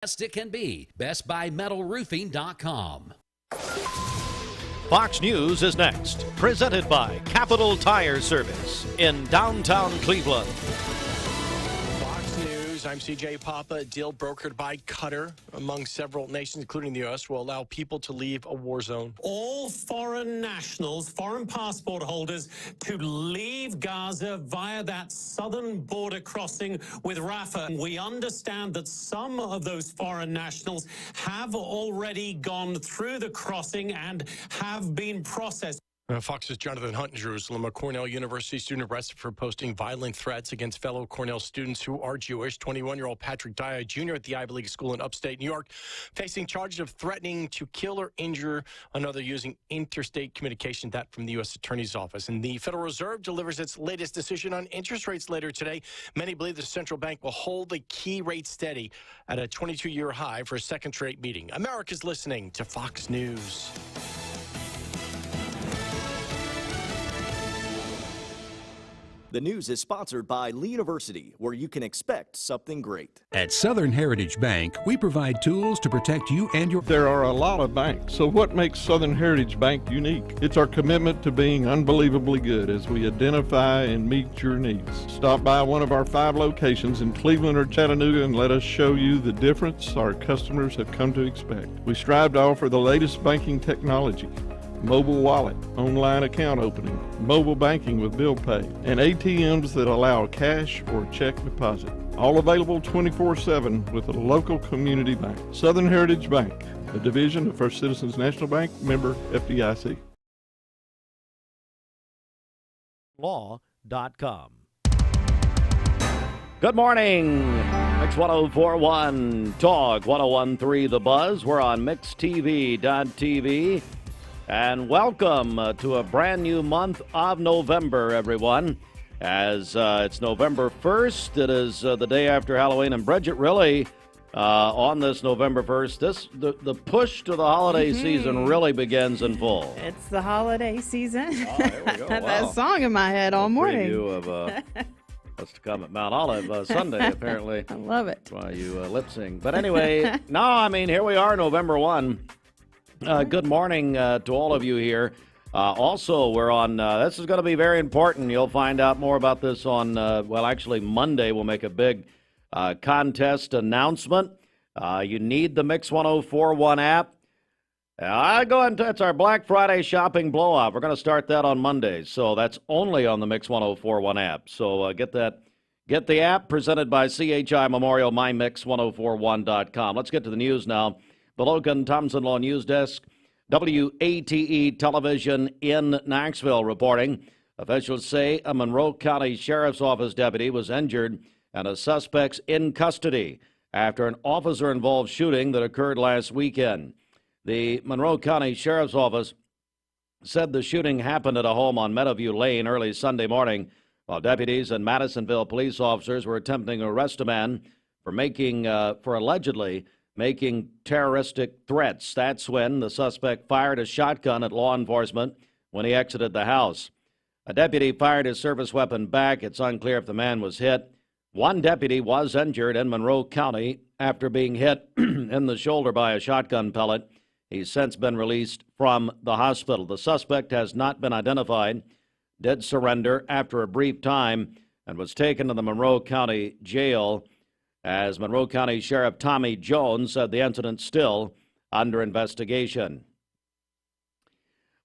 best it can be. BestBuyMetalRoofing.com. Fox News is next, presented by Capital Tire Service in downtown Cleveland. Fox News, I'm CJ Papa. A deal brokered by Qatar among several nations, including the U.S., will allow people to leave a war zone. All foreign nationals, foreign passport holders, to leave Gaza via that southern border crossing with Rafah. We understand that some of those foreign nationals have already gone through the crossing and have been processed. Fox's Jonathan Hunt in Jerusalem, a Cornell University student arrested for posting violent threats against fellow Cornell students who are Jewish. 21-year-old Patrick Dye Jr. at the Ivy League school in upstate New York, facing charges of threatening to kill or injure another using interstate communication, that from the U.S. Attorney's Office. And the Federal Reserve delivers its latest decision on interest rates later today. Many believe the central bank will hold the key rate steady at a 22-year high for a second straight meeting. America's listening to Fox News. The news is sponsored by Lee University, where you can expect something great. At Southern Heritage Bank, we provide tools to protect you and your... There are a lot of banks, so what makes Southern Heritage Bank unique? It's our commitment to being unbelievably good as we identify and meet your needs. Stop by one of our 5 locations in Cleveland or Chattanooga and let us show you the difference our customers have come to expect. We strive to offer the latest banking technology: mobile wallet, online account opening, mobile banking with bill pay, and ATMs that allow cash or check deposit. All available 24/7 with a local community bank. Southern Heritage Bank, a division of First Citizens National Bank, member FDIC. Law.com. Good morning. Mix 1041, Talk 1013 The Buzz. We're on MixTV.tv. And welcome to a brand new month of November, everyone. As it's November 1st, it is the day after Halloween. And Bridget, really, on this November 1st, the push to the holiday season really begins in full. It's the holiday season. Oh, here we go. I had Wow. that song in my head all morning. Preview of what's to come at Mount Olive Sunday, apparently. I love it. While you lip sync. But anyway, no, I mean, here we are, November 1. Good morning to all of you here. Also, we're on, this is going to be very important. You'll find out more about this on, actually Monday we'll make a big contest announcement. You need the Mix 1041 app. Go ahead and it's our Black Friday shopping blowout. We're going to start that on Monday. So that's only on the Mix 1041 app. So get the app presented by CHI Memorial, mymix1041.com. Let's get to the news now. The Logan Thompson Law News Desk, WATE Television in Knoxville reporting. Officials say a Monroe County Sheriff's Office deputy was injured and a suspect's in custody after an officer-involved shooting that occurred last weekend. The Monroe County Sheriff's Office said the shooting happened at a home on Meadowview Lane early Sunday morning, while deputies and Madisonville police officers were attempting to arrest a man for allegedly making terroristic threats. That's when the suspect fired a shotgun at law enforcement when he exited the house. A deputy fired his service weapon back. It's unclear if the man was hit. One deputy was injured in Monroe County after being hit in the shoulder by a shotgun pellet. He's since been released from the hospital. The suspect has not been identified, did surrender after a brief time, and was taken to the Monroe County Jail, as Monroe County Sheriff Tommy Jones said the incident still under investigation.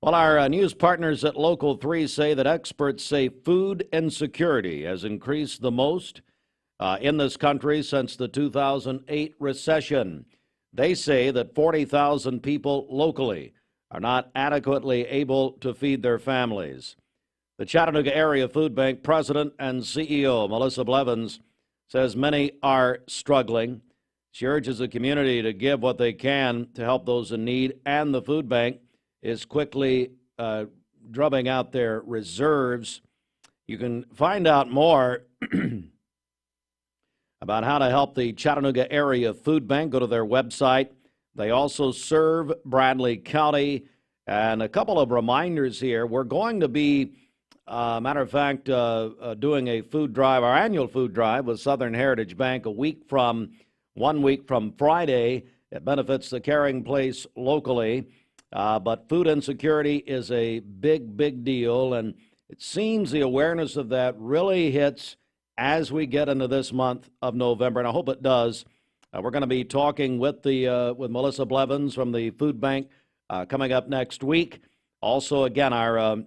Well, our news partners at Local 3 say that experts say food insecurity has increased the most in this country since the 2008 recession. They say that 40,000 people locally are not adequately able to feed their families. The Chattanooga Area Food Bank president and CEO, Melissa Blevins, says many are struggling. She urges the community to give what they can to help those in need, and the food bank is quickly drubbing out their reserves. You can find out more about how to help the Chattanooga Area Food Bank. Go to their website. They also serve Bradley County. And a couple of reminders here. We're going to be matter of fact, doing a food drive, our annual food drive with Southern Heritage Bank a week from 1 week from Friday. It benefits the Caring Place locally. But food insecurity is a big, big deal, and it seems the awareness of that really hits as we get into this month of November, and I hope it does. We're going to be talking with Melissa Blevins from the food bank coming up next week. Also, again, our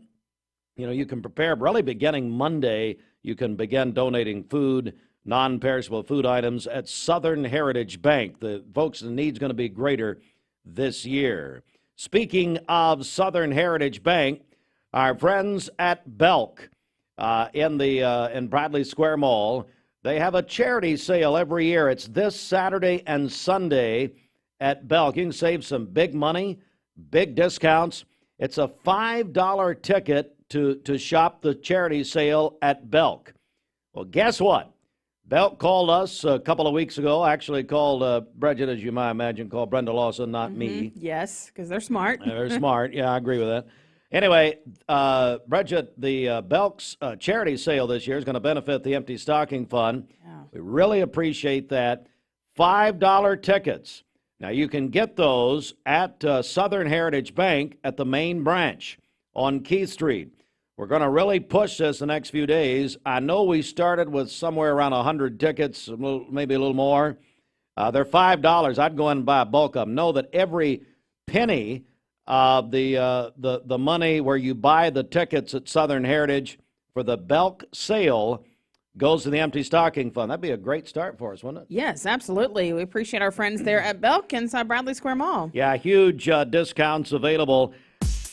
you can prepare really beginning Monday. You can begin donating food, non-perishable food items at Southern Heritage Bank. The folks' need's going to be greater this year. Speaking of Southern Heritage Bank, our friends at Belk in Bradley Square Mall, they have a charity sale every year. It's this Saturday and Sunday at Belk. You can save some big money, big discounts. It's a $5 ticket to shop the charity sale at Belk. Well, guess what? Belk called us a couple of weeks ago, actually called Bridget, as you might imagine, called Brenda Lawson, not me. Yes, because they're smart. They're smart. Yeah, I agree with that. Anyway, Bridget, the Belk's charity sale this year is going to benefit the Empty Stocking Fund. Yeah. We really appreciate that. $5 tickets. Now, you can get those at Southern Heritage Bank at the main branch on Keith Street. We're going to really push this the next few days. I know we started with somewhere around 100 tickets, maybe a little more. They're $5. I'd go in and buy a bulk of them. Know that every penny of the money where you buy the tickets at Southern Heritage for the Belk sale goes to the Empty Stocking Fund. That'd be a great start for us, wouldn't it? Yes, absolutely. We appreciate our friends there at Belk inside Bradley Square Mall. Yeah, huge discounts available.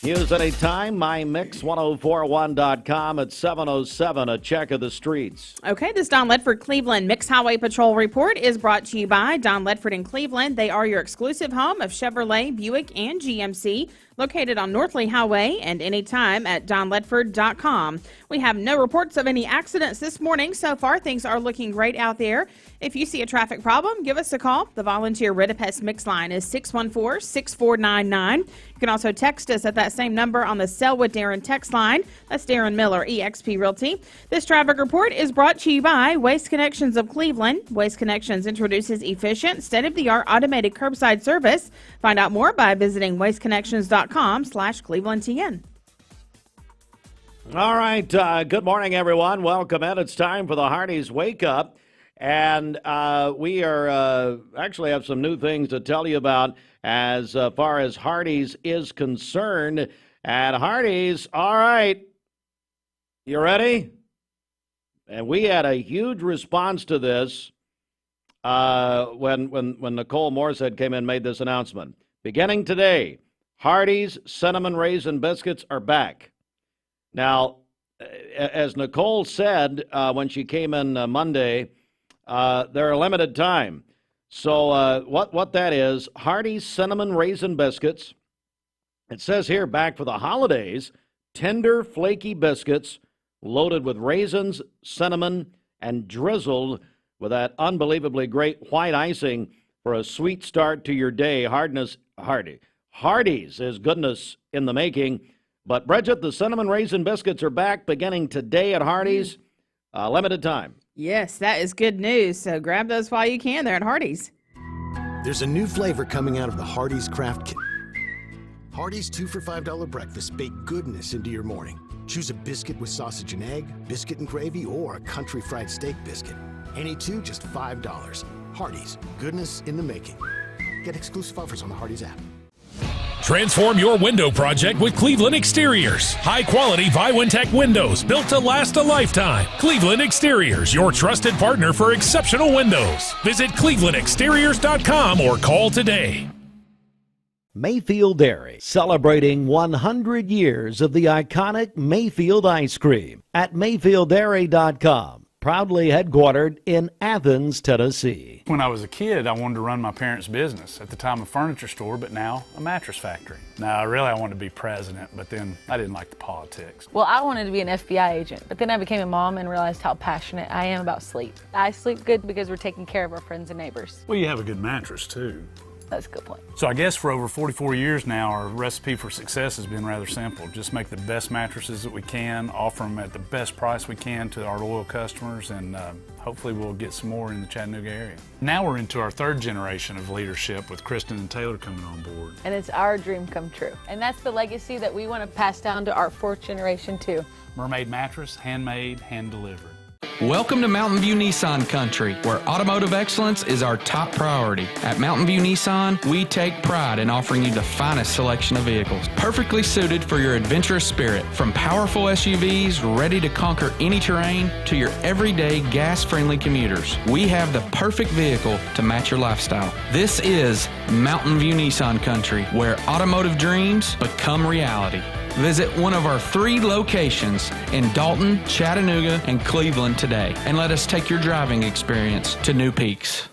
Use anytime, mymix1041.com at 7:07, a check of the streets. Okay, this Don Ledford Cleveland Mix Highway Patrol report is brought to you by Don Ledford in Cleveland. They are your exclusive home of Chevrolet, Buick, and GMC, located on North Lee Highway and anytime at donledford.com. We have no reports of any accidents this morning. So far, things are looking great out there. If you see a traffic problem, give us a call. The volunteer Ridipest Mix line is 614-6499. You can also text us at that same number on the Selwood Darren text line. That's Darren Miller, eXp Realty. This traffic report is brought to you by Waste Connections of Cleveland. Waste Connections introduces efficient, state-of-the-art automated curbside service. Find out more by visiting wasteconnections.com/ClevelandTN. All right. Good morning, everyone. Welcome in. It's time for the Hardee's Wake Up. And we are actually have some new things to tell you about as far as Hardee's is concerned. At Hardee's, all right, you ready? And we had a huge response to this when Nicole Morsehead came in and made this announcement. Beginning today, Hardee's Cinnamon Raisin Biscuits are back. Now, as Nicole said when she came in Monday, they're a limited time. So what that is, Hardee's Cinnamon Raisin Biscuits. It says here, back for the holidays, tender, flaky biscuits loaded with raisins, cinnamon, and drizzled with that unbelievably great white icing for a sweet start to your day. Hardee's is goodness in the making. But, Bridget, the Cinnamon Raisin Biscuits are back beginning today at Hardee's. Limited time. Yes, that is good news. So grab those while you can there at Hardee's. There's a new flavor coming out of the Hardee's Craft Kit. Hardee's 2 for $5 breakfast. Bake goodness into your morning. Choose a biscuit with sausage and egg, biscuit and gravy, or a country fried steak biscuit. Any two, just $5. Hardee's, goodness in the making. Get exclusive offers on the Hardee's app. Transform your window project with Cleveland Exteriors. High-quality Viwintech windows built to last a lifetime. Cleveland Exteriors, your trusted partner for exceptional windows. Visit clevelandexteriors.com or call today. Mayfield Dairy, celebrating 100 years of the iconic Mayfield ice cream at mayfielddairy.com. Proudly headquartered in Athens, Tennessee. When I was a kid, I wanted to run my parents' business. At the time, a furniture store, but now a mattress factory. Now, I wanted to be president, but then I didn't like the politics. Well, I wanted to be an FBI agent, but then I became a mom and realized how passionate I am about sleep. I sleep good because we're taking care of our friends and neighbors. Well, you have a good mattress, too. That's a good point. So I guess for over 44 years now, our recipe for success has been rather simple. Just make the best mattresses that we can, offer them at the best price we can to our loyal customers, and hopefully we'll get some more in the Chattanooga area. Now we're into our third generation of leadership with Kristen and Taylor coming on board. And it's our dream come true. And that's the legacy that we want to pass down to our fourth generation too. Mermaid mattress, handmade, hand-delivered. Welcome to Mountain View Nissan Country, where automotive excellence is our top priority. At Mountain View Nissan, we take pride in offering you the finest selection of vehicles, perfectly suited for your adventurous spirit. From powerful SUVs ready to conquer any terrain to your everyday gas-friendly commuters, we have the perfect vehicle to match your lifestyle. This is Mountain View Nissan Country, where automotive dreams become reality. Visit one of our 3 locations in Dalton, Chattanooga, and Cleveland today, and let us take your driving experience to new peaks.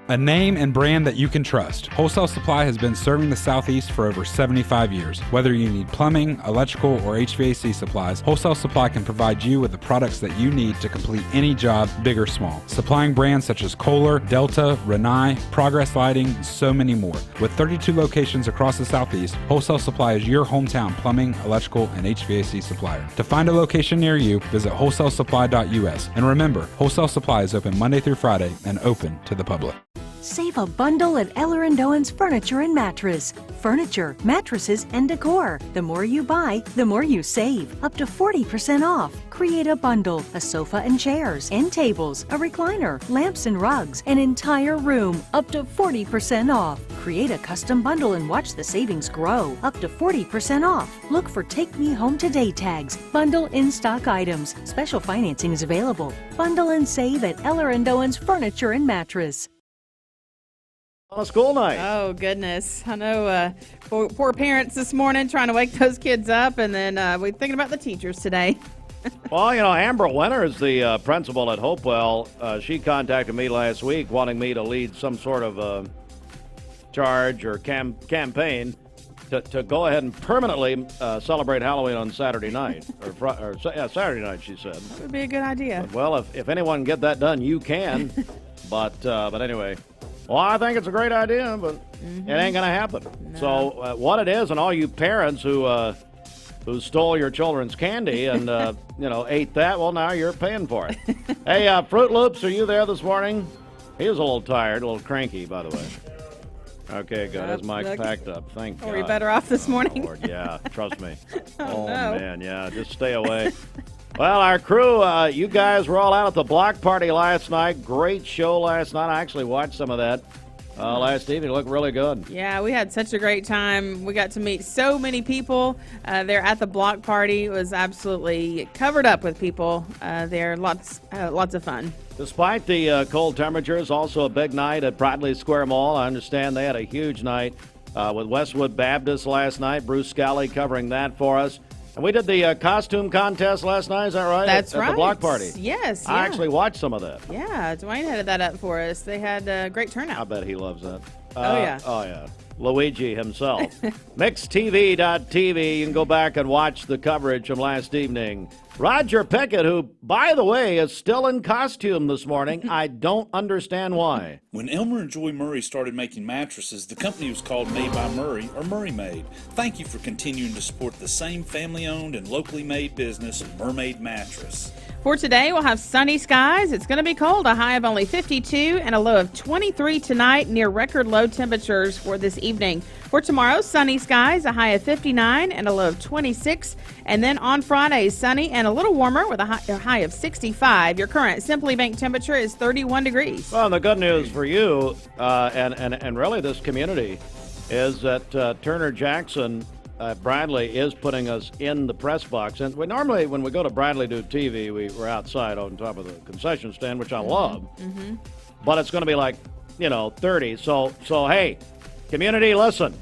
A name and brand that you can trust. Wholesale Supply has been serving the Southeast for over 75 years. Whether you need plumbing, electrical, or HVAC supplies, Wholesale Supply can provide you with the products that you need to complete any job, big or small. Supplying brands such as Kohler, Delta, Rinnai, Progress Lighting, and so many more. With 32 locations across the Southeast, Wholesale Supply is your hometown plumbing, electrical, and HVAC supplier. To find a location near you, visit wholesalesupply.us. And remember, Wholesale Supply is open Monday through Friday and open to the public. Save a bundle at Eller & Owen's Furniture and Mattress. Furniture, mattresses, and decor. The more you buy, the more you save. Up to 40% off. Create a bundle, a sofa and chairs, end tables, a recliner, lamps and rugs, an entire room. Up to 40% off. Create a custom bundle and watch the savings grow. Up to 40% off. Look for Take Me Home Today tags. Bundle in-stock items. Special financing is available. Bundle and save at Eller & Owen's Furniture and Mattress. On a school night. Oh, goodness. I know poor parents this morning trying to wake those kids up, and then we're thinking about the teachers today. Well, you know, Amber Winters, the principal at Hopewell, she contacted me last week wanting me to lead some sort of charge or campaign to go ahead and permanently celebrate Halloween on Saturday night. Saturday night, she said. That would be a good idea. But, well, if anyone can get that done, you can. But anyway. Well, I think it's a great idea, but it ain't going to happen. No. So what it is, and all you parents who stole your children's candy and, ate that, well, now you're paying for it. Hey, Fruit Loops, are you there this morning? He was a little tired, a little cranky, by the way. Okay, good. His mic's packed up. Thank God. Are you better off this morning? Oh, Lord, yeah, trust me. No. Man, yeah, just stay away. Well, our crew, you guys were all out at the block party last night. Great show last night. I actually watched some of that last evening. It looked really good. Yeah, we had such a great time. We got to meet so many people there at the block party. It was absolutely covered up with people there. Lots of fun. Despite the cold temperatures, also a big night at Bradley Square Mall. I understand they had a huge night with Westwood Baptist last night. Bruce Scally covering that for us. And we did the costume contest last night, is that right? That's right. At the block party. Yes. I actually watched some of that. Yeah, Dwayne headed that up for us. They had a great turnout. I bet he loves that. Oh, yeah. Oh, yeah. Luigi himself. MixedTV.tv. You can go back and watch the coverage from last evening. Roger Pickett, who, by the way, is still in costume this morning. I don't understand why. When Elmer and Joy Murray started making mattresses, the company was called Made by Murray, or Murray Made. Thank you for continuing to support the same family-owned and locally made business, Mermaid Mattress. For today, we'll have sunny skies. It's going to be cold, a high of only 52 and a low of 23 tonight, near record low temperatures for this evening. For tomorrow, sunny skies, a high of 59 and a low of 26. And then on Friday, sunny and a little warmer with a high of 65. Your current Simply Bank temperature is 31 degrees. Well, and the good news for you and really this community is that Turner Jackson Bradley is putting us in the press box. And we normally, when we go to Bradley do TV, we're outside on top of the concession stand, which I love. Mm-hmm. But it's going to be like, 30. So hey, community, listen.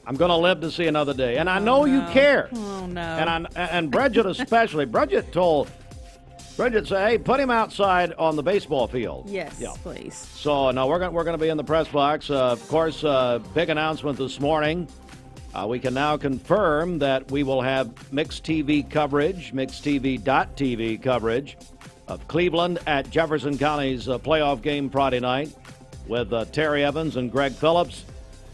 I'm going to live to see another day. And I know you care. Oh, no. And Bridget especially. Bridget said, hey, put him outside on the baseball field. Yes, please. So, no, we're going to be in the press box. Of course, big announcement this morning. We can now confirm that we will have mixed TV coverage, mixedtv.tv coverage of Cleveland at Jefferson County's playoff game Friday night with Terry Evans and Greg Phillips.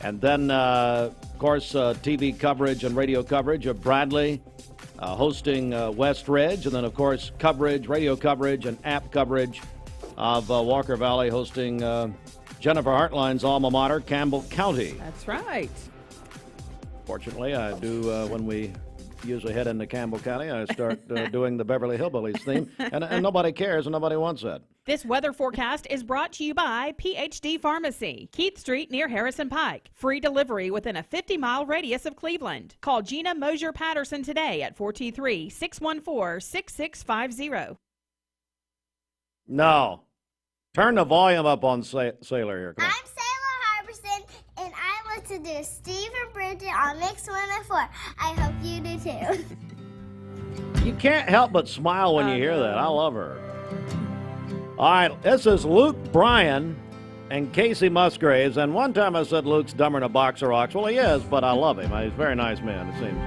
And then, of course, TV coverage and radio coverage of Bradley hosting West Ridge. And then, of course, radio coverage and app coverage of Walker Valley hosting Jennifer Hartline's alma mater, Campbell County. That's right. Fortunately, I do, when we usually head into Campbell County, I start doing the Beverly Hillbillies theme. And nobody cares and nobody wants that. This weather forecast is brought to you by PhD Pharmacy, Keith Street near Harrison Pike. Free delivery within a 50-mile radius of Cleveland. Call Gina Mosier Patterson today at 423-614-6650. No. Turn the volume up on Sailor here. Come on. I'm Sailor Harbison, and I listen to Steve and Bridget on Mix 104. I hope you do too. You can't help but smile when you hear that. I love her. All right, this is Luke Bryan and Casey Musgraves. And one time I said Luke's dumber than a box of rocks. Well, he is, but I love him. He's a very nice man, it seems.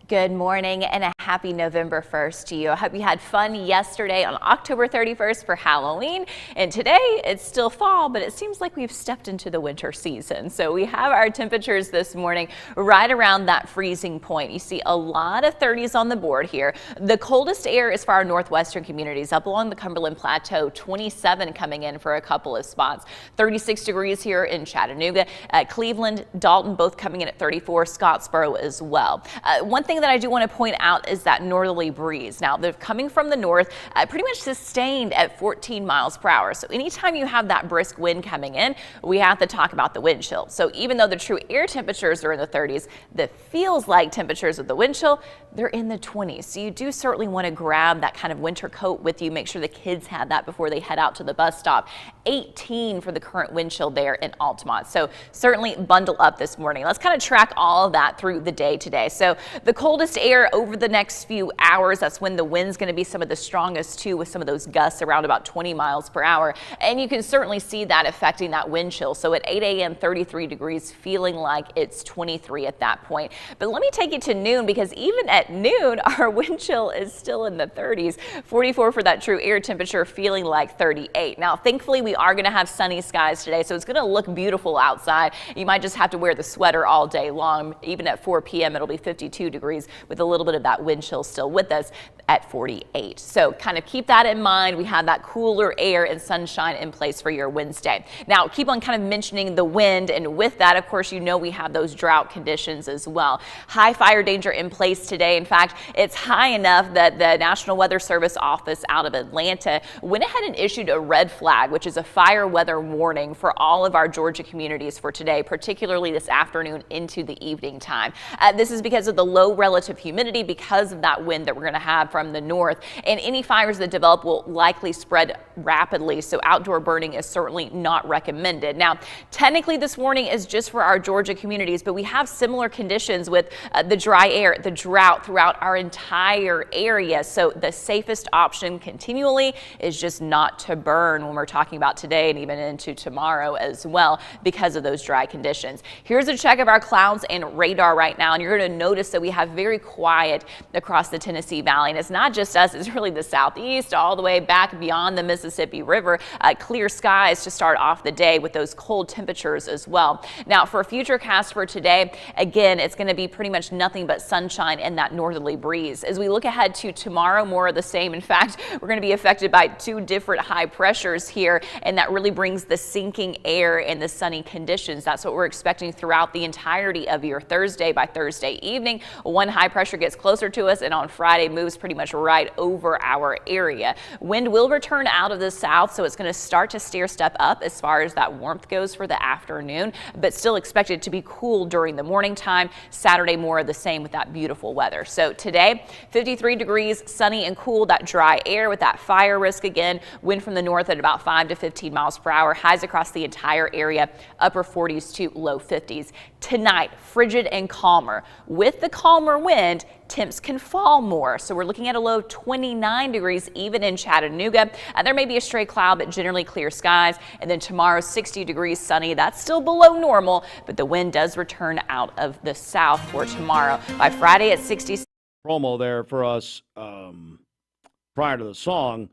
Good morning and a happy November 1st to you. I hope you had fun yesterday on October 31st for Halloween. And today it's still fall, but it seems like we've stepped into the winter season. So we have our temperatures this morning right around that freezing point. You see a lot of 30s on the board here. The coldest air is for our northwestern communities up along the Cumberland Plateau, 27 coming in for a couple of spots. 36 degrees here in Chattanooga, Cleveland, Dalton, both coming in at 34, Scottsboro as well. One thing that I do want to point out is that northerly breeze. Now, they're coming from the north, pretty much sustained at 14 miles per hour. So anytime you have that brisk wind coming in, we have to talk about the wind chill. So even though the true air temperatures are in the 30s, the feels like temperatures with the wind chill, they're in the 20s. So you do certainly want to grab that kind of winter coat with you. Make sure the kids have that before they head out to the bus stop. 18 for the current wind chill there in Altamont. So certainly bundle up this morning. Let's kind of track all of that through the day today. So the coldest air over the next few hours, that's when the wind's going to be some of the strongest too, with some of those gusts around about 20 miles per hour. And you can certainly see that affecting that wind chill. So at 8 a.m., 33 degrees, feeling like it's 23 at that point. But let me take you to noon, because even at noon, our wind chill is still in the 30s. 44 for that true air temperature, feeling like 38. Now, thankfully, we are going to have sunny skies today, so it's going to look beautiful outside. You might just have to wear the sweater all day long. Even at 4 p.m., it'll be 52 degrees with a little bit of that wind chill still with us at 48. So kind of keep that in mind. We have that cooler air and sunshine in place for your Wednesday. Now, keep on kind of mentioning the wind, and with that, of course, you know we have those drought conditions as well. High fire danger in place today. In fact, it's high enough that the National Weather Service office out of Atlanta went ahead and issued a red flag, which is a fire weather warning for all of our Georgia communities for today, particularly this afternoon into the evening time. This is because of the low relative humidity, because of that wind that we're going to have from the north, and any fires that develop will likely spread rapidly, so outdoor burning is certainly not recommended. Now, technically this warning is just for our Georgia communities, but we have similar conditions with the dry air, the drought throughout our entire area, so the safest option continually is just not to burn when we're talking about today and even into tomorrow as well, because of those dry conditions. Here's a check of our clouds and radar right now, and you're going to notice that we have very quiet across the Tennessee Valley, and it's not just us, it's really the southeast all the way back beyond the Mississippi River. Clear skies to start off the day with those cold temperatures as well. Now, for a future cast for today, again, it's going to be pretty much nothing but sunshine and that northerly breeze. As we look ahead to tomorrow, more of the same. In fact, we're going to be affected by two different high pressures here, and that really brings the sinking air and the sunny conditions. That's what we're expecting throughout the entirety of your Thursday. By Thursday evening, one high pressure gets closer to us, and on Friday moves pretty much right over our area. Wind will return out out of the south, so it's going to start to stair step up as far as that warmth goes for the afternoon, but still expected to be cool during the morning time. Saturday, more of the same with that beautiful weather. So today, 53 degrees, sunny and cool, that dry air with that fire risk again. Wind from the north at about 5 to 15 miles per hour. Highs across the entire area, upper 40s to low 50s. Tonight, frigid and calmer. With the calmer wind, temps can fall more. So we're looking at a low of 29 degrees even in Chattanooga. There may be a stray cloud, but generally clear skies. And then tomorrow, 60 degrees, sunny. That's still below normal, but the wind does return out of the south for tomorrow. By Friday at 60. Promo there for us prior to the song,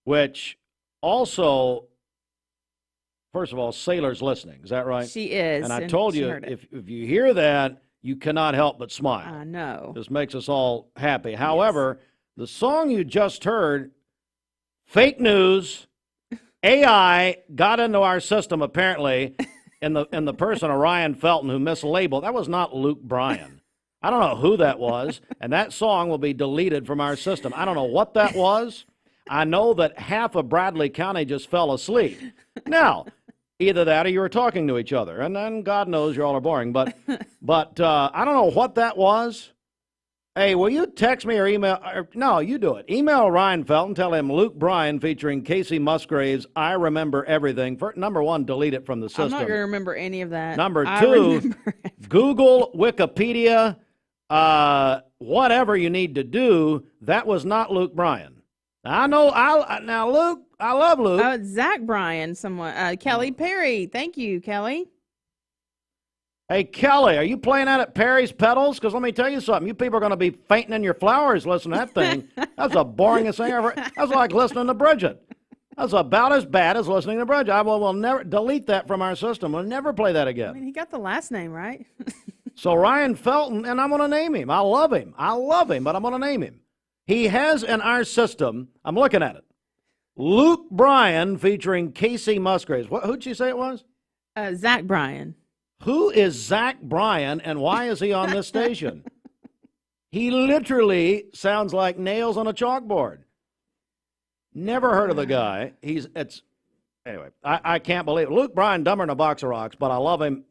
which also, first of all, Sailor's listening. Is that right? She is. And I told you, if you hear that, you cannot help but smile. I know. This makes us all happy. However, the song you just heard, fake news, AI got into our system apparently in the person of Ryan Felton who mislabeled. That was not Luke Bryan. I don't know who that was, and that song will be deleted from our system. I don't know what that was. I know that half of Bradley County just fell asleep. Now, either that or you were talking to each other, and then God knows you all are boring. But I don't know what that was. Hey, will you text me or email? No, you do it. Email Ryan Felton. Tell him Luke Bryan featuring Casey Musgraves. I remember everything. Number one, delete it from the system. I'm not going to remember any of that. Number two, Google, Wikipedia, whatever you need to do. That was not Luke Bryan. I know. Now, Luke, I love Luke. Zach Bryan, someone. Kelly Perry. Thank you, Kelly. Hey, Kelly, are you playing out at Perry's Pedals? Because let me tell you something. You people are going to be fainting in your flowers listening to that thing. That's the boringest thing ever. That's like listening to Bridget. That's about as bad as listening to Bridget. I will never delete that from our system. We'll never play that again. I mean, he got the last name right. So Ryan Felton, and I'm going to name him. I love him, but I'm going to name him. He has in our system, I'm looking at it, Luke Bryan featuring Casey Musgraves. Who'd you say it was? Zach Bryan. Who is Zach Bryan, and why is he on this station? He literally sounds like nails on a chalkboard. Never heard of the guy. Anyway, I can't believe it. Luke Bryan, dumber than a box of rocks, but I love him.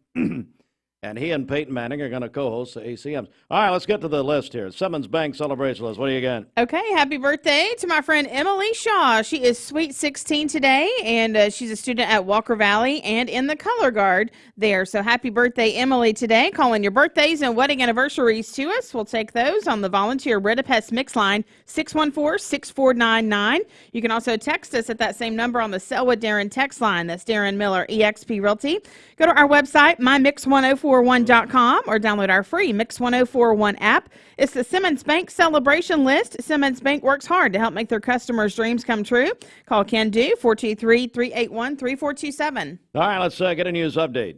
And he and Peyton Manning are going to co-host the ACMs. All right, let's get to the list here. Simmons Bank celebration list. What do you got? Okay, happy birthday to my friend Emily Shaw. She is sweet 16 today, and she's a student at Walker Valley and in the Color Guard there. So happy birthday, Emily, today. Calling your birthdays and wedding anniversaries to us. We'll take those on the volunteer Redipest Mix line, 614-6499. You can also text us at that same number on the Selwood Darren text line. That's Darren Miller, eXp Realty. Go to our website, mymix1041.com, or download our free Mix 1041 app. It's the Simmons Bank celebration list. Simmons Bank works hard to help make their customers' dreams come true. Call Ken Do, 423-381-3427. All right, let's get a news update.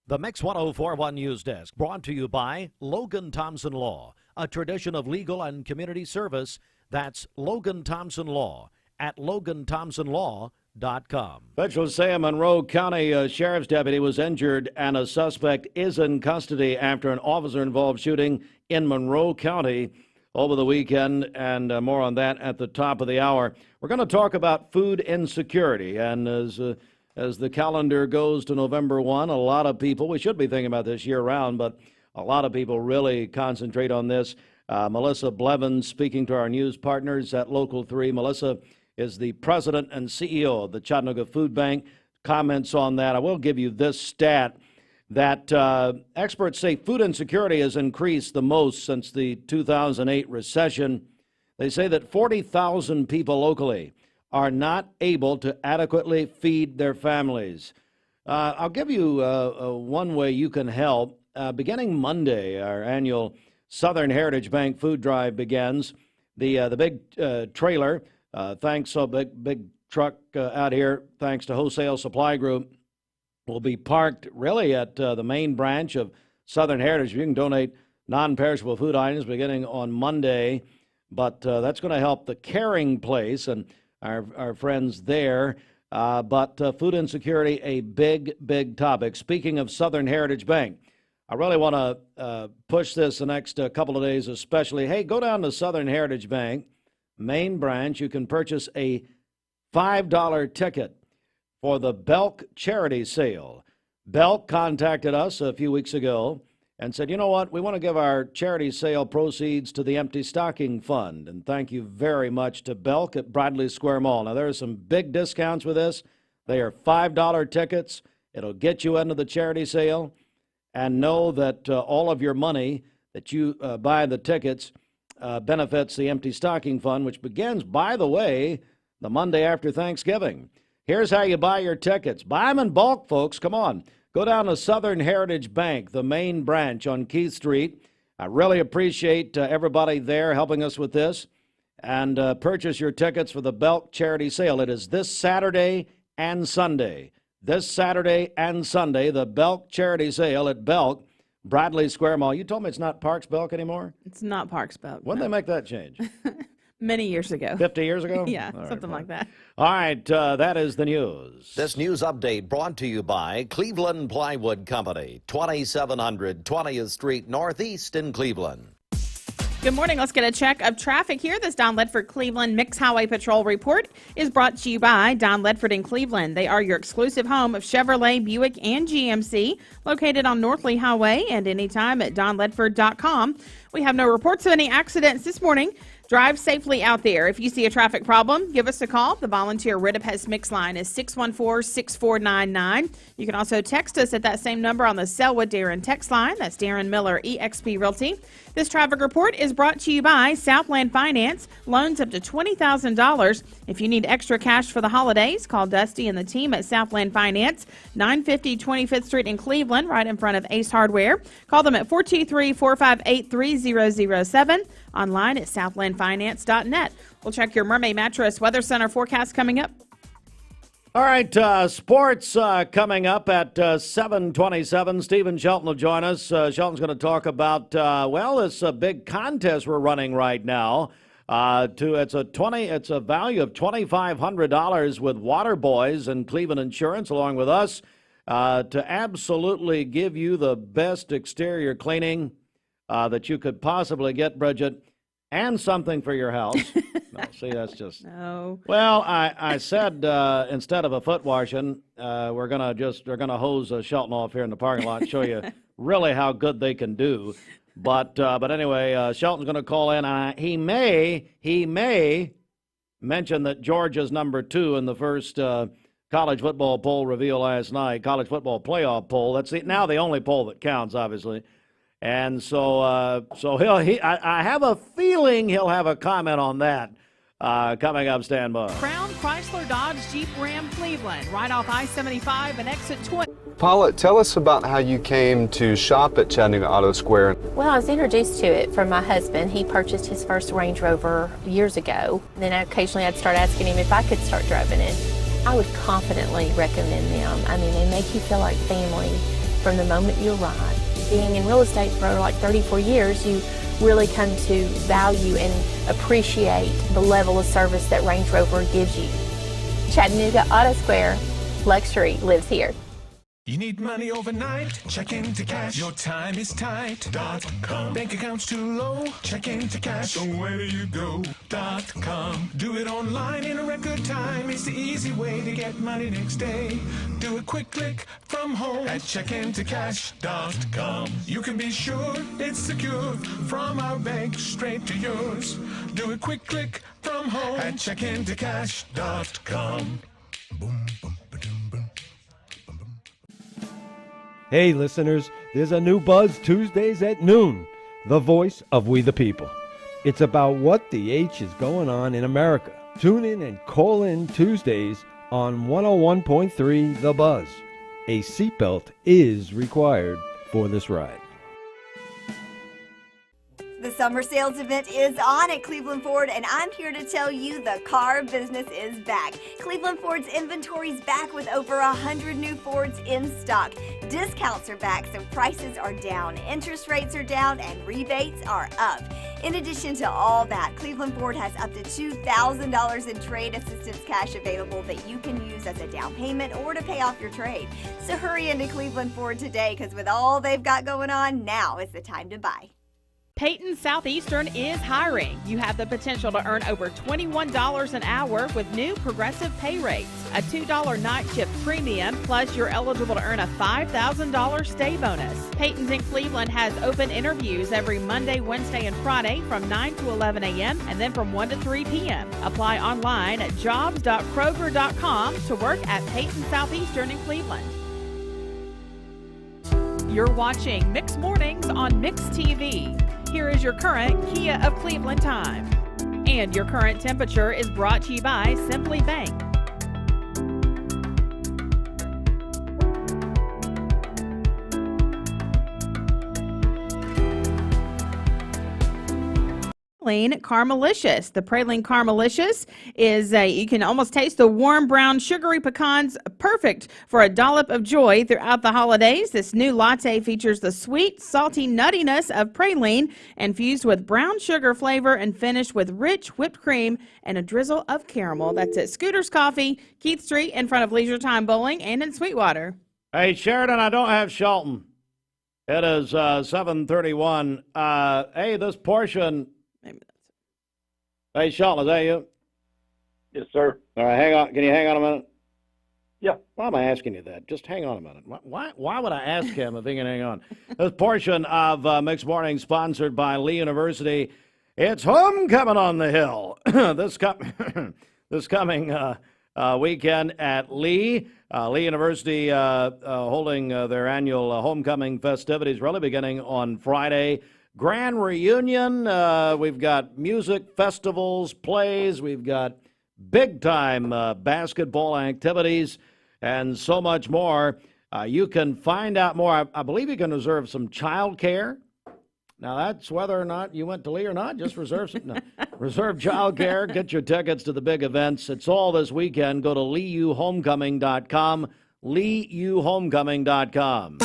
The Mix 1041 News Desk, brought to you by Logan Thompson Law, a tradition of legal and community service. That's Logan Thompson Law at LoganThompsonLaw.com. Officials say a Monroe County Sheriff's deputy was injured and a suspect is in custody after an officer-involved shooting in Monroe County over the weekend, and more on that at the top of the hour. We're going to talk about food insecurity, and as the calendar goes to November 1, a lot of people, we should be thinking about this year-round, but a lot of people really concentrate on this. Melissa Blevins speaking to our news partners at Local 3. Melissa is the president and CEO of the Chattanooga Food Bank. Comments on that. I will give you this stat that experts say food insecurity has increased the most since the 2008 recession. They say that 40,000 people locally are not able to adequately feed their families. I'll give you one way you can help. Beginning Monday, our annual Southern Heritage Bank food drive begins. The big trailer, big truck out here, thanks to Wholesale Supply Group, will be parked really at the main branch of Southern Heritage. You can donate non-perishable food items beginning on Monday, but that's going to help the Caring Place and our friends there. But food insecurity, a big topic. Speaking of Southern Heritage Bank, I really want to push this the next couple of days especially. Hey, go down to Southern Heritage Bank, main branch. You can purchase a $5 ticket for the Belk charity sale. Belk contacted us a few weeks ago and said, you know what, we want to give our charity sale proceeds to the Empty Stocking Fund. And thank you very much to Belk at Bradley Square Mall. Now, there are some big discounts with this. They are $5 tickets. It'll get you into the charity sale. And know that all of your money that you buy the tickets benefits the Empty Stocking Fund, which begins, by the way, the Monday after Thanksgiving. Here's how you buy your tickets. Buy them in bulk, folks. Come on. Go down to Southern Heritage Bank, the main branch on Keith Street. I really appreciate everybody there helping us with this. And purchase your tickets for the Belk charity sale. It is this Saturday and Sunday. This Saturday and Sunday, the Belk charity sale at Belk, Bradley Square Mall. You told me it's not Parks Belk anymore? It's not Parks Belk. When did they make that change? Many years ago. 50 years ago? Yeah, All right, something like that. All right, that is the news. This news update brought to you by Cleveland Plywood Company, 2700 20th Street Northeast in Cleveland. Good morning. Let's get a check of traffic here. This Don Ledford Cleveland Mixed Highway Patrol report is brought to you by Don Ledford in Cleveland. They are your exclusive home of Chevrolet, Buick, and GMC, located on Northley Highway and anytime at donledford.com. We have no reports of any accidents this morning. Drive safely out there. If you see a traffic problem, give us a call. The volunteer Ridipest Mix line is 614-6499. You can also text us at that same number on the Selwood Darren text line. That's Darren Miller, eXp Realty. This traffic report is brought to you by Southland Finance. Loans up to $20,000. If you need extra cash for the holidays, call Dusty and the team at Southland Finance, 950 25th Street in Cleveland, right in front of Ace Hardware. Call them at 423-458-3007. Online at southlandfinance.net. We'll check your Mermaid Mattress Weather Center forecast coming up. All right, sports coming up at 7:27. Stephen Shelton will join us. Shelton's going to talk about, this big contest we're running right now. It's a value of $2,500 with Water Boys and Cleveland Insurance, along with us, to absolutely give you the best exterior cleaning that you could possibly get, Bridget, and something for your house. No, see, that's just... No. Well, I said instead of a foot washing, we're gonna hose Shelton off here in the parking lot and show you really how good they can do. But anyway, Shelton's going to call in. He may mention that Georgia's number 2 in the first college football poll revealed last night, college football playoff poll. That's now the only poll that counts, obviously. And so I have a feeling he'll have a comment on that coming up. Stand by. Crown Chrysler Dodge Jeep Ram Cleveland, right off I-75 and exit 20. Paula, tell us about how you came to shop at Chattanooga Auto Square. Well, I was introduced to it from my husband. He purchased his first Range Rover years ago. Then occasionally I'd start asking him if I could start driving it. I would confidently recommend them. I mean, they make you feel like family from the moment you arrive. Being in real estate for like 34 years, you really come to value and appreciate the level of service that Range Rover gives you. Chattanooga Auto Square, luxury lives here. You need money overnight? Check into cash. Your time is tight. .com. Bank accounts too low? Check into cash. So where do you go? .com. Do it online in a record time. It's the easy way to get money next day. Do a quick click from home at checkintocash.com. You can be sure it's secure from our bank straight to yours. Do a quick click from home at checkintocash.com. Boom, boom. Hey listeners, there's a new Buzz Tuesdays at noon, the voice of we the people. It's about what the H is going on in America. Tune in and call in Tuesdays on 101.3 The Buzz. A seatbelt is required for this ride. The summer sales event is on at Cleveland Ford, and I'm here to tell you the car business is back. Cleveland Ford's inventory is back with over 100 new Fords in stock. Discounts are back, so prices are down, interest rates are down, and rebates are up. In addition to all that, Cleveland Ford has up to $2,000 in trade assistance cash available that you can use as a down payment or to pay off your trade. So hurry into Cleveland Ford today, because with all they've got going on, now is the time to buy. Peyton Southeastern is hiring. You have the potential to earn over $21 an hour with new progressive pay rates. A $2 night shift premium, plus you're eligible to earn a $5,000 stay bonus. Peyton's in Cleveland has open interviews every Monday, Wednesday, and Friday from 9 to 11 a.m. and then from 1 to 3 p.m. Apply online at jobs.kroger.com to work at Peyton Southeastern in Cleveland. You're watching Mix Mornings on Mix TV. Here is your current Kia of Cleveland time. And your current temperature is brought to you by Simply Bank. Caramelicious. The Praline Caramelicious is you can almost taste the warm brown sugary pecans, perfect for a dollop of joy throughout the holidays. This new latte features the sweet, salty nuttiness of praline infused with brown sugar flavor and finished with rich whipped cream and a drizzle of caramel. That's at Scooter's Coffee, Keith Street, in front of Leisure Time Bowling, and in Sweetwater. Hey, Sheridan, I don't have Shelton. It is 7:31. Hey, this portion... Hey, Shelton, is that you? Yes, sir. All right, hang on. Can you hang on a minute? Yeah. Why am I asking you that? Just hang on a minute. Why would I ask him if he can hang on? This portion of Mixed Morning sponsored by Lee University. It's homecoming on the hill. this coming weekend at Lee. Lee University holding their annual homecoming festivities, really beginning on Friday. Grand reunion. We've got music festivals, plays. We've got big-time basketball activities and so much more. You can find out more. I believe you can reserve some child care. Now, that's whether or not you went to Lee or not. Just reserve some. No. Reserve child care. Get your tickets to the big events. It's all this weekend. Go to leeuhomecoming.com. leeuhomecoming.com.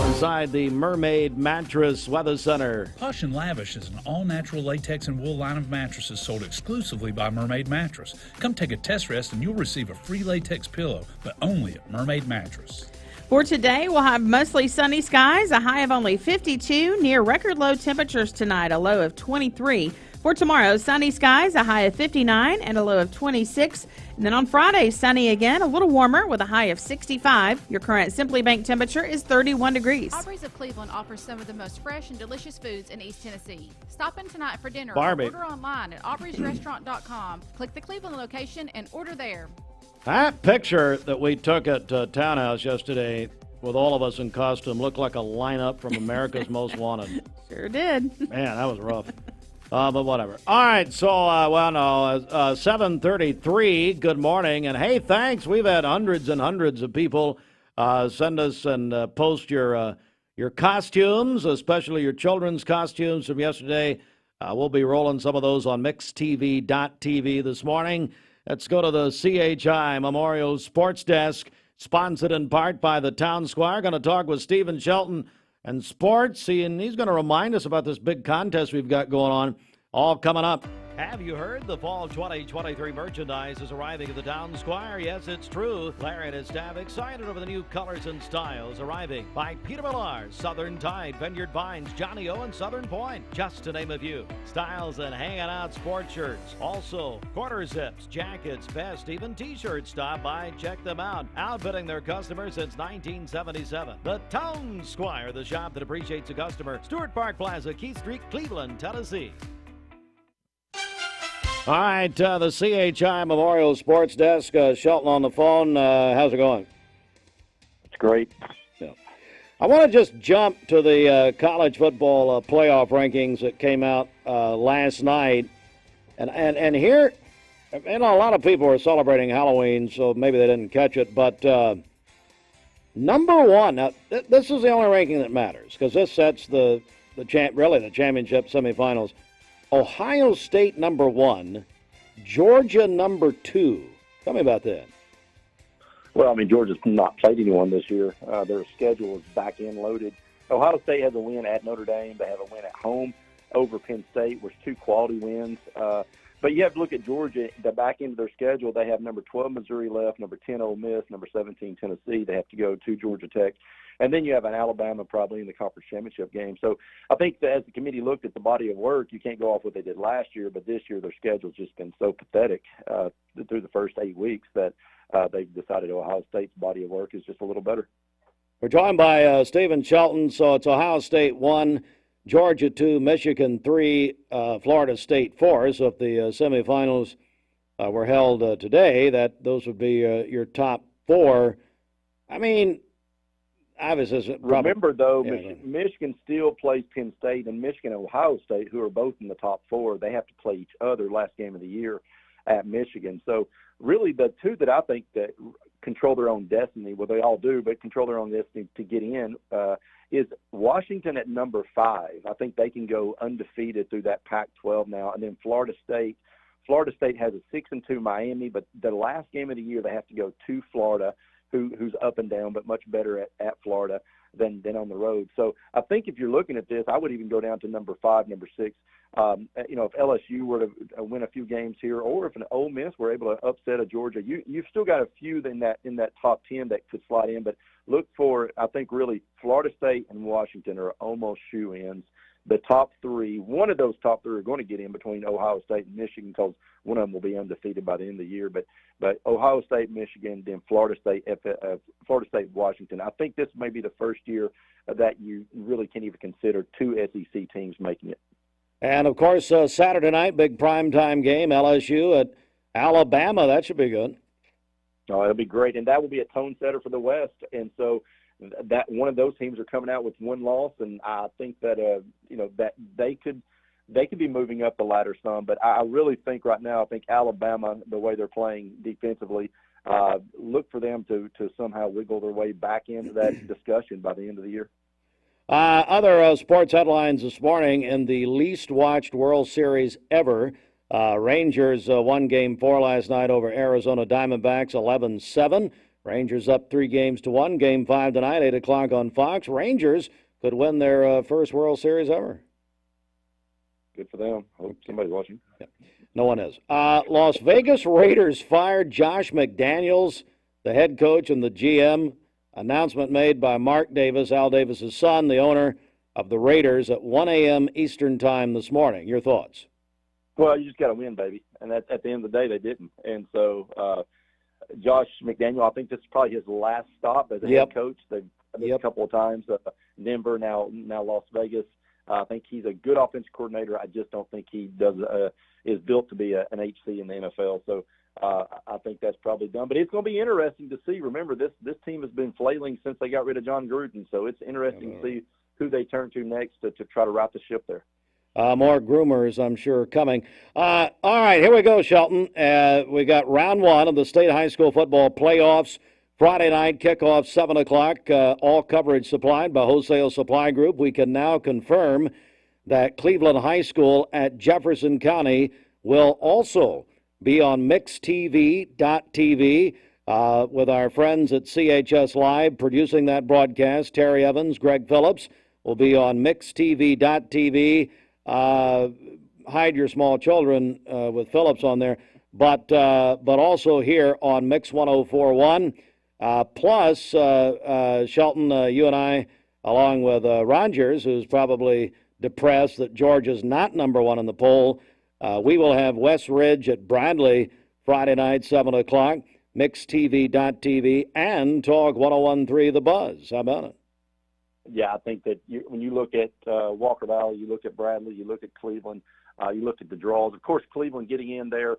Inside the Mermaid Mattress Weather Center. Posh and Lavish is an all-natural latex and wool line of mattresses sold exclusively by Mermaid Mattress. Come take a test rest and you'll receive a free latex pillow, but only at Mermaid Mattress. For today, we'll have mostly sunny skies, a high of only 52, near record low temperatures tonight, a low of 23. For tomorrow, sunny skies, a high of 59 and a low of 26. And then on Friday, sunny again, a little warmer with a high of 65. Your current Simply Bank temperature is 31 degrees. Aubrey's of Cleveland offers some of the most fresh and delicious foods in East Tennessee. Stop in tonight for dinner Barbie. or order online at aubreysrestaurant.com. Click the Cleveland location and order there. That picture that we took at Townhouse yesterday with all of us in costume looked like a lineup from America's Most Wanted. Sure did. Man, that was rough. But whatever. All right, so, 7:33, good morning. And, hey, thanks. We've had hundreds and hundreds of people send us and post your costumes, especially your children's costumes from yesterday. We'll be rolling some of those on mixtv.tv this morning. Let's go to the CHI Memorial Sports Desk, sponsored in part by the Town Squire. Going to talk with Stephen Shelton and sports, and he's going to remind us about this big contest we've got going on, all coming up. Have you heard the fall 2023 merchandise is arriving at the Town Squire? Yes, it's true. Larry and his staff excited over the new colors and styles arriving by Peter Millar, Southern Tide, Vineyard Vines, Johnny O, and Southern Point, just to name a few. Styles and hanging out sports shirts. Also, quarter zips, jackets, vests, even t-shirts. Stop by, check them out. Outfitting their customers since 1977. The Town Squire, the shop that appreciates a customer. Stewart Park Plaza, Keith Street, Cleveland, Tennessee. All right, the CHI Memorial Sports Desk, Shelton on the phone. How's it going? It's great. Yeah. I want to just jump to the college football playoff rankings that came out last night. And here, a lot of people are celebrating Halloween, so maybe they didn't catch it. But number one, now this is the only ranking that matters because this sets the championship semifinals. Ohio State number 1, Georgia number 2. Tell me about that. Well, I mean, Georgia's not played anyone this year. Their schedule is back-end loaded. Ohio State has a win at Notre Dame. They have a win at home over Penn State was 2 quality wins. But you have to look at Georgia, the back end of their schedule. They have number 12 Missouri left, number 10 Ole Miss, number 17 Tennessee. They have to go to Georgia Tech. And then you have an Alabama probably in the conference championship game. So I think that as the committee looked at the body of work, you can't go off what they did last year, but this year their schedule's just been so pathetic through the first 8 weeks that they've decided Ohio State's body of work is just a little better. We're joined by Stephen Shelton. So it's Ohio State 1, Georgia 2, Michigan 3, Florida State 4. So if the semifinals were held today, those would be your top 4. I mean, obviously, remember though, Michigan still plays Penn State, and Michigan and Ohio State, who are both in the top 4, they have to play each other last game of the year at Michigan. So really, the two that I think that control their own destiny, well, they all do, but control their own destiny to get in, is Washington at number 5. I think they can go undefeated through that Pac-12 now, and then Florida State. Florida State has a 6-2 Miami, but the last game of the year they have to go to Florida, who's up and down, but much better at Florida than on the road. So I think if you're looking at this, I would even go down to number 5, number 6. If LSU were to win a few games here, or if an Ole Miss were able to upset a Georgia, you've still got a few in that top 10 that could slide in. But look for, I think, really Florida State and Washington are almost shoe-ins. The top 3, one of those top 3 are going to get in between Ohio State and Michigan, because one of them will be undefeated by the end of the year. But Ohio State, Michigan, then Florida State, Washington. I think this may be the first year that you really can't even consider 2 SEC teams making it. And, of course, Saturday night, big primetime game, LSU at Alabama. That should be good. Oh, it'll be great. And that will be a tone setter for the West. And so that one of those teams are coming out with 1 loss, and I think that that they could be moving up the ladder some. But I really think right now, I think Alabama, the way they're playing defensively, look for them to somehow wiggle their way back into that discussion by the end of the year. Other sports headlines this morning: in the least watched World Series ever, Rangers won Game 4 last night over Arizona Diamondbacks 11-7. Rangers up 3-1. Game 5 tonight, 8 o'clock on Fox. Rangers could win their first World Series ever. Good for them. Hope somebody's watching. Yeah. No one is. Las Vegas Raiders fired Josh McDaniels, the head coach and the GM. Announcement made by Mark Davis, Al Davis's son, the owner of the Raiders, at 1 a.m. Eastern time this morning. Your thoughts? Well, you just got to win, baby. And at the end of the day, they didn't. And so Josh McDaniel, I think this is probably his last stop as a head coach. They've done it a couple of times. Denver, now Las Vegas. I think he's a good offensive coordinator. I just don't think he is built to be an HC in the NFL. So I think that's probably done. But it's going to be interesting to see. Remember, this team has been flailing since they got rid of John Gruden. So it's interesting to see who they turn to next to try to right the ship there. More groomers, I'm sure, coming. All right, here we go, Shelton. We got round 1 of the state high school football playoffs. Friday night kickoff, 7 o'clock. All coverage supplied by Wholesale Supply Group. We can now confirm that Cleveland High School at Jefferson County will also be on mixtv.tv with our friends at CHS Live producing that broadcast. Terry Evans, Greg Phillips will be on mixtv.tv. Hide your small children with Phillips on there, but also here on Mix 104.1. Plus, Shelton, you and I, along with Rogers, who's probably depressed that Georgia's not number 1 in the poll, we will have West Ridge at Bradley Friday night, 7 o'clock, mixtv.tv, and Talk 101.3 The Buzz. How about it? Yeah, I think that when you look at Walker Valley, you look at Bradley, you look at Cleveland, you look at the draws. Of course, Cleveland getting in there,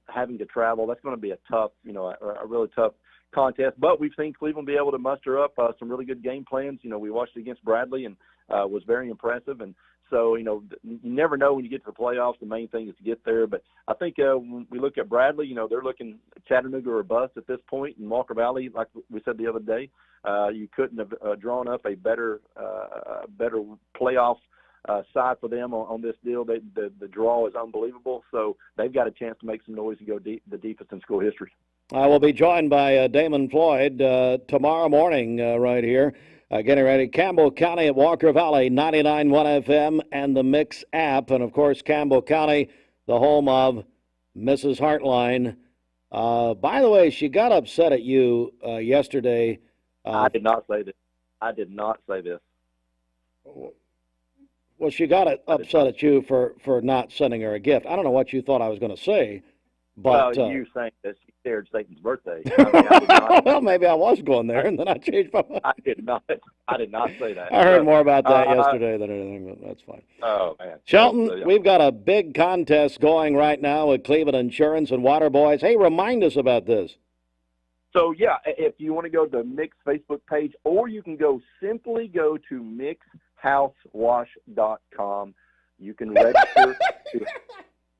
having to travel, that's going to be a tough, a really tough contest. But we've seen Cleveland be able to muster up some really good game plans. We watched it against Bradley and was very impressive. And so, you never know when you get to the playoffs. The main thing is to get there. But I think when we look at Bradley, they're looking Chattanooga or bust at this point. And Walker Valley, like we said the other day, you couldn't have drawn up a better playoff side for them on this deal. The draw is unbelievable. So they've got a chance to make some noise and go the deepest in school history. I will be joined by Damon Floyd tomorrow morning right here. Getting ready. Campbell County at Walker Valley, 99.1 FM and the Mix app. And, of course, Campbell County, the home of Mrs. Heartline. By the way, she got upset at you yesterday. I did not say this. I did not say this. Well, she got upset at you for not sending her a gift. I don't know what you thought I was going to say, but well, you saying that she shared Satan's birthday. I mean, I did not. Well, maybe I was going there, and then I changed my mind. I did not say that. I heard more about that yesterday than anything, but that's fine. Oh man, Shelton, we've got a big contest going right now with Cleveland Insurance and Water Boys. Hey, remind us about this. So, yeah, if you want to go to the Mix Facebook page, or you can simply go to mixhousewash.com. You can register.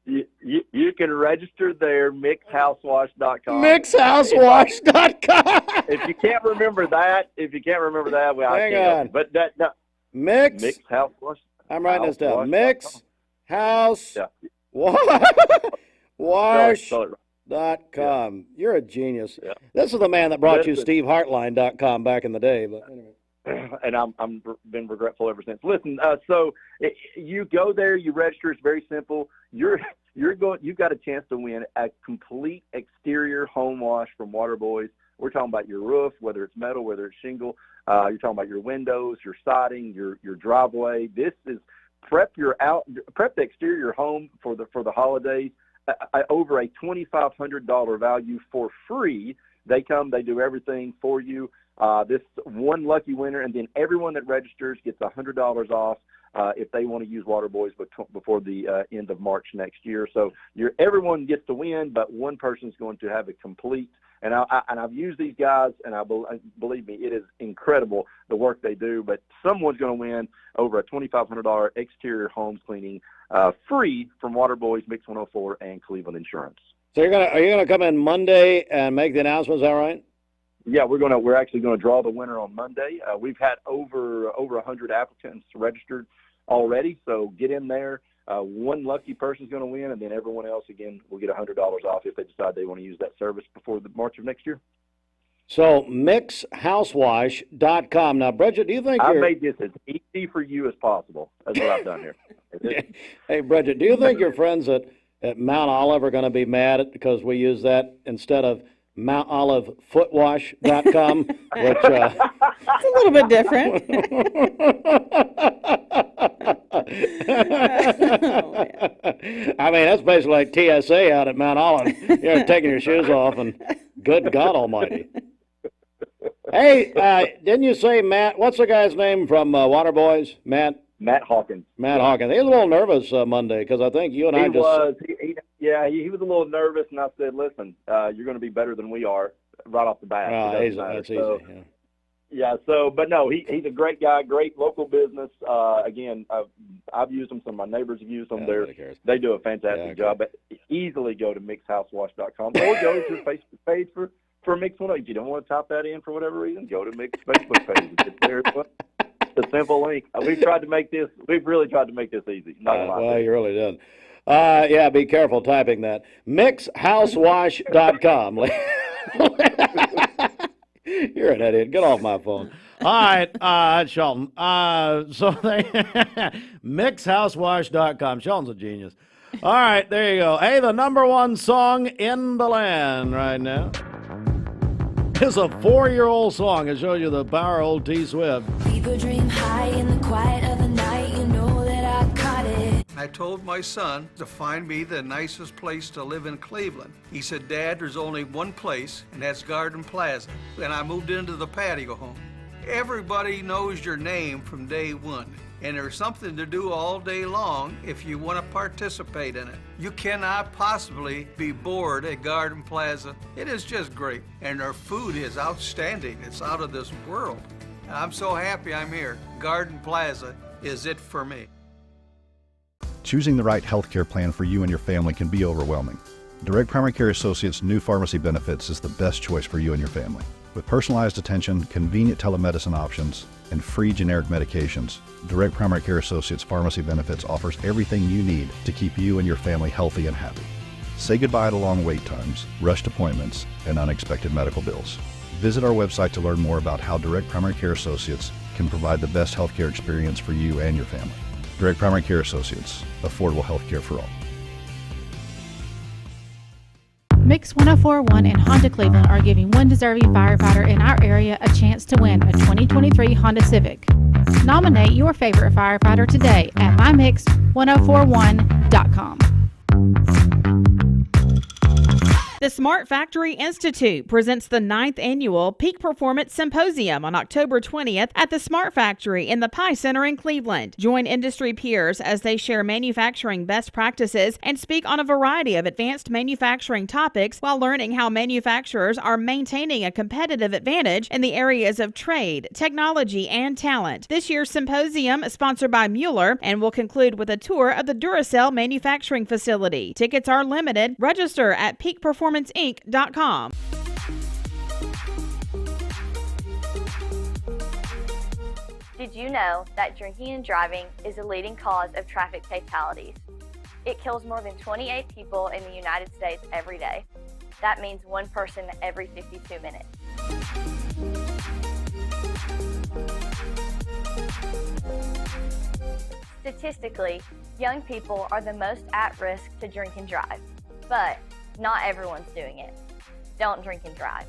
You can register there, mixhousewash.com. Mixhousewash.com. If you can't remember that, well, hang I can't. on. But that Mixhousewash. I'm writing this down. Wash.com. You're a genius. Yeah. This is the man that brought you SteveHeartline.com back in the day. But anyway. And I'm been regretful ever since. Listen, so you go there, you register. It's very simple. You've got a chance to win a complete exterior home wash from Water Boys. We're talking about your roof, whether it's metal, whether it's shingle. You're talking about your windows, your siding, your driveway. This is prep the exterior home for the holidays. Over a $2,500 value for free. They come, they do everything for you. This one lucky winner, and then everyone that registers gets $100 off if they want to use Water Boys before the end of March next year. So everyone gets to win, but one person's going to have a complete. And I've used these guys, and believe me, it is incredible the work they do. But someone's going to win over a $2,500 exterior home cleaning free from Water Boys, Mix 104, and Cleveland Insurance. So are you gonna come in Monday and make the announcement? Is that right? Yeah, we're actually gonna draw the winner on Monday. We've had over 100 applicants registered already, so get in there. One lucky person's going to win, and then everyone else, again, will get $100 off if they decide they want to use that service before the March of next year. So, mixhousewash.com. Now, Bridget, do you think I made this as easy for you as possible. That's what I've done here. Hey, Bridget, do you think your friends at Mount Olive are going to be mad because we use that instead of MountOliveFootwash.com, which it's a little bit different. I mean, that's basically like TSA out at Mount Olive. You're taking your shoes off, and good God Almighty. Hey, didn't you say Matt? What's the guy's name from Water Boys? Matt Hawkins. Matt Hawkins. He was a little nervous Monday because I think you and I just. He was a little nervous, and I said, "Listen, you're going to be better than we are right off the bat." That's easy. Yeah. So, but no, he's a great guy, great local business. Again, I've used them. Some of my neighbors have used them. They do a fantastic job. But easily go to mixhousewash.com or go to the Facebook page for Mix 104. If you don't want to type that in for whatever reason, go to Mix Facebook page. It's there. It's a simple link. We've really tried to make this easy. Well, you really did. Yeah, be careful typing that. Mixhousewash.com. You're an idiot. Get off my phone. All right, Shelton. Mixhousewash.com. Shelton's a genius. All right, there you go. Hey, the #1 song in the land right now is a 4-year-old song. It shows you the power of old T Swift. People dream high in the quiet of the night. You know that I caught it. I told my son to find me the nicest place to live in Cleveland. He said, "Dad, there's only one place, and that's Garden Plaza." And I moved into the patio home. Everybody knows your name from day one, and there's something to do all day long if you want to participate in it. You cannot possibly be bored at Garden Plaza. It is just great, and their food is outstanding. It's out of this world. And I'm so happy I'm here. Garden Plaza is it for me. Choosing the right healthcare plan for you and your family can be overwhelming. Direct Primary Care Associates' new pharmacy benefits is the best choice for you and your family. With personalized attention, convenient telemedicine options, and free generic medications, Direct Primary Care Associates Pharmacy Benefits offers everything you need to keep you and your family healthy and happy. Say goodbye to long wait times, rushed appointments, and unexpected medical bills. Visit our website to learn more about how Direct Primary Care Associates can provide the best healthcare experience for you and your family. Direct Primary Care Associates, affordable healthcare for all. Mix 1041 and Honda Cleveland are giving one deserving firefighter in our area a chance to win a 2023 Honda Civic. Nominate your favorite firefighter today at mymix1041.com. The Smart Factory Institute presents the 9th annual Peak Performance Symposium on October 20th at the Smart Factory in the Pie Center in Cleveland. Join industry peers as they share manufacturing best practices and speak on a variety of advanced manufacturing topics while learning how manufacturers are maintaining a competitive advantage in the areas of trade, technology, and talent. This year's symposium is sponsored by Mueller and will conclude with a tour of the Duracell manufacturing facility. Tickets are limited. Register at peakperformanceinc.com. Did you know that drinking and driving is a leading cause of traffic fatalities? It kills more than 28 people in the United States every day. That means one person every 52 minutes. Statistically, young people are the most at risk to drink and drive, but not everyone's doing it. Don't drink and drive.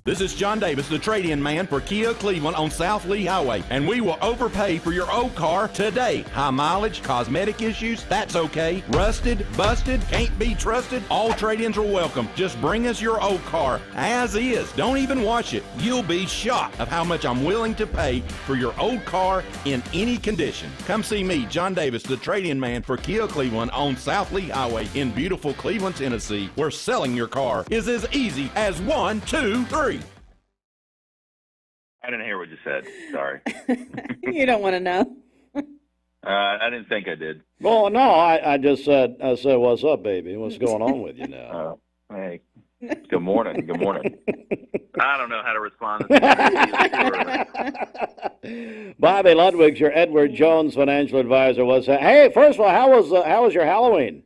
This is John Davis, the trade-in man for Kia Cleveland on South Lee Highway, and we will overpay for your old car today. High mileage, cosmetic issues, that's okay. Rusted, busted, can't be trusted, all trade-ins are welcome. Just bring us your old car as is. Don't even wash it. You'll be shocked of how much I'm willing to pay for your old car in any condition. Come see me, John Davis, the trade-in man for Kia Cleveland on South Lee Highway in beautiful Cleveland, Tennessee, where selling your car is as easy as 1, 2, 3. I didn't hear what you said. Sorry. You don't want to know. I didn't think I did. Well, no, I just said, what's up, baby? What's going on with you now? Hey, good morning. Good morning. I don't know how to respond. Bobby Ludwig's your Edward Jones financial advisor. Hey, first of all, how was your Halloween?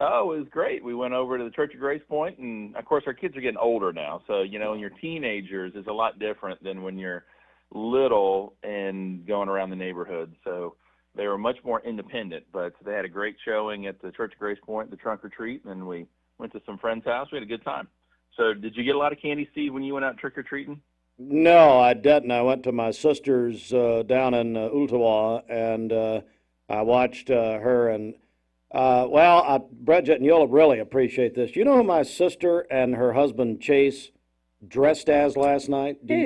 Oh, it was great. We went over to the Church of Grace Point, and of course our kids are getting older now. So, when you're teenagers, it's a lot different than when you're little and going around the neighborhood. So they were much more independent, but they had a great showing at the Church of Grace Point, the trunk or treat, and we went to some friend's house. We had a good time. So did you get a lot of candy, Steve, when you went out trick-or-treating? No, I didn't. I went to my sister's down in Ooltewah, and I watched her and Bridget, and you'll really appreciate this. You know who my sister and her husband Chase dressed as last night? Do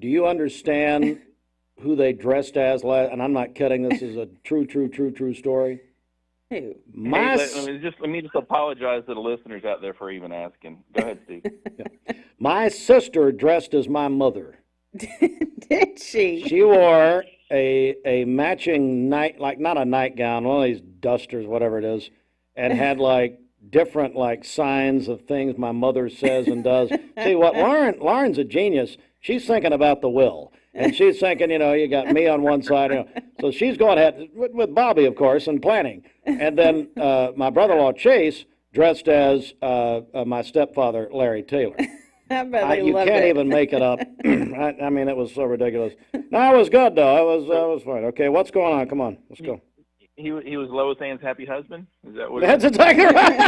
you understand who they dressed as last? And I'm not kidding. This is a true story. Who? Let me just apologize to the listeners out there for even asking. Go ahead, Steve. My sister dressed as my mother. Did she? She wore a matching not a nightgown, one of these dusters, whatever it is, and had different signs of things my mother says and does. See, what Lauren's a genius. She's thinking about the will, and she's thinking, you got me on one side, so she's going ahead with Bobby, of course, and planning. And then my brother-in-law Chase dressed as my stepfather Larry Taylor. You can't even make it up. I mean, it was so ridiculous. No, it was good though. It was fine. Okay, what's going on? Come on, let's go. He was Lois Ann's happy husband. Is that what? That's exactly right.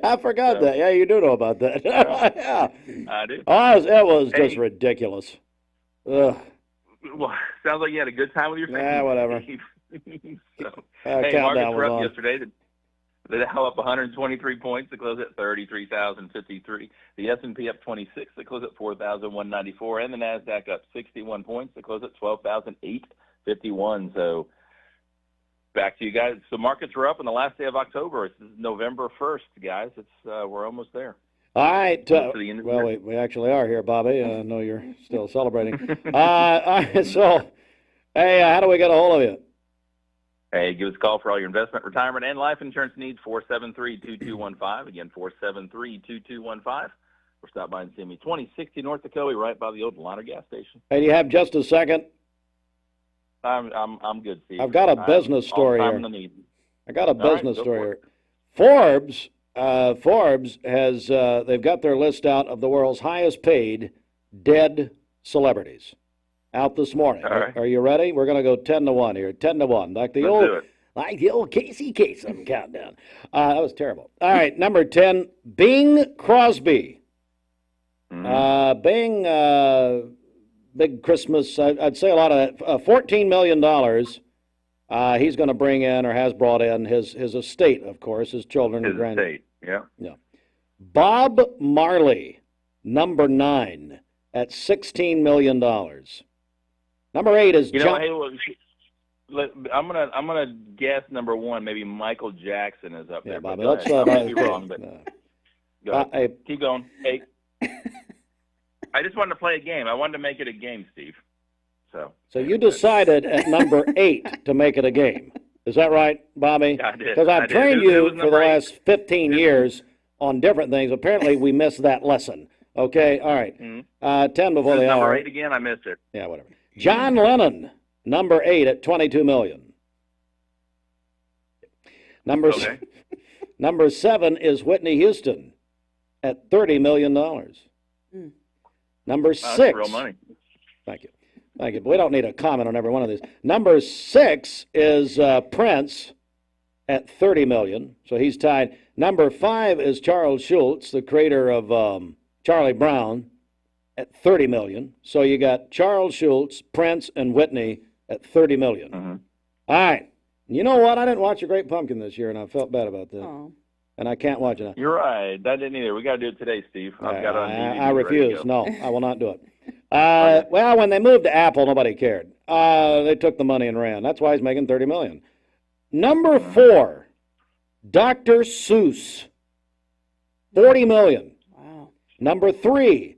I forgot that. Yeah, you do know about that. Yeah, I do. Oh, it was just ridiculous. Ugh. Well, sounds like you had a good time with your family. Yeah, whatever. Hey, markets were up yesterday. The Dow up 123 points to close at 33,053. The S&P up 26 to close at 4,194, and the Nasdaq up 61 points to close at 12,851. So back to you guys. So markets were up on the last day of October. It's November 1st, guys. We're almost there. All right. Well, we actually are here, Bobby. I know you're still celebrating. All right, so, hey, how do we get a hold of you? Hey, give us a call for all your investment, retirement, and life insurance needs, 473-2215. Again, 473-2215. or stop by and see me. 2060 North Dakota, right by the old Liner gas station. Hey, do you have just a second? I'm good, Steve. I've got a business story here. I got a business story here. Forbes has they've got their list out of the world's highest paid dead celebrities out this morning. Right. Are you ready? We're going to go 10-1 here. 10-1, like the old Cscc countdown. That was terrible. All right, number 10, Bing Crosby. Bing. Big Christmas, I'd say a lot of that. $14 million he's going to bring in, or has brought in, his estate, of course, his children and grandchildren. Yeah. Bob Marley, number 9, at $16 million. Number 8 is John. I'm gonna guess number 1. Maybe Michael Jackson is up there. Bobby, let's. I might be wrong, but go ahead. Keep going. Hey. I just wanted to play a game. I wanted to make it a game, Steve. So you decided at number 8 to make it a game. Is that right, Bobby? Yeah, I did. Because I've trained you for the last 15 years on different things. Apparently, we missed that lesson. Okay, all right. 10 before the hour. Number 8 again? I missed it. Yeah, whatever. John Lennon, number 8 at $22 million. Number 7 is Whitney Houston at $30 million. Number 6. That's real money. Thank you. But we don't need a comment on every one of these. Number 6 is Prince at $30 million. So he's tied. Number 5 is Charles Schultz, the creator of Charlie Brown, at $30 million. So you got Charles Schultz, Prince, and Whitney at $30 million. All right. You know what? I didn't watch A Great Pumpkin this year, and I felt bad about that. Oh. And I can't watch it. You're right. That didn't either. We got to do it today, Steve. I've got it on DVD. I refuse. No, I will not do it. Well, when they moved to Apple, nobody cared. They took the money and ran. That's why he's making $30 million. Number 4, Dr. Seuss, $40 million. Wow. Number 3,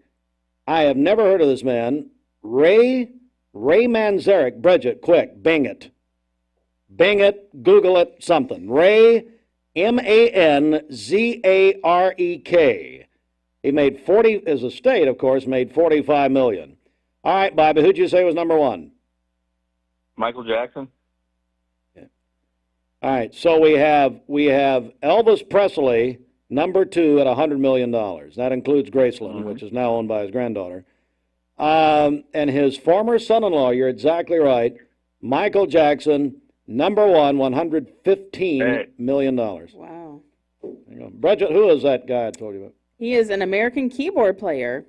I have never heard of this man, Ray Manzarek. Bridget, quick, Bing it. Bing it, Google it, something. Ray Manzarek. He made his estate, of course, made $45 million. All right, Bobby, who'd you say was number 1? Michael Jackson. Yeah. All right, so we have Elvis Presley, number 2 at $100 million. That includes Graceland, which is now owned by his granddaughter. And his former son-in-law, you're exactly right, Michael Jackson, number 1, $115 million. Wow. Bridget, who is that guy I told you about? He is an American keyboard player.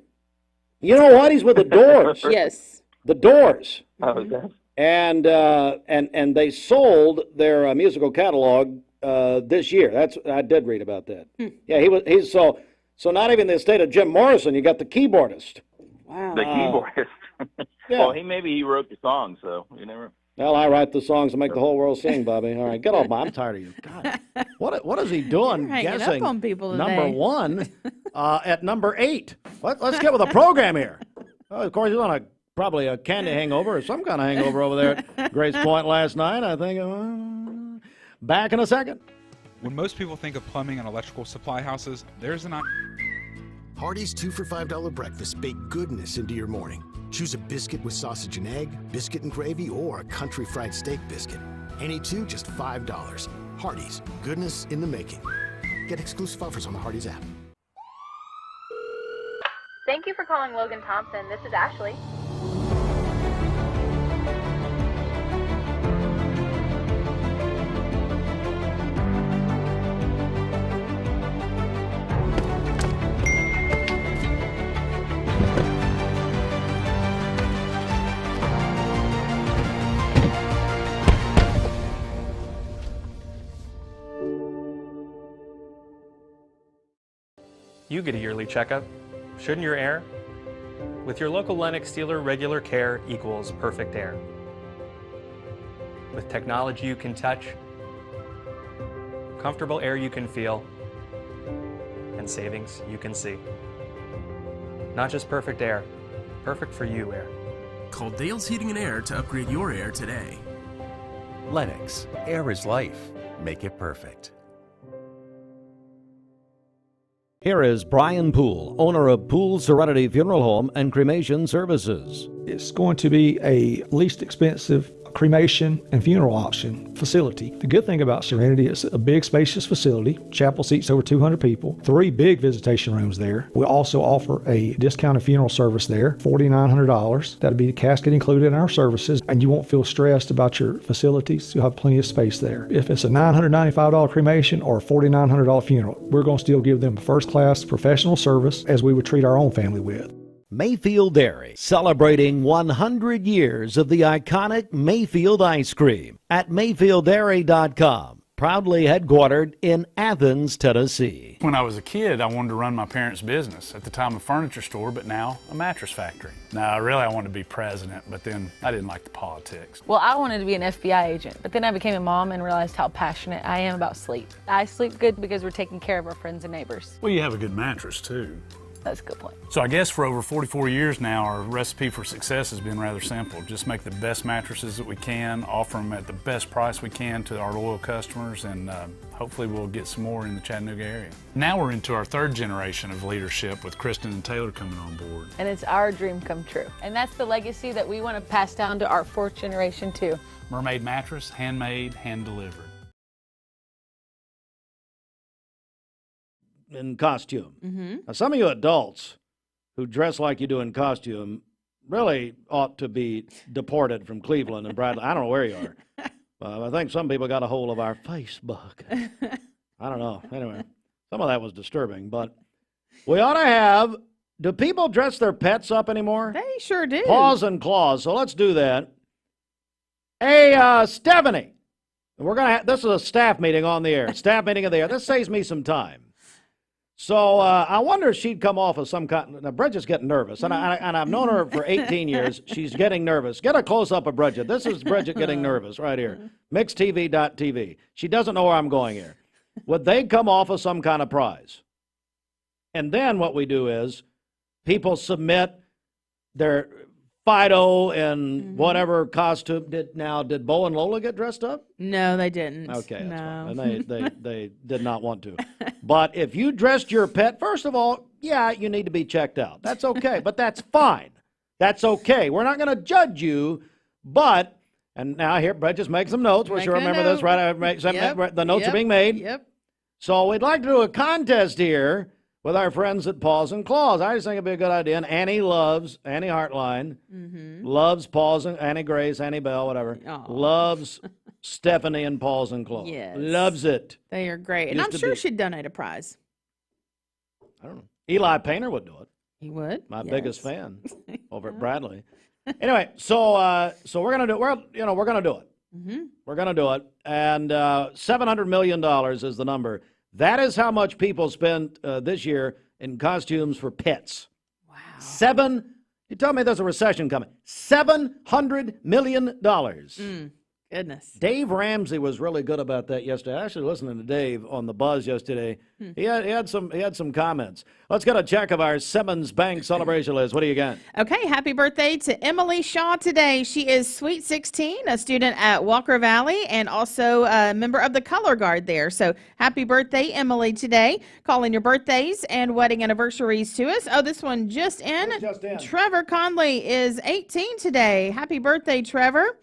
You know what? He's with the Doors. Yes. The Doors. Okay. And they sold their musical catalog this year. I did read about that. Yeah, he's so not even the estate of Jim Morrison. You got the keyboardist. Wow. The keyboardist. Yeah. Well, maybe he wrote the song, so you never. Well, I write the songs and make the whole world sing, Bobby. All right, get off my. I'm tired of you. God, what is he doing? You're hanging Guessing up on people today. number 1 at number 8. Let's get with the program here. Oh, of course, he's on probably a candy hangover or some kind of hangover over there at Grace Point last night. I think. Back in a second. When most people think of plumbing and electrical supply houses, there's an. Hardee's 2 for $5 breakfast bake goodness into your morning. Choose a biscuit with sausage and egg, biscuit and gravy, or a country fried steak biscuit. Any 2, just $5. Hardee's, goodness in the making. Get exclusive offers on the Hardee's app. Thank you for calling Logan Thompson. This is Ashley. You get a yearly checkup, shouldn't your air? With your local Lennox dealer, regular care equals perfect air. With technology you can touch, comfortable air you can feel, and savings you can see. Not just perfect air, perfect for you air. Call Dale's Heating and Air to upgrade your air today. Lennox, air is life. Make it perfect. Here is Brian Poole, owner of Poole Serenity Funeral Home and Cremation Services. It's going to be a least expensive cremation and funeral option facility. The good thing about Serenity is a big spacious facility. Chapel seats over 200 people, 3 big visitation rooms there. We also offer a discounted funeral service there, $4,900. That'll be the casket included in our services, and you won't feel stressed about your facilities. You'll have plenty of space there. If it's a $995 cremation or a $4,900 funeral, we're going to still give them a first-class professional service as we would treat our own family with. Mayfield Dairy, celebrating 100 years of the iconic Mayfield ice cream at MayfieldDairy.com, proudly headquartered in Athens, Tennessee. When I was a kid, I wanted to run my parents' business. At the time, a furniture store, but now a mattress factory. Now, really, I wanted to be president, but then I didn't like the politics. Well, I wanted to be an FBI agent, but then I became a mom and realized how passionate I am about sleep. I sleep good because we're taking care of our friends and neighbors. Well, you have a good mattress, too. That's a good point. So I guess for over 44 years now, our recipe for success has been rather simple. Just make the best mattresses that we can, offer them at the best price we can to our loyal customers, and hopefully we'll get some more in the Chattanooga area. Now we're into our 3rd generation of leadership with Kristen and Taylor coming on board. And it's our dream come true. And that's the legacy that we want to pass down to our 4th generation too. Mermaid mattress, handmade, hand-delivered. In costume. Mm-hmm. Now, some of you adults who dress like you do in costume really ought to be deported from Cleveland and Bradley. I don't know where you are. I think some people got a hold of our Facebook. I don't know. Anyway, some of that was disturbing, but we ought to have, do people dress their pets up anymore? They sure do. Paws and claws. So let's do that. Hey, Stephanie, this is a staff meeting on the air. Staff meeting of the air. This saves me some time. So I wonder if she'd come off of some kind. Now, Bridget's getting nervous, and I've known her for 18 years. She's getting nervous. Get a close-up of Bridget. This is Bridget getting nervous right here. MixedTV.tv. She doesn't know where I'm going here. Would they come off of some kind of prize? And then what we do is people submit their Fido and whatever costume. Did Bo and Lola get dressed up? No, they didn't. Okay, that's no. fine. And they did not want to. But if you dressed your pet, first of all, yeah, you need to be checked out. That's okay, but that's fine. That's okay. We're not going to judge you, but, and now here, Brett just make some notes. We should remember this, right? The notes are being made. Yep. So we'd like to do a contest here with our friends at Paws and Claws. I just think it'd be a good idea. And Annie Hartline, loves Paws and Annie Grace, Annie Bell, whatever, loves Stephanie and Paws and Claws. Yes. Loves it. They are great. And I'm sure she'd donate a prize. I don't know. Eli Painter would do it. He would? My biggest fan over at Bradley. Anyway, so we're gonna do it. We're gonna do it. We're gonna do it. And $700 million is the number. That is how much people spent this year in costumes for pets. Wow. You tell me there's a recession coming. $700 million. Goodness. Dave Ramsey was really good about that yesterday. I actually listening to Dave on the Buzz yesterday. He had some comments. Let's get a check of our Simmons Bank celebration list. What do you got? Okay, happy birthday to Emily Shaw today. She is Sweet 16, a student at Walker Valley, and also a member of the Color Guard there. So happy birthday, Emily, today. Calling your birthdays and wedding anniversaries to us. Oh, this one just in. Trevor Conley is 18 today. Happy birthday, Trevor.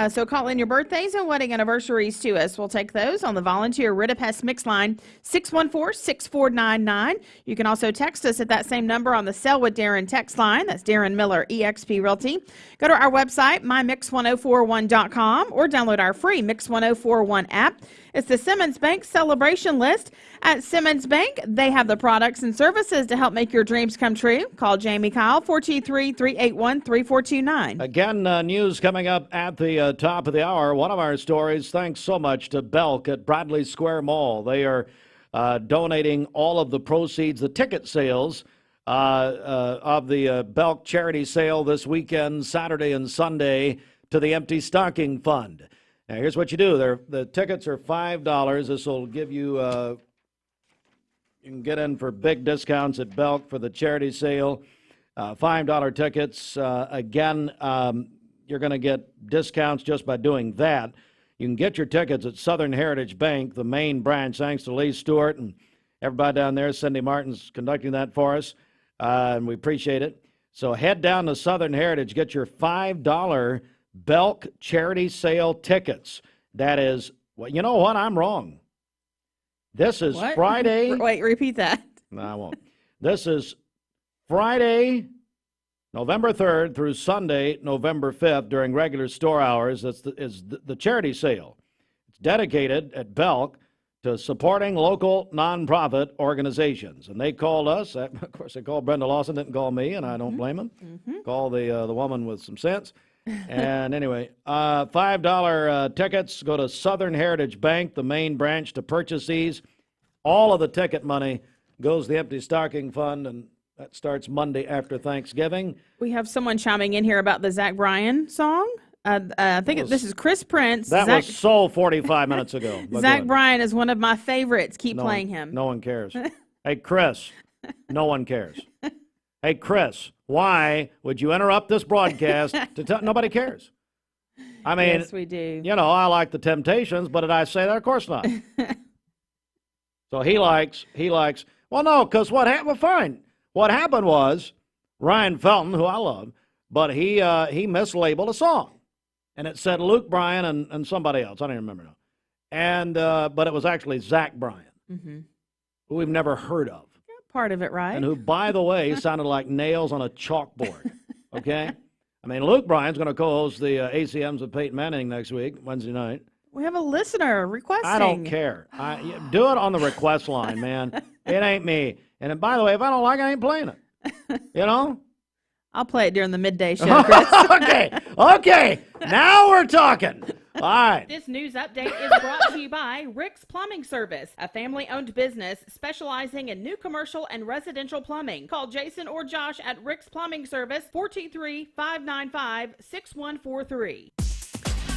So call in your birthdays and wedding anniversaries to us. We'll take those on the volunteer Ritapest Mix line, 614-6499. You can also text us at that same number on the Sell with Darren text line. That's Darren Miller, eXp Realty. Go to our website, mymix1041.com, or download our free Mix 1041 app. It's the Simmons Bank celebration list. At Simmons Bank, they have the products and services to help make your dreams come true. Call Jamie Kyle, 423-381-3429. Again, news coming up at the top of the hour. One of our stories, thanks so much to Belk at Bradley Square Mall. They are donating all of the proceeds, the ticket sales of the Belk charity sale this weekend, Saturday and Sunday, to the Empty Stocking Fund. Now, here's what you do. The tickets are $5. This will give you, you can get in for big discounts at Belk for the charity sale. $5 tickets. Again, you're going to get discounts just by doing that. You can get your tickets at Southern Heritage Bank, the main branch, thanks to Lee Stewart and Everybody down there, Cindy Martin's conducting that for us, and we appreciate it. So head down to Southern Heritage, get your $5 Belk charity sale tickets. That is, well, you know what? I'm wrong. This is What? Friday. Wait, repeat that. No, I won't. This is Friday, November 3rd through Sunday, November 5th during regular store hours. That's the charity sale. It's dedicated at Belk to supporting local nonprofit organizations. And they called us. Of course, they called Brenda Lawson, didn't call me, and I don't blame them. Call the woman with some sense. And anyway, $5 tickets. Go to Southern Heritage Bank, the main branch, to purchase these. All of the ticket money goes to the Empty Stocking Fund, and that starts Monday after Thanksgiving. We have someone chiming in here about the Zach Bryan song. I think this is Chris Prince. That was so 45 minutes ago. Zach Bryan is one of my favorites. Keep playing him. No one cares. Hey, Chris, no one cares. Hey, Chris, why would you interrupt this broadcast to tell? Nobody cares. I mean, yes, we do. You know, I like the Temptations, but did I say that? Of course not. So he likes, well, no, because what happened, well, fine. What happened was Ryan Felton, who I love, but he mislabeled a song. And it said Luke Bryan and somebody else. I don't even remember now. And, but it was actually Zach Bryan, who we've never heard of. Part of it, right? And who, by the way, sounded like nails on a chalkboard. Okay? I mean, Luke Bryan's going to co-host the ACMs with Peyton Manning next week, Wednesday night. We have a listener requesting. I don't care. Do it on the request line, man. It ain't me. And by the way, if I don't like it, I ain't playing it. You know? I'll play it during the midday show, Chris. Okay. Now we're talking. All right. This news update is brought to you by Rick's Plumbing Service, a family-owned business specializing in new commercial and residential plumbing. Call Jason or Josh at Rick's Plumbing Service, 423-595-6143.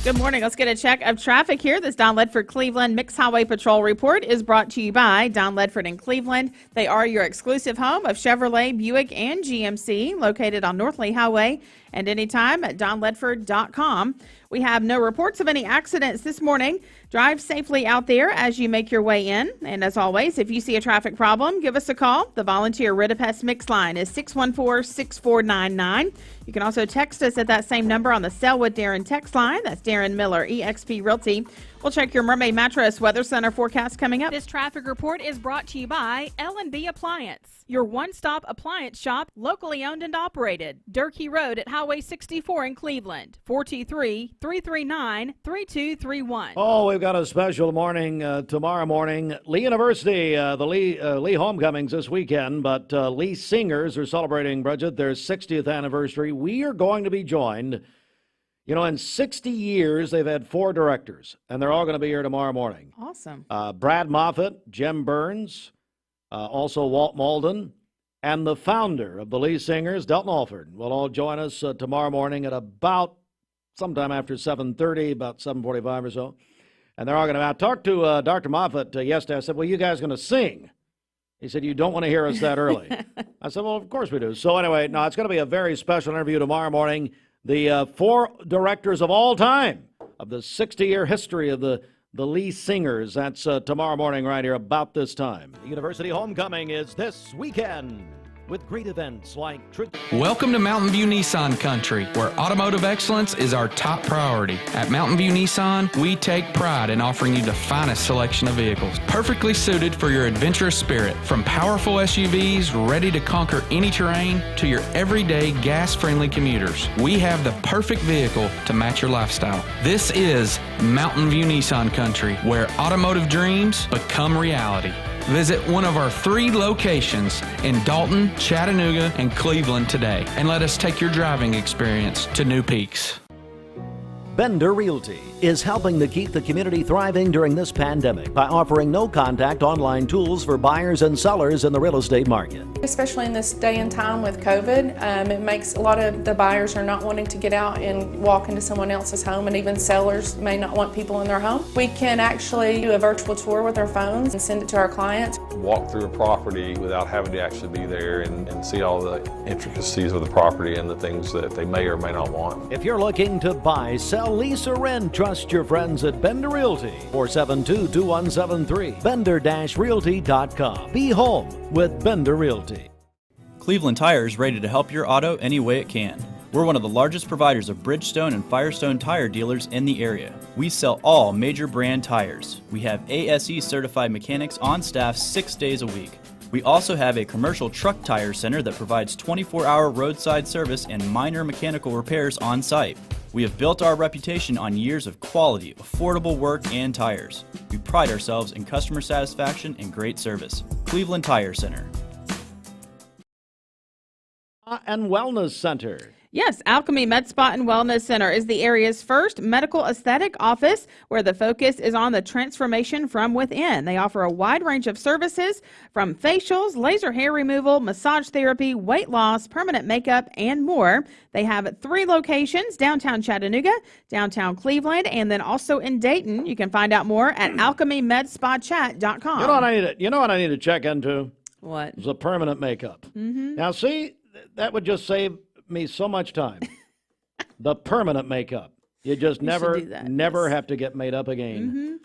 Good morning. Let's get a check of traffic here. This Don Ledford Cleveland Mixed Highway Patrol report is brought to you by Don Ledford in Cleveland. They are your exclusive home of Chevrolet, Buick, and GMC, located on North Lee Highway, and anytime at donledford.com. We have no reports of any accidents this morning. Drive safely out there as you make your way in. And as always, if you see a traffic problem, give us a call. The volunteer Rid-a-Pest Mix line is 614-6499. You can also text us at that same number on the Selwood Darren text line. That's Darren Miller, eXp Realty. We'll check your Mermaid Mattress Weather Center forecast coming up. This traffic report is brought to you by L&B Appliance, your one-stop appliance shop, locally owned and operated. Durkee Road at Highway 64 in Cleveland, 423-339-3231. Oh, we've got a special morning tomorrow morning. Lee University, the Lee homecomings this weekend, but Lee Singers are celebrating, Bridget, their 60th anniversary. We are going to be joined. You know, in 60 years, they've had 4 directors, and they're all going to be here tomorrow morning. Awesome. Brad Moffat, Jim Burns, also Walt Malden, and the founder of the Lee Singers, Delton Alford, will all join us tomorrow morning at about sometime after 7:30, about 7:45 or so. And they're all going to, I talked to Dr. Moffat yesterday. I said, well, you guys going to sing? He said, you don't want to hear us that early. I said, well, of course we do. So anyway, no, it's going to be a very special interview tomorrow morning. The 4 directors of all time of the 60-year history of the Lee Singers. That's tomorrow morning right here about this time. The University Homecoming is this weekend with great events like... Welcome to Mountain View Nissan Country, where automotive excellence is our top priority. At Mountain View Nissan, we take pride in offering you the finest selection of vehicles, perfectly suited for your adventurous spirit. From powerful SUVs ready to conquer any terrain to your everyday gas-friendly commuters, we have the perfect vehicle to match your lifestyle. This is Mountain View Nissan Country, where automotive dreams become reality. Visit one of our 3 locations in Dalton, Chattanooga, and Cleveland today, and let us take your driving experience to new peaks. Bender Realty is helping to keep the community thriving during this pandemic by offering no-contact online tools for buyers and sellers in the real estate market. Especially in this day and time with COVID, it makes a lot of the buyers are not wanting to get out and walk into someone else's home, and even sellers may not want people in their home. We can actually do a virtual tour with our phones and send it to our clients. walk through a property without having to actually be there and see all the intricacies of the property and the things that they may or may not want. If you're looking to buy, sell, lease, or rent, trust your friends at Bender Realty. 472-2173. Bender-Realty.com. Be home with Bender Realty. Cleveland Tire is ready to help your auto any way it can. We're one of the largest providers of Bridgestone and Firestone tire dealers in the area. We sell all major brand tires. We have ASE certified mechanics on staff 6 days a week. We also have a commercial truck tire center that provides 24-hour roadside service and minor mechanical repairs on site. We have built our reputation on years of quality, affordable work, and tires. We pride ourselves in customer satisfaction and great service. Cleveland Tire Center. And Wellness Center. Yes, Alchemy Med Spa and Wellness Center is the area's first medical aesthetic office where the focus is on the transformation from within. They offer a wide range of services from facials, laser hair removal, massage therapy, weight loss, permanent makeup, and more. They have 3 locations, downtown Chattanooga, downtown Cleveland, and then also in Dayton. You can find out more at alchemymedspachat.com. You know what I need to check into? What? The permanent makeup. Mm-hmm. Now, see, that would just save me so much time. The permanent makeup. You just never have to get made up again. Mm-hmm.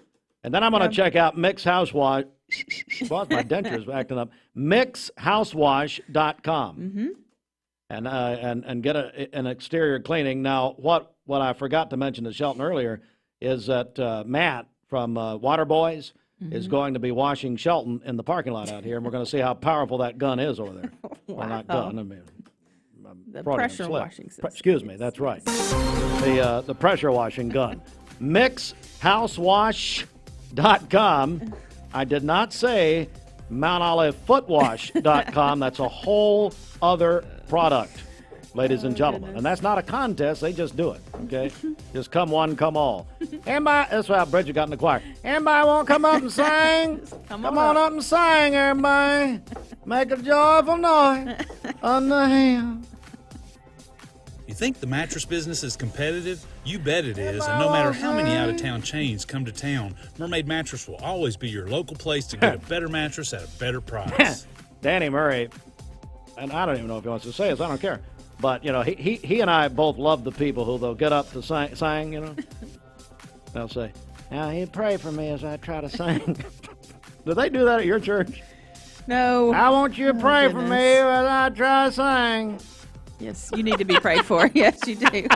And then I'm going to check out Mix House Wash. Well, my denture's acting up. MixHousewash.com. Mm-hmm. And get an exterior cleaning. Now, what I forgot to mention to Shelton earlier is that Matt from Water Boys is going to be washing Shelton in the parking lot out here, and we're going to see how powerful that gun is over there. Wow. Well, not gun. I mean, The pressure washing system. Excuse me, that's right. The pressure washing gun. MixHousewash.com. I did not say MountOliveFootWash.com. That's a whole other product, ladies and gentlemen. And that's not a contest. They just do it, okay? Just come one, come all. Anybody, that's why Bridget got in the choir. Anybody want to come up and sing? Come on up and sing, everybody. Make a joyful noise on the hill. You think the mattress business is competitive? You bet it is, and no matter how many out-of-town chains come to town, Mermaid Mattress will always be your local place to get a better mattress at a better price. Danny Murray, and I don't even know if he wants to say this, I don't care. But, you know, he and I both love the people who they'll get up to sing, you know. They'll say, now you pray for me as I try to sing. Do they do that at your church? No. I want you to pray for me as I try to sing. Yes, you need to be prayed for. Yes, you do.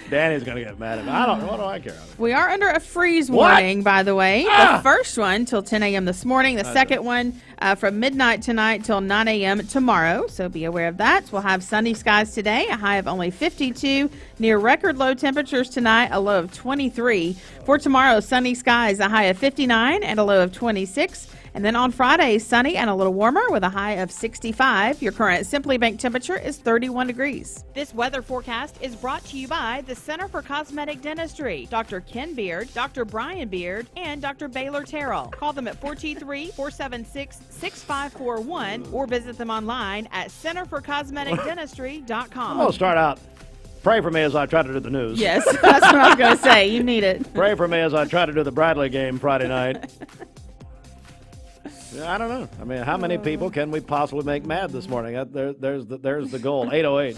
Danny's going to get mad at me. What do I care? We are under a freeze warning, by the way. The first one till 10 a.m. this morning. The second one from midnight tonight till 9 a.m. tomorrow. So be aware of that. We'll have sunny skies today, a high of only 52. Near record low temperatures tonight, a low of 23. For tomorrow, sunny skies, a high of 59 and a low of 26. And then on Friday, sunny and a little warmer with a high of 65. Your current Simply Bank temperature is 31 degrees. This weather forecast is brought to you by the Center for Cosmetic Dentistry, Dr. Ken Beard, Dr. Brian Beard, and Dr. Baylor Terrell. Call them at 423-476-6541 or visit them online at centerforcosmeticdentistry.com. I'm going to start out. Pray for me as I try to do the news. Yes, that's what I was going to say. You need it. Pray for me as I try to do the Bradley game Friday night. I don't know. I mean, how many people can we possibly make mad this morning? There's the goal. 808.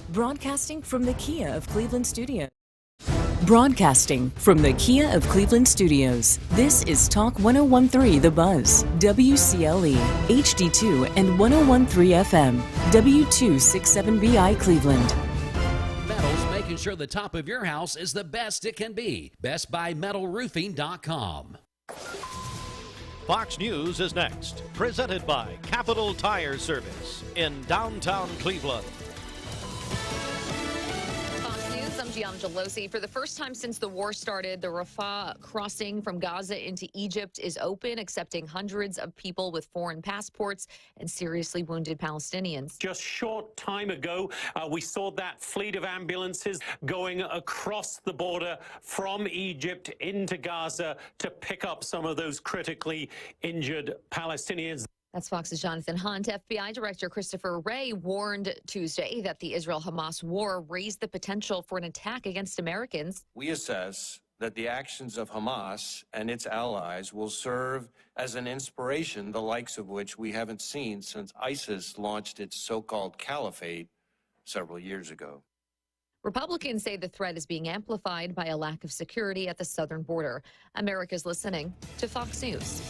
Broadcasting from the Kia of Cleveland Studios. Broadcasting from the Kia of Cleveland Studios. This is Talk 1013 The Buzz, WCLE, HD2 and 1013 FM, W267BI Cleveland. Metals, making sure the top of your house is the best it can be. BestBuyMetalRoofing.com. Fox News is next, presented by Capital Tire Service in downtown Cleveland. Fox News, I'm Gianna Gelosi. For the first time since the war started, the Rafah crossing from Gaza into Egypt is open, accepting hundreds of people with foreign passports and seriously wounded Palestinians. Just short time ago, we saw that fleet of ambulances going across the border from Egypt into Gaza to pick up some of those critically injured Palestinians. That's Fox's Jonathan Hunt. FBI Director Christopher Wray warned Tuesday that the Israel-Hamas war raised the potential for an attack against Americans. We assess that the actions of Hamas and its allies will serve as an inspiration, the likes of which we haven't seen since ISIS launched its so-called caliphate several years ago. Republicans say the threat is being amplified by a lack of security at the southern border. America's listening to Fox News.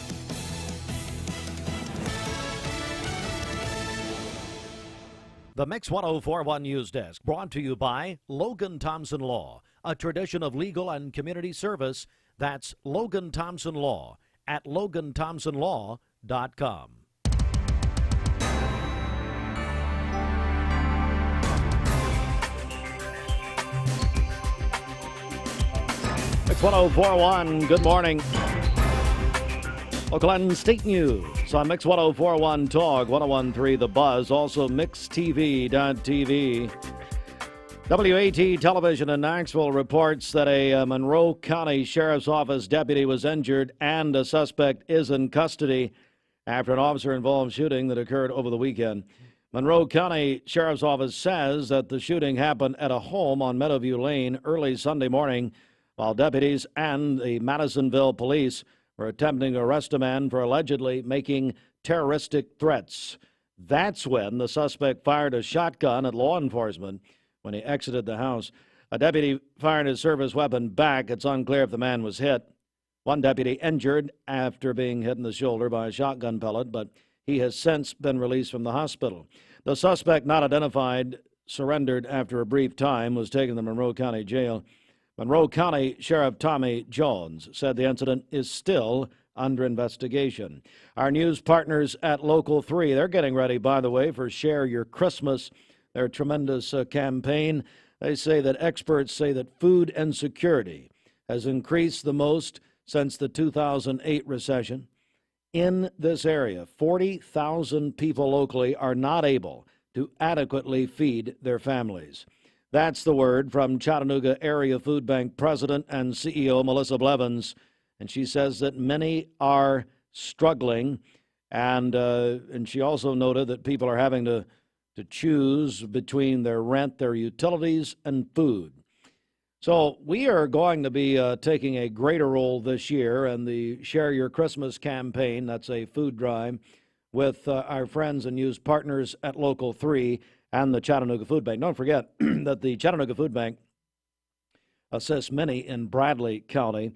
The Mix 1041 News Desk brought to you by Logan Thompson Law, a tradition of legal and community service. That's Logan Thompson Law at LoganThompsonLaw.com. Mix 1041, good morning. Oakland State News on Mix 1041 Talk, 1013 The Buzz, also MixTV.tv. WAT Television in Knoxville reports that a Monroe County Sheriff's Office deputy was injured and a suspect is in custody after an officer-involved shooting that occurred over the weekend. Monroe County Sheriff's Office says that the shooting happened at a home on Meadowview Lane early Sunday morning while deputies and the Madisonville police were attempting to arrest a man for allegedly making terroristic threats. That's when the suspect fired a shotgun at law enforcement when he exited the house. A deputy fired his service weapon back. It's unclear if the man was hit. One deputy injured after being hit in the shoulder by a shotgun pellet, but he has since been released from the hospital. The suspect, not identified, surrendered after a brief time, was taken to Monroe County Jail. Monroe County Sheriff Tommy Jones said the incident is still under investigation. Our news partners at Local 3, they're getting ready, by the way, for Share Your Christmas, their tremendous campaign. They say that experts say that food insecurity has increased the most since the 2008 recession. In this area, 40,000 people locally are not able to adequately feed their families. That's the word from Chattanooga Area Food Bank President and CEO Melissa Blevins, and she says that many are struggling, and she also noted that people are having to choose between their rent, their utilities, and food. So we are going to be taking a greater role this year in the Share Your Christmas campaign. That's a food drive with our friends and news partners at Local 3 and the Chattanooga Food Bank. Don't forget that the Chattanooga Food Bank assists many in Bradley County.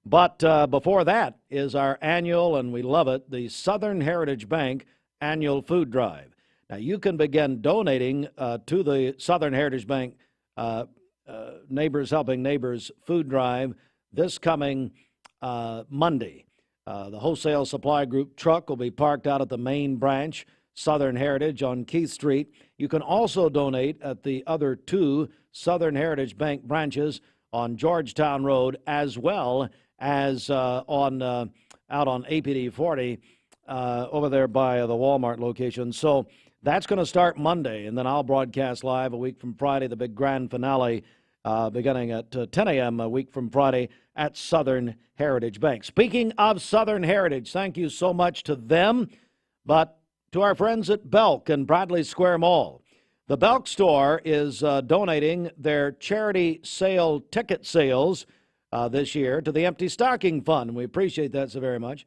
But before that is our annual, and we love it, the Southern Heritage Bank Annual Food Drive. Now, you can begin donating to the Southern Heritage Bank Neighbors Helping Neighbors Food Drive this coming Monday. The Wholesale Supply Group truck will be parked out at the main branch, Southern Heritage on Keith Street. You can also donate at the other two Southern Heritage Bank branches on Georgetown Road, as well as out on APD 40 over there by the Walmart location. So that's going to start Monday, and then I'll broadcast live a week from Friday, the big grand finale beginning at 10 a.m. a week from Friday at Southern Heritage Bank. Speaking of Southern Heritage, thank you so much to them, but to our friends at Belk and Bradley Square Mall. The Belk store is donating their charity sale ticket sales this year to the Empty Stocking Fund, and we appreciate that so very much.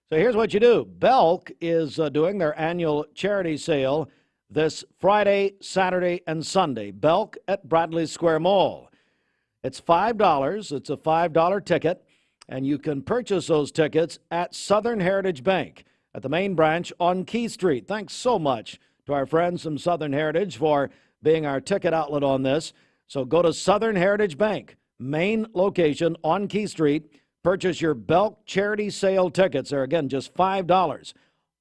So here's what you do. Belk is doing their annual charity sale this Friday, Saturday, and Sunday. Belk at Bradley Square Mall. It's $5. It's a $5 ticket, and you can purchase those tickets at Southern Heritage Bank at the main branch on Key Street. Thanks so much to our friends from Southern Heritage for being our ticket outlet on this. So go to Southern Heritage Bank, main location on Key Street. Purchase your Belk charity sale tickets. They're, again, just $5.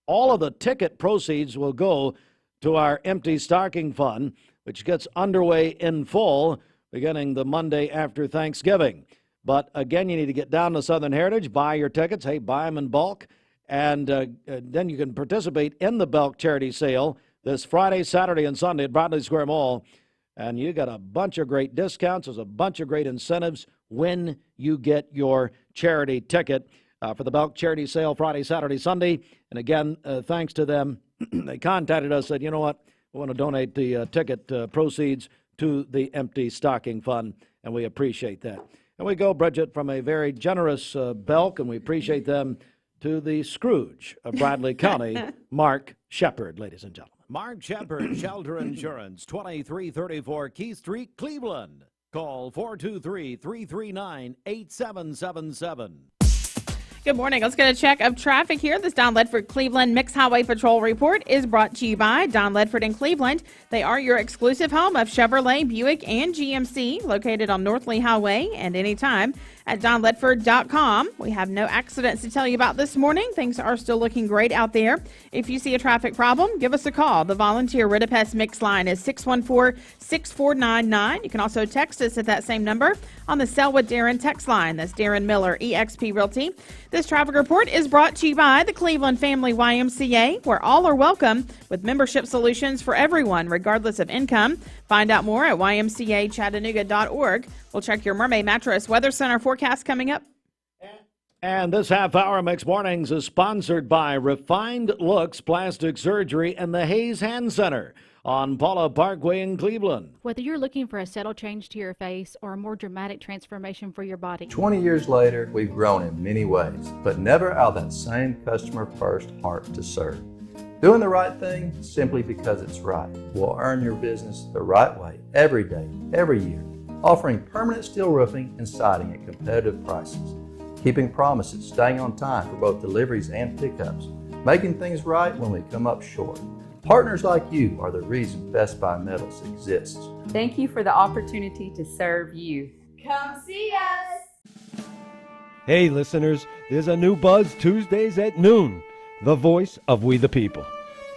All of the ticket proceeds will go to our Empty Stocking Fund, which gets underway in full beginning the Monday after Thanksgiving. But, again, you need to get down to Southern Heritage, buy your tickets. Hey, buy them in bulk. And then you can participate in the Belk charity sale this Friday, Saturday, and Sunday at Bradley Square Mall. And you got a bunch of great discounts. There's a bunch of great incentives when you get your charity ticket for the Belk charity sale Friday, Saturday, Sunday. And again, thanks to them, they contacted us, said, you know what, we want to donate the ticket proceeds to the Empty Stocking Fund, and we appreciate that. And we go, Bridget, from a very generous Belk, and we appreciate them, to the Scrooge of Bradley County, Mark Shepard, ladies and gentlemen. Mark Shepard, Shelter Insurance, 2334 Keith Street, Cleveland. Call 423-339-8777. Good morning. Let's get a check of traffic here. This Don Ledford Cleveland Mixed Highway Patrol report is brought to you by Don Ledford in Cleveland. They are your exclusive home of Chevrolet, Buick, and GMC, located on North Lee Highway and anytime at donledford.com. We have no accidents to tell you about this morning. Things are still looking great out there. If you see a traffic problem, give us a call. The volunteer Ridipest Mix line is 614-6499. You can also text us at that same number on the Sell with Darren text line. That's Darren Miller, eXp Realty. This traffic report is brought to you by the Cleveland Family YMCA, where all are welcome, with membership solutions for everyone, regardless of income. Find out more at ymcachattanooga.org. We'll check your Mermaid Mattress Weather Center forecast coming up. And this half hour Mixed Mornings is sponsored by Refined Looks Plastic Surgery and the Hayes Hand Center on Paula Parkway in Cleveland. Whether you're looking for a subtle change to your face or a more dramatic transformation for your body. 20 years later, we've grown in many ways, but never out of that same customer-first heart to serve. Doing the right thing simply because it's right will earn your business the right way every day, every year, offering permanent steel roofing and siding at competitive prices, keeping promises, staying on time for both deliveries and pickups, making things right when we come up short. Partners like you are the reason Best Buy Metals exists. Thank you for the opportunity to serve you. Come see us! Hey listeners, there's a new Buzz Tuesdays at noon, the voice of we the people.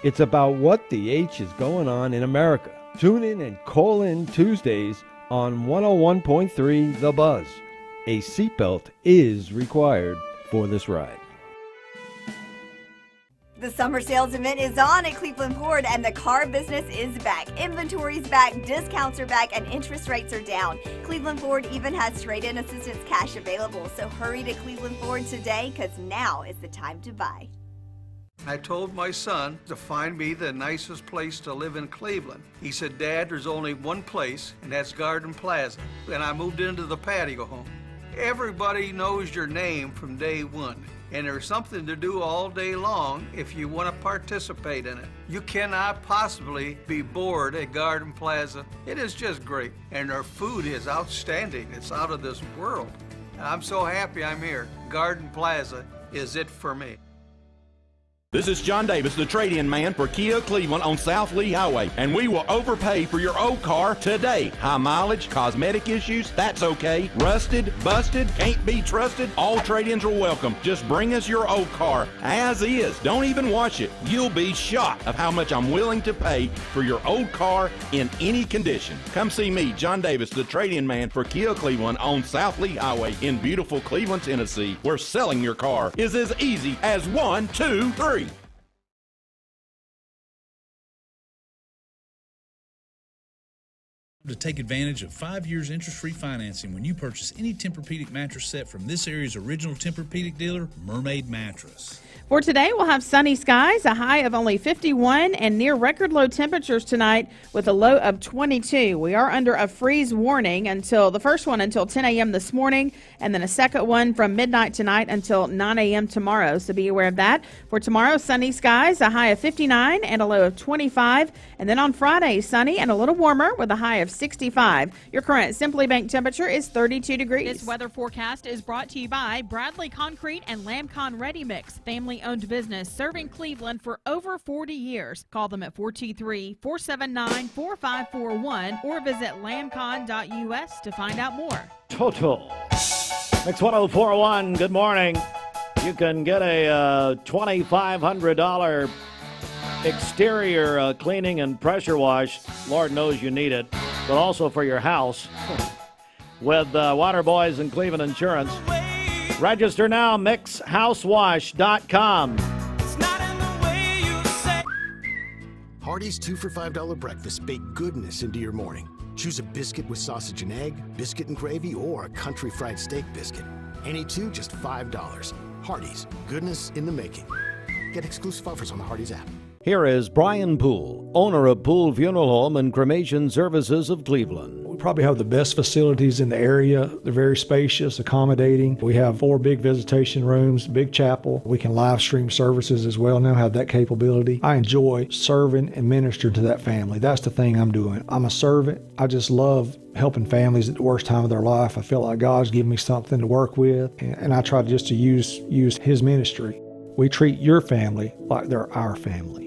It's about what the H is going on in America. Tune in and call in Tuesdays on 101.3 The Buzz. A seatbelt is required for this ride. The summer sales event is on at Cleveland Ford, and the car business is back. Inventory's back, discounts are back, and interest rates are down. Cleveland Ford even has trade-in assistance cash available, so hurry to Cleveland Ford today, because now is the time to buy. I told my son to find me the nicest place to live in Cleveland. He said, Dad, there's only one place, and that's Garden Plaza. And I moved into the patio home. Everybody knows your name from day one, and there's something to do all day long if you want to participate in it. You cannot possibly be bored at Garden Plaza. It is just great, and their food is outstanding. It's out of this world. I'm so happy I'm here. Garden Plaza is it for me. This is John Davis, the trade-in man for Kia Cleveland on South Lee Highway, and we will overpay for your old car today. High mileage, cosmetic issues, that's okay. Rusted, busted, can't be trusted, all trade-ins are welcome. Just bring us your old car as is. Don't even wash it. You'll be shocked of how much I'm willing to pay for your old car in any condition. Come see me, John Davis, the trade-in man for Kia Cleveland on South Lee Highway in beautiful Cleveland, Tennessee, where selling your car is as easy as 1, 2, 3. To take advantage of 5 years interest-free financing when you purchase any Tempur-Pedic mattress set from this area's original Tempur-Pedic dealer, Mermaid Mattress. For today, we'll have sunny skies, a high of only 51, and near record low temperatures tonight with a low of 22. We are under a freeze warning until the first one until 10 a.m. this morning, and then a second one from midnight tonight until 9 a.m. tomorrow. So be aware of that. For tomorrow, sunny skies, a high of 59 and a low of 25. And then on Friday, sunny and a little warmer with a high of 65. Your current Simply Bank temperature is 32 degrees. This weather forecast is brought to you by Bradley Concrete and Lamcon Ready Mix, family-owned business serving Cleveland for over 40 years. Call them at 423-479-4541 or visit lamcon.us to find out more. Total. Mix 1041, good morning. You can get a $2,500 exterior cleaning and pressure wash. Lord knows you need it, but also for your house with Water Boys and Cleveland Insurance. Register now, mixhousewash.com. Hardee's 2 for $5 breakfast bake goodness into your morning. Choose a biscuit with sausage and egg, biscuit and gravy, or a country fried steak biscuit. Any two, just $5. Hardee's, goodness in the making. Get exclusive offers on the Hardee's app. Here is Brian Poole, owner of Poole Funeral Home and Cremation Services of Cleveland. probably have the best facilities in the area. They're very spacious, accommodating. We have 4 big visitation rooms, big chapel. We can live stream services as well now, have that capability. I enjoy serving and minister to that family. That's the thing I'm doing. I'm a servant. I just love helping families at the worst time of their life. I feel like God's given me something to work with, and I try to use His ministry. We treat your family like they're our family.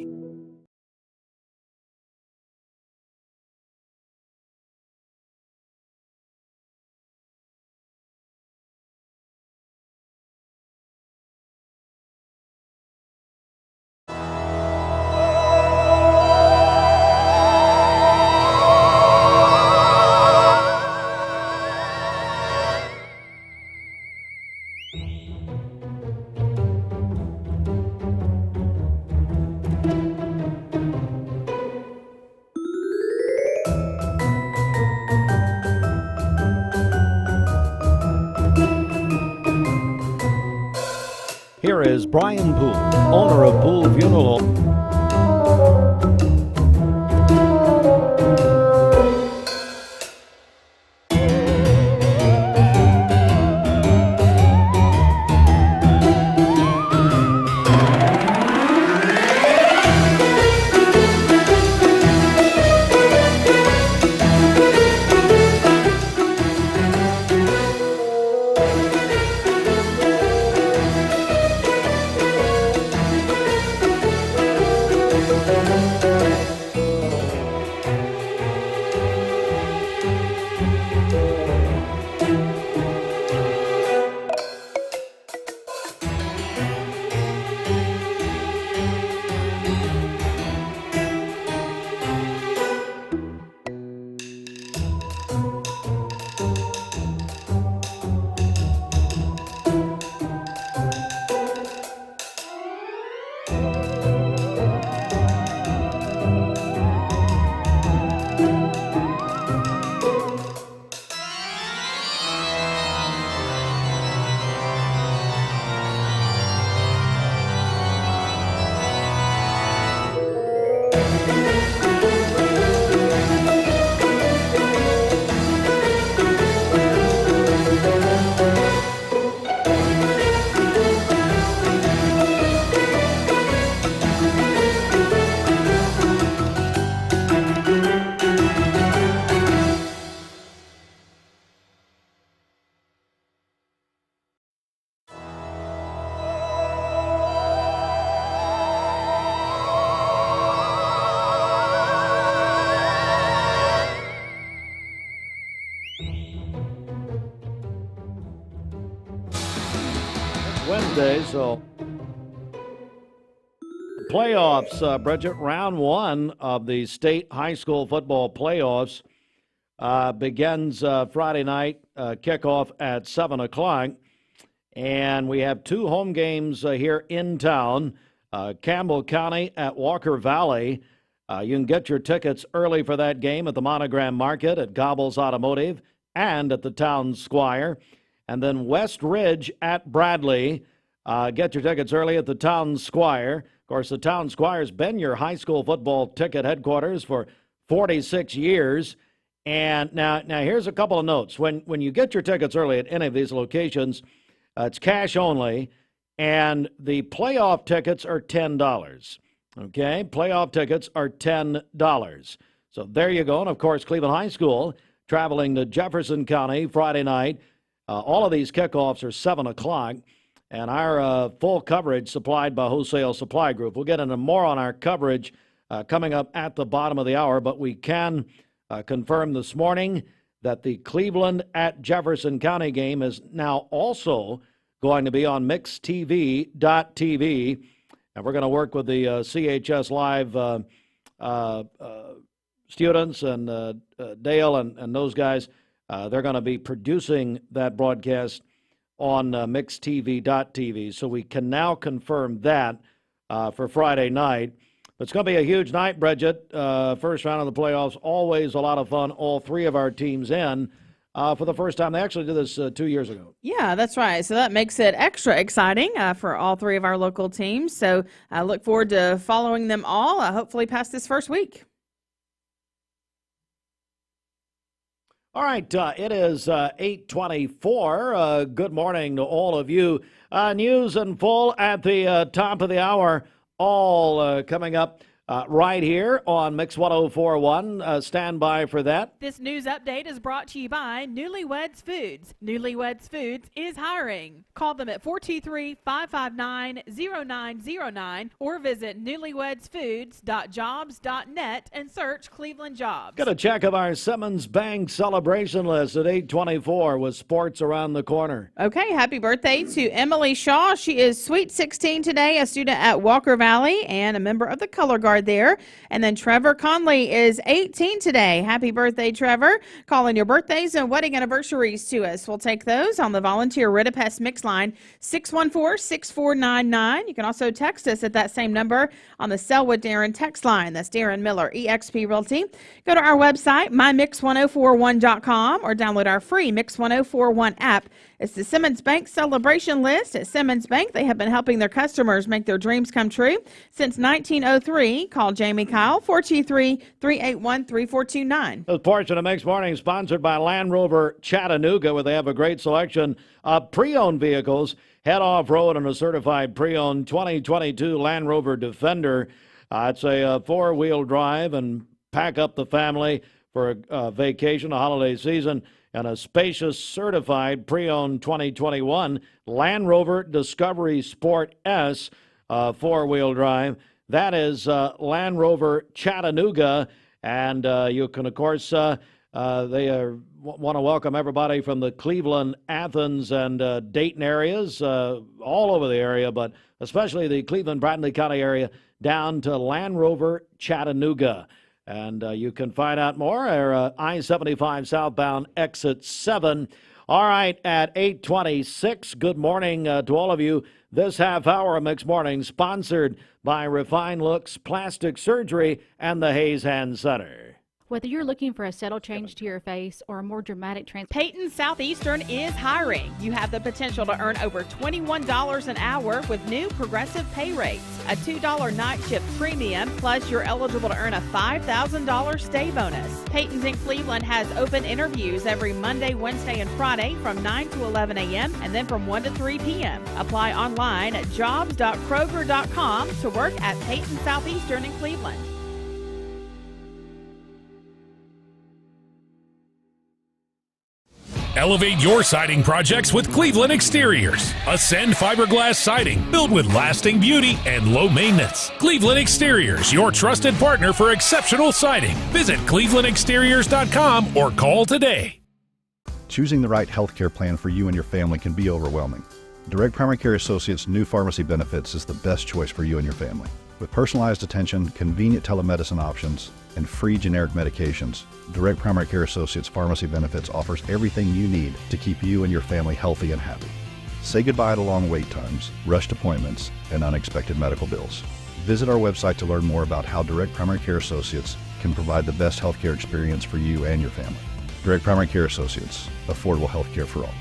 Here is Brian Poole, owner of Poole Funeral Home. Wednesday, so playoffs, Bridget, round 1 of the state high school football playoffs begins Friday night, kickoff at 7 o'clock, and we have 2 home games here in town, Campbell County at Walker Valley. You can get your tickets early for that game at the Monogram Market, at Gobbles Automotive, and at the Town Squire. And then West Ridge at Bradley. Get your tickets early at the Town Squire. Of course, the Town Squire's been your high school football ticket headquarters for 46 years. And now here's a couple of notes. When you get your tickets early at any of these locations, it's cash only, and the playoff tickets are $10. Okay? Playoff tickets are $10. So there you go. And, of course, Cleveland High School traveling to Jefferson County Friday night. All of these kickoffs are 7 o'clock, and our full coverage supplied by Wholesale Supply Group. We'll get into more on our coverage coming up at the bottom of the hour, but we can confirm this morning that the Cleveland at Jefferson County game is now also going to be on mixtv.tv, and we're going to work with the CHS Live students and Dale and those guys. They're going to be producing that broadcast on mixtv.tv. So we can now confirm that for Friday night. But it's going to be a huge night, Bridget. First round of the playoffs, always a lot of fun. All 3 of our teams in for the first time. They actually did this 2 years ago. Yeah, that's right. So that makes it extra exciting for all 3 of our local teams. So I look forward to following them all, hopefully past this first week. All right, it is 8:24. Good morning to all of you. News in full at the top of the hour, all coming up right here on Mix 104.1. Stand by for that. This news update is brought to you by Newlyweds Foods. Newlyweds Foods is hiring. Call them at 423-559-0909 or visit newlywedsfoods.jobs.net and search Cleveland Jobs. Got a check of our Simmons Bank celebration list at 8:24 with sports around the corner. Okay, happy birthday to Emily Shaw. She is sweet 16 today, a student at Walker Valley and a member of the Color Guard there. And then Trevor Conley is 18 today. Happy birthday, Trevor. Calling your birthdays and wedding anniversaries to us. We'll take those on the volunteer Ritapest Mix line, 614-6499. You can also text us at that same number on the Selwood Darren text line. That's Darren Miller, eXp Realty. Go to our website, mymix1041.com, or download our free Mix 1041 app. It's the Simmons Bank celebration list. At Simmons Bank, they have been helping their customers make their dreams come true since 1903. Call Jamie Kyle, 423-381-3429. This portion of Mix Morning sponsored by Land Rover Chattanooga, where they have a great selection of pre-owned vehicles. Head off-road on a certified pre-owned 2022 Land Rover Defender. It's a four-wheel drive and pack up the family for a vacation, a holiday season, and a spacious certified pre-owned 2021 Land Rover Discovery Sport S four-wheel drive. That is Land Rover Chattanooga, and you can, of course, they want to welcome everybody from the Cleveland, Athens, and Dayton areas, all over the area, but especially the Cleveland, Bradley County area, down to Land Rover Chattanooga. And you can find out more at I-75 southbound exit 7. All right, at 8:26, good morning to all of you. This half hour of Mixed Morning sponsored by Refined Looks Plastic Surgery and the Hayes Hand Center. Whether you're looking for a subtle change to your face or a more dramatic Peyton Southeastern is hiring. You have the potential to earn over $21 an hour with new progressive pay rates. A $2 night shift premium, plus you're eligible to earn a $5,000 stay bonus. Peyton's in Cleveland has open interviews every Monday, Wednesday, and Friday from 9 to 11 a.m. and then from 1 to 3 p.m. Apply online at jobs.kroger.com to work at Peyton Southeastern in Cleveland. Elevate your siding projects with Cleveland Exteriors. Ascend fiberglass siding built with lasting beauty and low maintenance. Cleveland Exteriors, your trusted partner for exceptional siding. Visit clevelandexteriors.com or call today. Choosing the right healthcare plan for you and your family can be overwhelming. Direct Primary Care Associates' new pharmacy benefits is the best choice for you and your family. With personalized attention, convenient telemedicine options, and free generic medications, Direct Primary Care Associates Pharmacy Benefits offers everything you need to keep you and your family healthy and happy. Say goodbye to long wait times, rushed appointments, and unexpected medical bills. Visit our website to learn more about how Direct Primary Care Associates can provide the best healthcare experience for you and your family. Direct Primary Care Associates, affordable healthcare for all.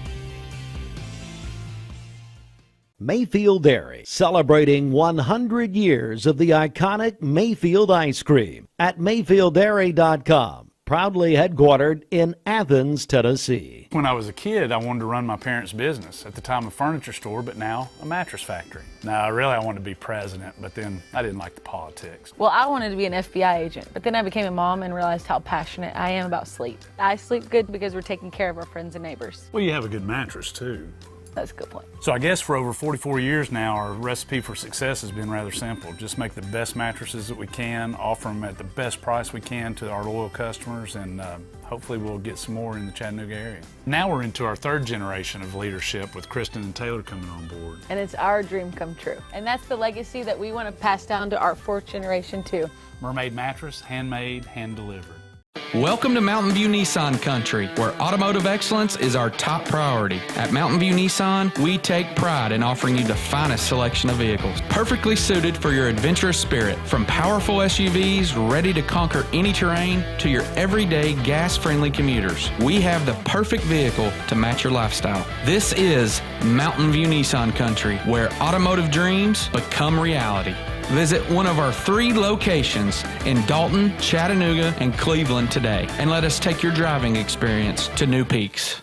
Mayfield Dairy, celebrating 100 years of the iconic Mayfield ice cream at MayfieldDairy.com, proudly headquartered in Athens, Tennessee. When I was a kid, I wanted to run my parents' business. At the time, a furniture store, but now a mattress factory. Now, really, I wanted to be president, but then I didn't like the politics. Well, I wanted to be an FBI agent, but then I became a mom and realized how passionate I am about sleep. I sleep good because we're taking care of our friends and neighbors. Well, you have a good mattress, too. That's a good point. So I guess for over 44 years now, our recipe for success has been rather simple. Just make the best mattresses that we can, offer them at the best price we can to our loyal customers, and hopefully we'll get some more in the Chattanooga area. Now we're into our third generation of leadership with Kristen and Taylor coming on board. And it's our dream come true. And that's the legacy that we want to pass down to our fourth generation too. Mermaid mattress, handmade, hand-delivered. Welcome to Mountain View Nissan Country, where automotive excellence is our top priority. At Mountain View Nissan, we take pride in offering you the finest selection of vehicles, perfectly suited for your adventurous spirit. From powerful SUVs ready to conquer any terrain to your everyday gas-friendly commuters, we have the perfect vehicle to match your lifestyle. This is Mountain View Nissan Country, where automotive dreams become reality. Visit one of our 3 locations in Dalton, Chattanooga, and Cleveland today, and let us take your driving experience to new peaks.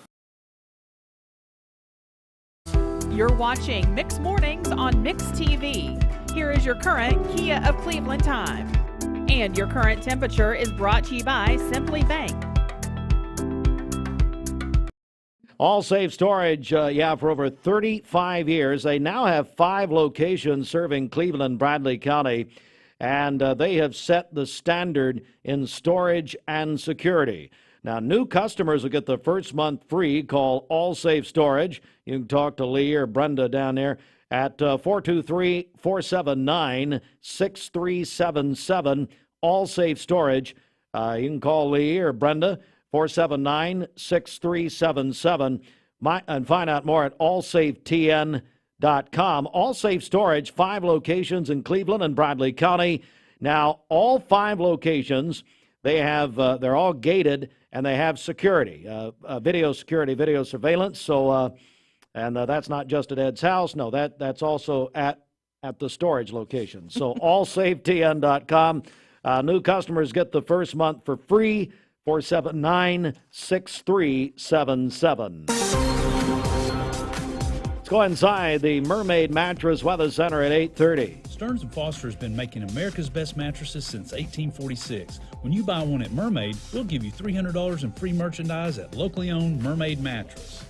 You're watching Mix Mornings on Mix TV. Here is your current Kia of Cleveland time. And your current temperature is brought to you by Simply Bank. All Safe Storage, for over 35 years. They now have 5 locations serving Cleveland, Bradley County, and they have set the standard in storage and security. Now, new customers will get the first month free. Call All Safe Storage. You can talk to Lee or Brenda down there at 423-479-6377. All Safe Storage. You can call Lee or Brenda, 479-6377, and find out more at allsafetn.com. All Safe Storage, 5 locations in Cleveland and Bradley County. Now, all 5 locations, they're all gated, and they have security, video security, video surveillance. So, that's not just at Ed's house. No, that's also at the storage location. So allsafetn.com. New customers get the first month for free. 479-6377. Let's go inside the Mermaid Mattress Weather Center at 8:30. Stearns & Foster has been making America's best mattresses since 1846. When you buy one at Mermaid, we'll give you $300 in free merchandise at locally owned Mermaid Mattress.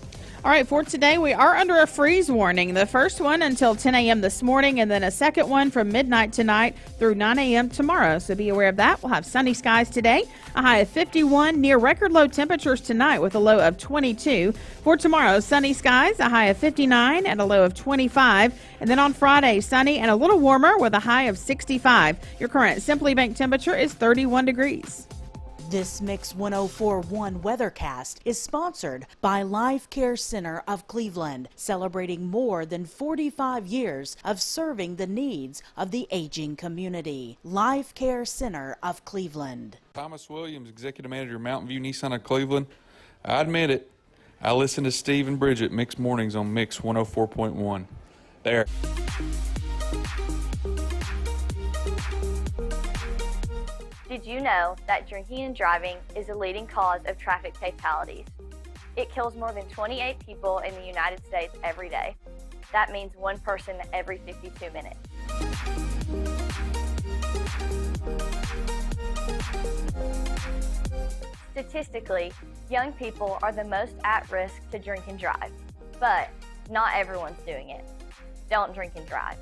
All right, for today, we are under a freeze warning. The first one until 10 a.m. this morning, and then a second one from midnight tonight through 9 a.m. tomorrow. So be aware of that. We'll have sunny skies today, a high of 51, near record low temperatures tonight with a low of 22. For tomorrow, sunny skies, a high of 59 and a low of 25. And then on Friday, sunny and a little warmer with a high of 65. Your current Simply Bank temperature is 31 degrees. This Mix 104.1 Weathercast is sponsored by Life Care Center of Cleveland, celebrating more than 45 years of serving the needs of the aging community. Life Care Center of Cleveland. Thomas Williams, Executive Manager, Mountain View Nissan of Cleveland. I admit it, I listen to Steve and Bridget Mix Mornings on Mix 104.1. There. Did you know that drinking and driving is a leading cause of traffic fatalities? It kills more than 28 people in the United States every day. That means one person every 52 minutes. Statistically, young people are the most at risk to drink and drive, but not everyone's doing it. Don't drink and drive.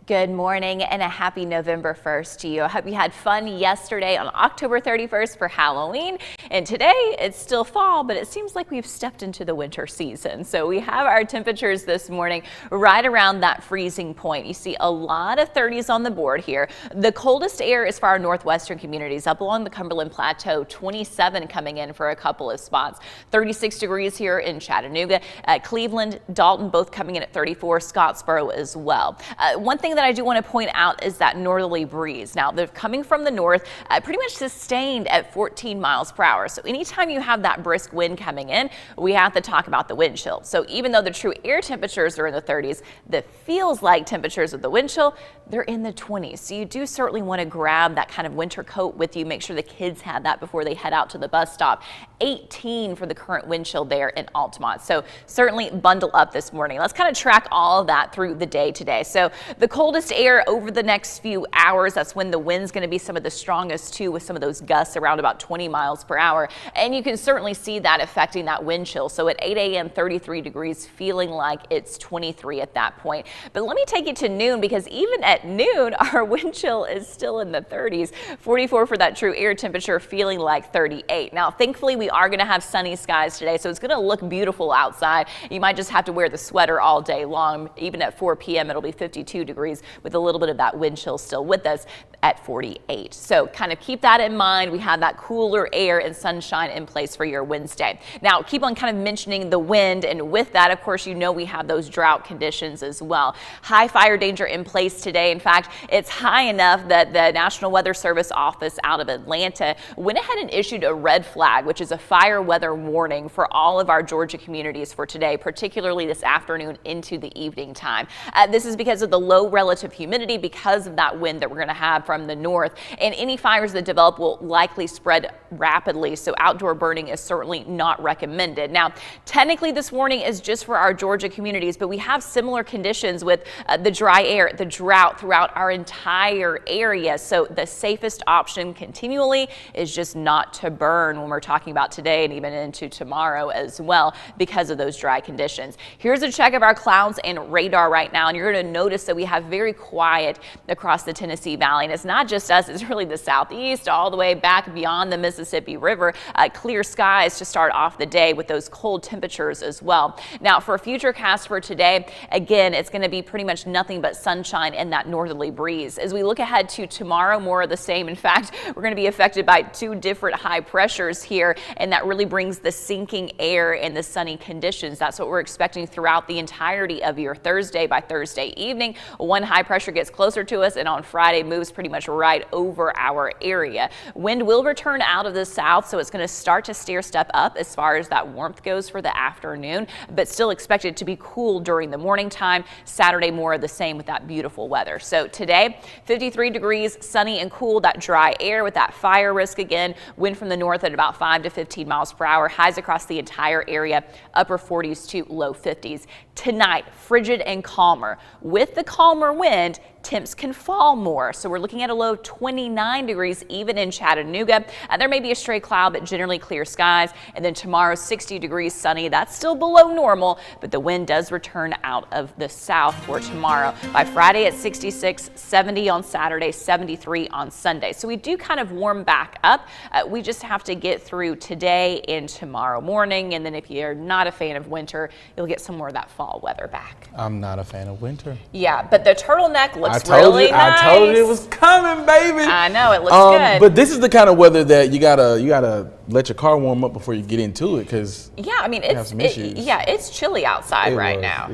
Good morning and a happy November 1st to you. I hope you had fun yesterday on October 31st for Halloween. And today it's still fall, but it seems like we've stepped into the winter season. So we have our temperatures this morning right around that freezing point. You see a lot of 30s on the board here. The coldest air is for our northwestern communities up along the Cumberland Plateau, 27 coming in for a couple of spots. 36 degrees here in Chattanooga, Cleveland, Dalton, both coming in at 34, Scottsboro as well. One thing that I do want to point out is that northerly breeze. Now, they're coming from the north, pretty much sustained at 14 miles per hour. So anytime you have that brisk wind coming in, we have to talk about the wind chill. So even though the true air temperatures are in the 30s, the feels like temperatures with the wind chill, they're in the 20s. So you do certainly want to grab that kind of winter coat with you. Make sure the kids had that before they head out to the bus stop. 18 for the current wind chill there in Altamont. So certainly bundle up this morning. Let's kind of track all of that through the day today. So the coldest air over the next few hours, that's when the wind's going to be some of the strongest too, with some of those gusts around about 20 miles per hour. And you can certainly see that affecting that wind chill. So at 8 a.m., 33 degrees, feeling like it's 23 at that point. But let me take you to noon, because even at noon, our wind chill is still in the 30s. 44 for that true air temperature, feeling like 38. Now, thankfully, we are going to have sunny skies today, so it's going to look beautiful outside. You might just have to wear the sweater all day long. Even at 4 p.m., it'll be 52 degrees with a little bit of that wind chill still with us at 48. So kind of keep that in mind. We have that cooler air and and sunshine in place for your Wednesday. Now, keep on kind of mentioning the wind, and with that, of course, you know we have those drought conditions as well. High fire danger in place today. In fact, it's high enough that the National Weather Service office out of Atlanta went ahead and issued a red flag, which is a fire weather warning for all of our Georgia communities for today, particularly this afternoon into the evening time. This is because of the low relative humidity, because of that wind that we're going to have from the north, and any fires that develop will likely spread rapidly, so outdoor burning is certainly not recommended. Now, technically this warning is just for our Georgia communities, but we have similar conditions with the dry air, the drought throughout our entire area, so the safest option continually is just not to burn when we're talking about today and even into tomorrow as well because of those dry conditions. Here's a check of our clouds and radar right now, and you're going to notice that we have very quiet across the Tennessee Valley, and it's not just us, it's really the southeast all the way back beyond the Mississippi River. Clear skies to start off the day with those cold temperatures as well. Now, for future cast for today, again, it's going to be pretty much nothing but sunshine and that northerly breeze. As we look ahead to tomorrow, more of the same. In fact, we're going to be affected by two different high pressures here, and that really brings the sinking air and the sunny conditions. That's what we're expecting throughout the entirety of your Thursday. By Thursday evening, one high pressure gets closer to us, and on Friday moves pretty much right over our area. Wind will return out of the south, so it's going to start to stair step up as far as that warmth goes for the afternoon, but still expected to be cool during the morning time. Saturday, more of the same with that beautiful weather. So today, 53 degrees, sunny and cool, that dry air with that fire risk again. Wind from the north at about 5 to 15 miles per hour. Highs across the entire area, upper 40s to low 50s. Tonight, frigid and calmer. With the calmer wind, temps can fall more. So we're looking at a low of 29 degrees even in Chattanooga. There may be a stray cloud, but generally clear skies. And then tomorrow, 60 degrees sunny. That's still below normal, but the wind does return out of the south for tomorrow. By Friday at 66, 70 on Saturday, 73 on Sunday. So we do kind of warm back up. We just have to get through today and tomorrow morning. And then if you're not a fan of winter, you'll get some more of that fall weather back. I'm not a fan of winter. Yeah, but the turtleneck looks really nice. I told you it was coming, baby. I know, it looks good. But this is the kind of weather that you gotta let your car warm up before you get into it, because yeah, I mean it's chilly outside right now.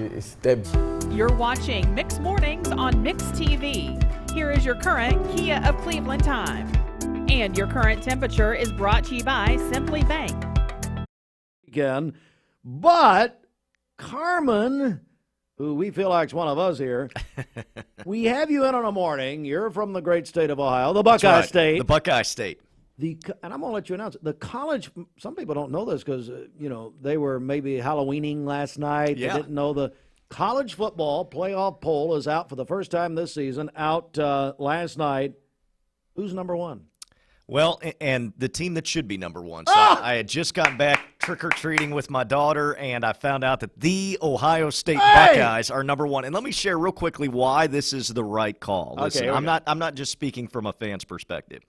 You're watching Mix Mornings on Mix TV. Here is your current Kia of Cleveland time, and your current temperature is brought to you by Simply Bank. Again, but Carmen, who we feel like is one of us here, we have you in a morning. You're from the great state of Ohio, the Buckeye State. The Buckeye State. And I'm going to let you announce it. The college, some people don't know this because, they were maybe Halloweening last night. Yeah. They didn't know the college football playoff poll is out for the first time this season, out last night. Who's number one? Well, and the team that should be number one. So I had just gotten back trick-or-treating with my daughter, and I found out that the Ohio State Buckeyes are number one. And let me share real quickly why this is the right call. Listen, I'm not just speaking from a fan's perspective.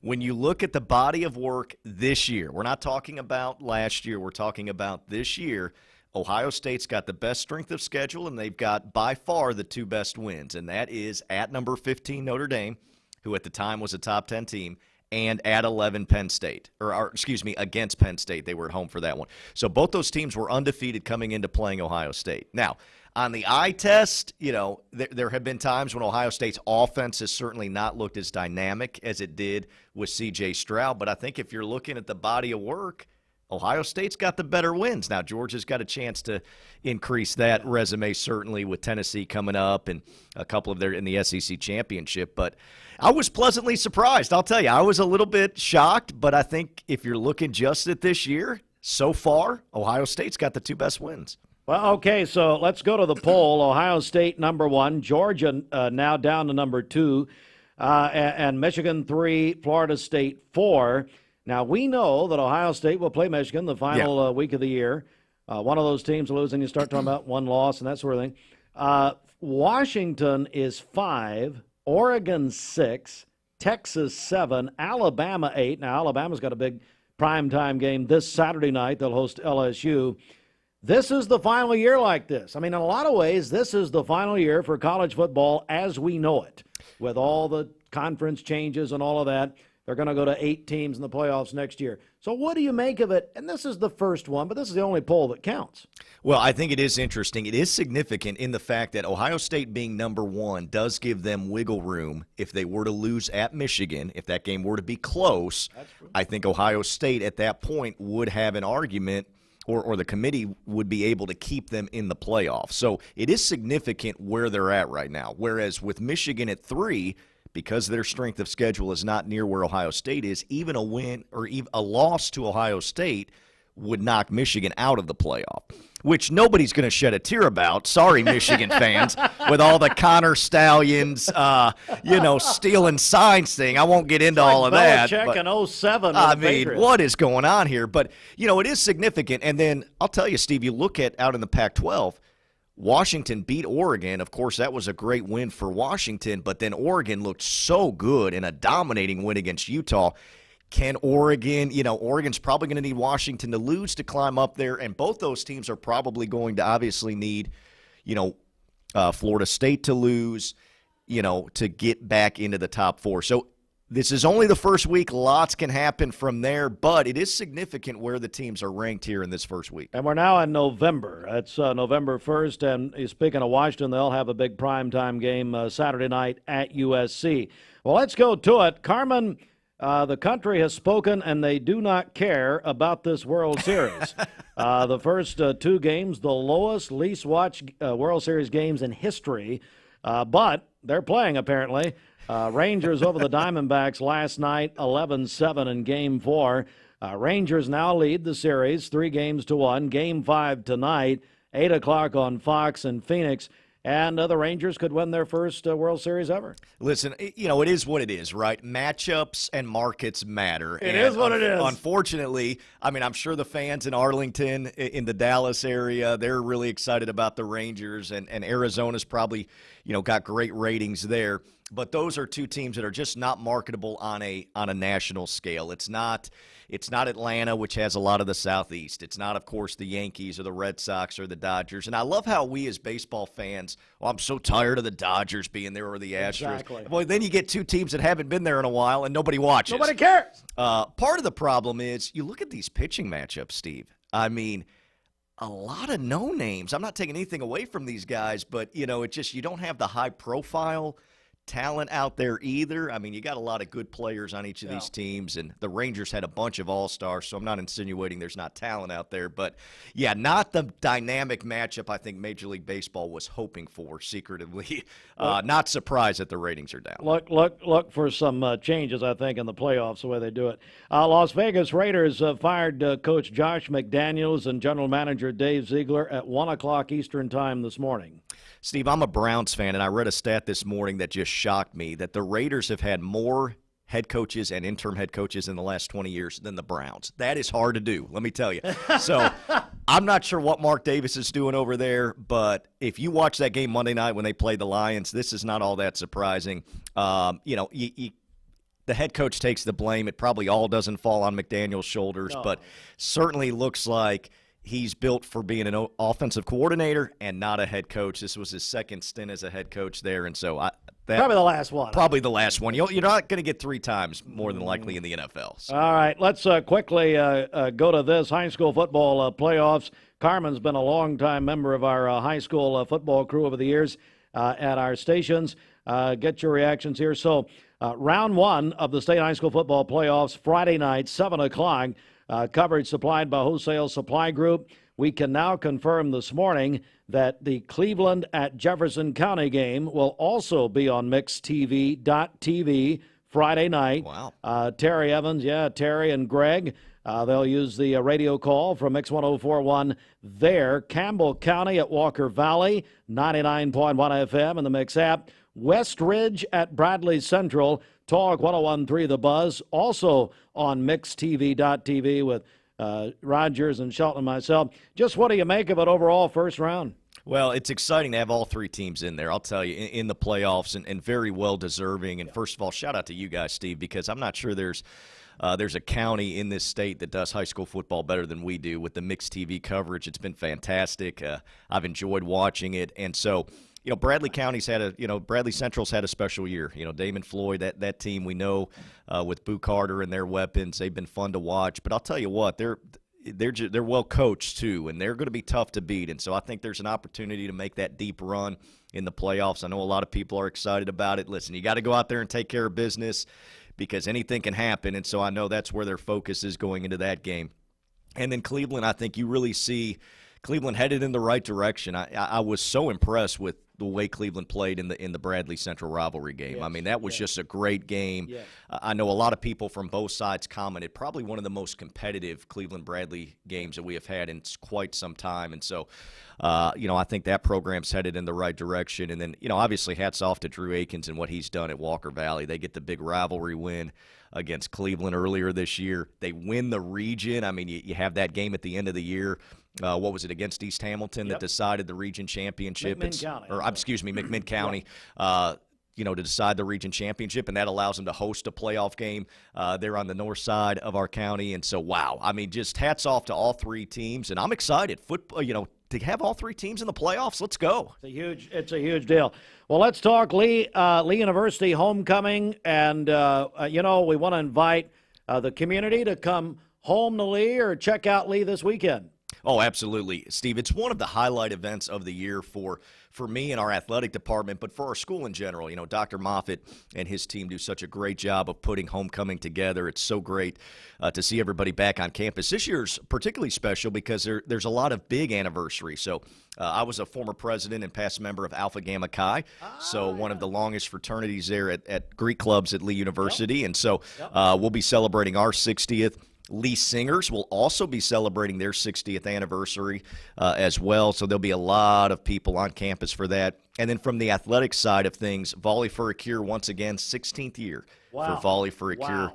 When you look at the body of work this year, we're not talking about last year, we're talking about this year, Ohio State's got the best strength of schedule, and they've got by far the two best wins, and that is at number 15 Notre Dame, who at the time was a top 10 team, and at 11 Penn State, against Penn State. They were at home for that one. So both those teams were undefeated coming into playing Ohio State. Now, on the eye test, there have been times when Ohio State's offense has certainly not looked as dynamic as it did with C.J. Stroud. But I think if you're looking at the body of work, Ohio State's got the better wins. Now, Georgia's got a chance to increase that resume, certainly, with Tennessee coming up and a couple of their in the SEC championship. But I was pleasantly surprised. I'll tell you, I was a little bit shocked, but I think if you're looking just at this year, so far, Ohio State's got the two best wins. Well, okay, so let's go to the poll. Ohio State, number one. Georgia now down to number two. And Michigan, 3. Florida State, 4. Now, we know that Ohio State will play Michigan the final week of the year. One of those teams losing, you start talking about one loss and that sort of thing. Washington is 5. Oregon 6, Texas 7, Alabama 8. Now, Alabama's got a big primetime game this Saturday night. They'll host LSU. This is the final year like this. I mean, in a lot of ways, this is the final year for college football as we know it, with all the conference changes and all of that. They're going to go to 8 teams in the playoffs next year. So what do you make of it? And this is the first one, but this is the only poll that counts. Well, I think it is interesting. It is significant in the fact that Ohio State being number 1 does give them wiggle room if they were to lose at Michigan. If that game were to be close, I think Ohio State at that point would have an argument, or the committee would be able to keep them in the playoffs. So it is significant where they're at right now. Whereas with Michigan at 3, because their strength of schedule is not near where Ohio State is, even a win or even a loss to Ohio State would knock Michigan out of the playoff, which nobody's going to shed a tear about. Sorry, Michigan fans, with all the Connor Stallions, stealing signs thing. I won't get into all of that. Belichick in 07. I mean, what is going on here? But, it is significant. And then I'll tell you, Steve, you look at out in the Pac-12, Washington beat Oregon. Of course, that was a great win for Washington, but then Oregon looked so good in a dominating win against Utah. Can Oregon, Oregon's probably going to need Washington to lose to climb up there, and both those teams are probably going to obviously need, Florida State to lose, to get back into the top 4. So this is only the first week. Lots can happen from there, but it is significant where the teams are ranked here in this first week. And we're now in November. It's November 1st, and speaking of Washington, they'll have a big primetime game Saturday night at USC. Well, let's go to it. Carmen, the country has spoken, and they do not care about this World Series. The first 2 games, the lowest, least watched World Series games in history, but they're playing apparently. Rangers over the Diamondbacks last night, 11-7 in Game 4. Rangers now lead the series 3-1. Game 5 tonight, 8 o'clock on Fox in Phoenix. And the Rangers could win their first World Series ever. Listen, it is what it is, right? Matchups and markets matter. It is what it is. Unfortunately, I'm sure the fans in Arlington, in the Dallas area, they're really excited about the Rangers, and Arizona's probably, got great ratings there. But those are 2 teams that are just not marketable on a national scale. It's not Atlanta, which has a lot of the Southeast. It's not, of course, the Yankees or the Red Sox or the Dodgers. And I love how we as baseball fans, I'm so tired of the Dodgers being there or the Astros. Exactly. Well, then you get 2 teams that haven't been there in a while and nobody watches. Nobody cares. Part of the problem is you look at these pitching matchups, Steve. I mean, a lot of no names. I'm not taking anything away from these guys, but, it's just you don't have the high profile talent out there either. I mean, you got a lot of good players on each of these teams, and the Rangers had a bunch of all-stars, so I'm not insinuating there's not talent out there. But, yeah, not the dynamic matchup I think Major League Baseball was hoping for secretively. Not surprised that the ratings are down. Look for some changes, I think, in the playoffs, the way they do it. Las Vegas Raiders fired Coach Josh McDaniels and General Manager Dave Ziegler at 1 o'clock Eastern Time this morning. Steve, I'm a Browns fan, and I read a stat this morning that just shocked me, that the Raiders have had more head coaches and interim head coaches in the last 20 years than the Browns. That is hard to do, let me tell you. So I'm not sure what Mark Davis is doing over there, but if you watch that game Monday night when they played the Lions, this is not all that surprising. The head coach takes the blame. It probably all doesn't fall on McDaniel's shoulders, but certainly looks like he's built for being an offensive coordinator and not a head coach. This was his second stint as a head coach there, and so probably the last one. Probably the last one. You're not going to get 3 times more than likely in the NFL. So. All right, let's quickly go to this high school football playoffs. Carmen's been a longtime member of our high school football crew over the years at our stations. Get your reactions here. So round 1 of the state high school football playoffs, Friday night, 7 o'clock. Coverage supplied by Wholesale Supply Group. We can now confirm this morning that the Cleveland at Jefferson County game will also be on MixTV.tv Friday night. Wow. Terry Evans, Terry and Greg, they'll use the radio call from Mix 104.1 there. Campbell County at Walker Valley, 99.1 FM in the Mix app. West Ridge at Bradley Central, Talk 101.3 The Buzz, also on MixTV.tv with Rogers and Shelton and myself. Just what do you make of it overall first round? Well, it's exciting to have all 3 teams in there, I'll tell you, in the playoffs, and very well deserving. And first of all, shout out to you guys, Steve, because I'm not sure there's a county in this state that does high school football better than we do with the Mixed TV coverage. It's been fantastic. I've enjoyed watching it. And so, Bradley County's had Bradley Central's had a special year. Damon Floyd, that team we know with Boo Carter and their weapons, they've been fun to watch. But I'll tell you what, they're well coached too, and they're going to be tough to beat. And so I think there's an opportunity to make that deep run in the playoffs. I know a lot of people are excited about it. Listen, you got to go out there and take care of business because anything can happen. And so I know that's where their focus is going into that game. And then Cleveland, I think you really see Cleveland headed in the right direction. I was so impressed with the way Cleveland played in the Bradley Central rivalry game. Yes, I mean, that was just a great game. Yes. I know a lot of people from both sides commented probably one of the most competitive Cleveland-Bradley games that we have had in quite some time. And so, I think that program's headed in the right direction. And then, obviously hats off to Drew Akins and what he's done at Walker Valley. They get the big rivalry win against Cleveland earlier this year. They win the region. I mean, you have that game at the end of the year. What was it, against East Hamilton that decided the region championship? McMinn County. To decide the region championship, and that allows them to host a playoff game there on the north side of our county. And so, wow, I mean, just hats off to all three teams, and I'm excited. To have all three teams in the playoffs, let's go. It's a huge deal. Well, let's talk Lee University homecoming, and we want to invite the community to come home to Lee or check out Lee this weekend. Oh, absolutely, Steve. It's one of the highlight events of the year for me and our athletic department, but for our school in general. Dr. Moffitt and his team do such a great job of putting homecoming together. It's so great to see everybody back on campus. This year's particularly special because there's a lot of big anniversaries. So I was a former president and past member of Alpha Gamma Chi, one of the longest fraternities there at Greek clubs at Lee University. Yep. And so we'll be celebrating our 60th. Lee Singers will also be celebrating their 60th anniversary as well, so there'll be a lot of people on campus for that. And then from the athletic side of things, Volley for a Cure once again, 16th year for Volley for a Cure.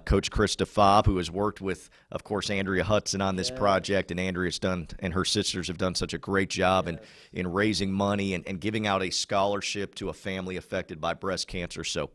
Coach Krista Fobb, who has worked with, of course, Andrea Hudson on this project, and Andrea's done, and her sisters have done such a great job in raising money and giving out a scholarship to a family affected by breast cancer. So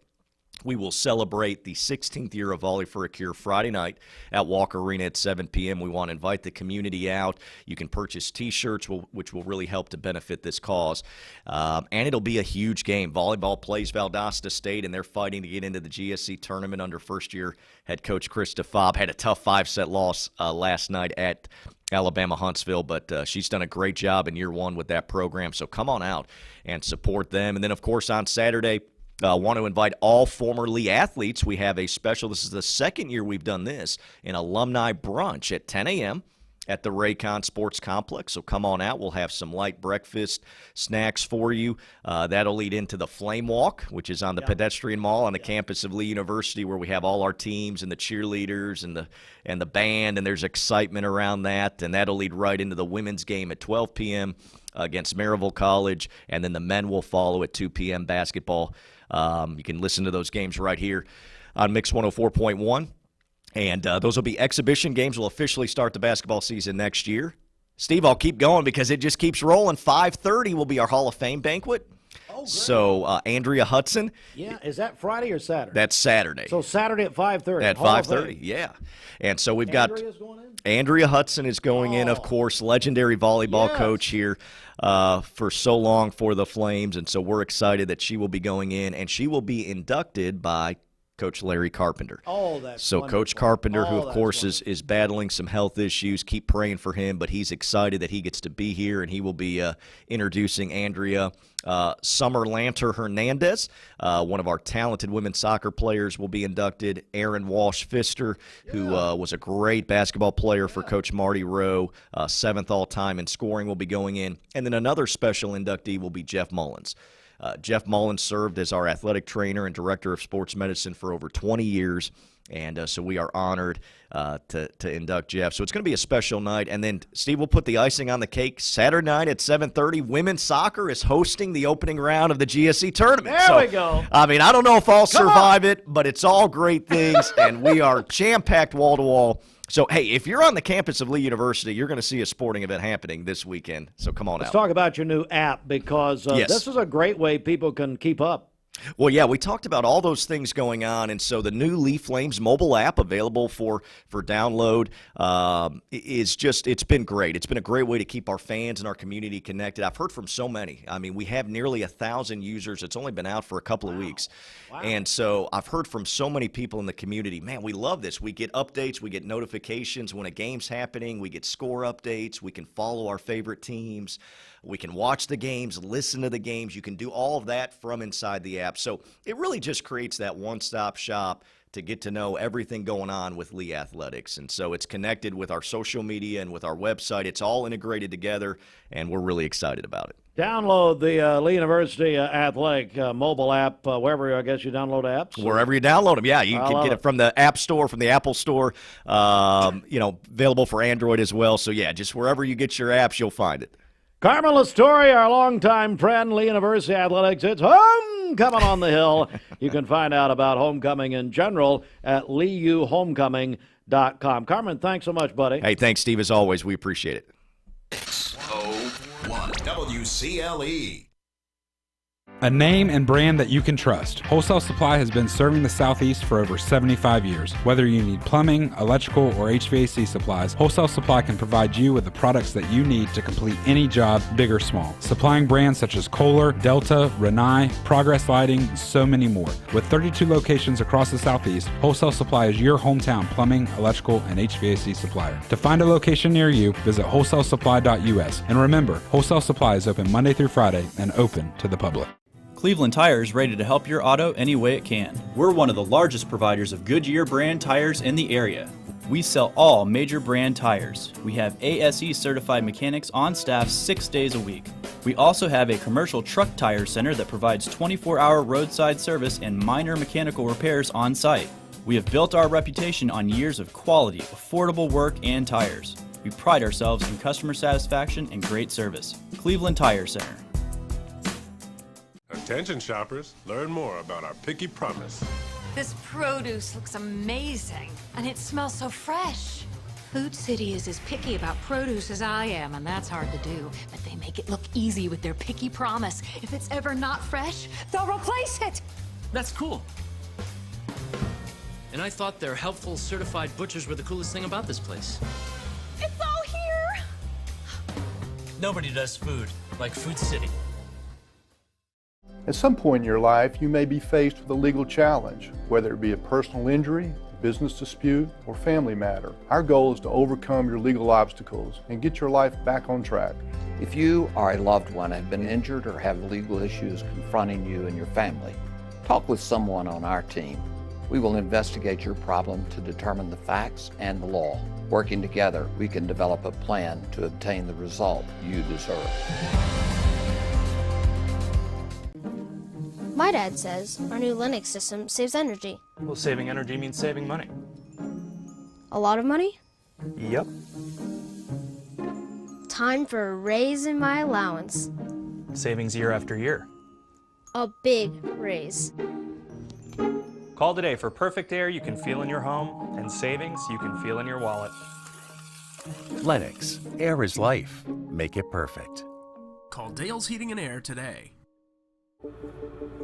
we will celebrate the 16th year of Volley for a Cure Friday night at Walker Arena at 7 p.m. We want to invite the community out. You can purchase T-shirts, which will really help to benefit this cause. And it'll be a huge game. Volleyball plays Valdosta State, and they're fighting to get into the GSC tournament under first-year head coach Krista Fobb. Had a tough 5-set loss last night at Alabama Huntsville, but she's done a great job in year one with that program. So come on out and support them. And then, of course, on Saturday, want to invite all former Lee athletes. We have a special, this is the second year we've done this, an alumni brunch at 10 a.m. at the Raycon Sports Complex. So come on out. We'll have some light breakfast snacks for you. That'll lead into the Flame Walk, which is on the pedestrian mall on the campus of Lee University, where we have all our teams and the cheerleaders and the band, and there's excitement around that. And that'll lead right into the women's game at 12 p.m. against Maryville College, and then the men will follow at 2 p.m. basketball. You can listen to those games right here on Mix 104.1. And those will be exhibition games. We'll officially start the basketball season next year. Steve, I'll keep going because it just keeps rolling. 5:30 will be our Hall of Fame banquet. Oh, great. So Andrea Hudson. Yeah, is that Friday or Saturday? That's Saturday. So Saturday at 5:30. At 5:30, yeah. And so we've got Andrea Hudson is going in, of course, legendary volleyball coach here for so long for the Flames. And so we're excited that she will be going in, and she will be inducted by Coach Larry Carpenter. Oh, that's so wonderful. Coach Carpenter, who, of course, is battling some health issues. Keep praying for him, but he's excited that he gets to be here, and he will be introducing Andrea. Summer Lanter Hernandez, one of our talented women's soccer players, will be inducted. Aaron Walsh-Pfister, who was a great basketball player for Coach Marty Rowe, 7th all-time in scoring, will be going in. And then another special inductee will be Jeff Mullins. Jeff Mullins served as our athletic trainer and director of sports medicine for over 20 years, and so we are honored to induct Jeff. So it's going to be a special night. And then, Steve, will put the icing on the cake. Saturday night at 7:30, women's soccer is hosting the opening round of the GSC tournament. There we go. I mean, I don't know if I'll survive it, but it's all great things, and we are jam-packed wall-to-wall. So, hey, if you're on the campus of Lee University, you're going to see a sporting event happening this weekend. So come on out. Let's talk about your new app because this is a great way people can keep up. Well, yeah, we talked about all those things going on, and so the new Leaf Flames mobile app available for download it's been great. It's been a great way to keep our fans and our community connected. I've heard from so many. I mean, we have nearly 1,000 users. It's only been out for a couple of weeks. Wow. And so I've heard from so many people in the community, man, we love this. We get updates, we get notifications when a game's happening, we get score updates, we can follow our favorite teams. We can watch the games, listen to the games. You can do all of that from inside the app. So it really just creates that one-stop shop to get to know everything going on with Lee Athletics. And so it's connected with our social media and with our website. It's all integrated together, and we're really excited about it. Download the Lee University Athletic mobile app wherever I guess you download apps. Wherever you download them, yeah. You can get it from the App Store, from the Apple Store, available for Android as well. So, yeah, just wherever you get your apps, you'll find it. Carmen Lastoria, our longtime friend, Lee University Athletics. It's homecoming on the hill. You can find out about homecoming in general at leeuhomecoming.com. Carmen, thanks so much, buddy. Hey, thanks, Steve, as always. We appreciate it. 101 WCLE. A name and brand that you can trust. Wholesale Supply has been serving the Southeast for over 75 years. Whether you need plumbing, electrical, or HVAC supplies, Wholesale Supply can provide you with the products that you need to complete any job, big or small. Supplying brands such as Kohler, Delta, Rinnai, Progress Lighting, and so many more. With 32 locations across the Southeast, Wholesale Supply is your hometown plumbing, electrical, and HVAC supplier. To find a location near you, visit wholesalesupply.us. And remember, Wholesale Supply is open Monday through Friday and open to the public. Cleveland Tire is ready to help your auto any way it can. We're one of the largest providers of Goodyear brand tires in the area. We sell all major brand tires. We have ASE certified mechanics on staff 6 days a week. We also have a commercial truck tire center that provides 24-hour roadside service and minor mechanical repairs on site. We have built our reputation on years of quality, affordable work and tires. We pride ourselves in customer satisfaction and great service. Cleveland Tire Center. Attention shoppers, learn more about our Picky Promise. This produce looks amazing, and it smells so fresh. Food City is as picky about produce as I am, and that's hard to do. But they make it look easy with their Picky Promise. If it's ever not fresh, they'll replace it. That's cool. And I thought their helpful certified butchers were the coolest thing about this place. It's all here. Nobody does food like Food City. At some point in your life, you may be faced with a legal challenge, whether it be a personal injury, business dispute, or family matter. Our goal is to overcome your legal obstacles and get your life back on track. If you or a loved one have been injured or have legal issues confronting you and your family, talk with someone on our team. We will investigate your problem to determine the facts and the law. Working together, we can develop a plan to obtain the result you deserve. My dad says our new Linux system saves energy. Well, saving energy means saving money. A lot of money? Yep. Time for a raise in my allowance. Savings year after year. A big raise. Call today for perfect air you can feel in your home and savings you can feel in your wallet. Lennox. Air is life. Make it perfect. Call Dale's Heating and Air today.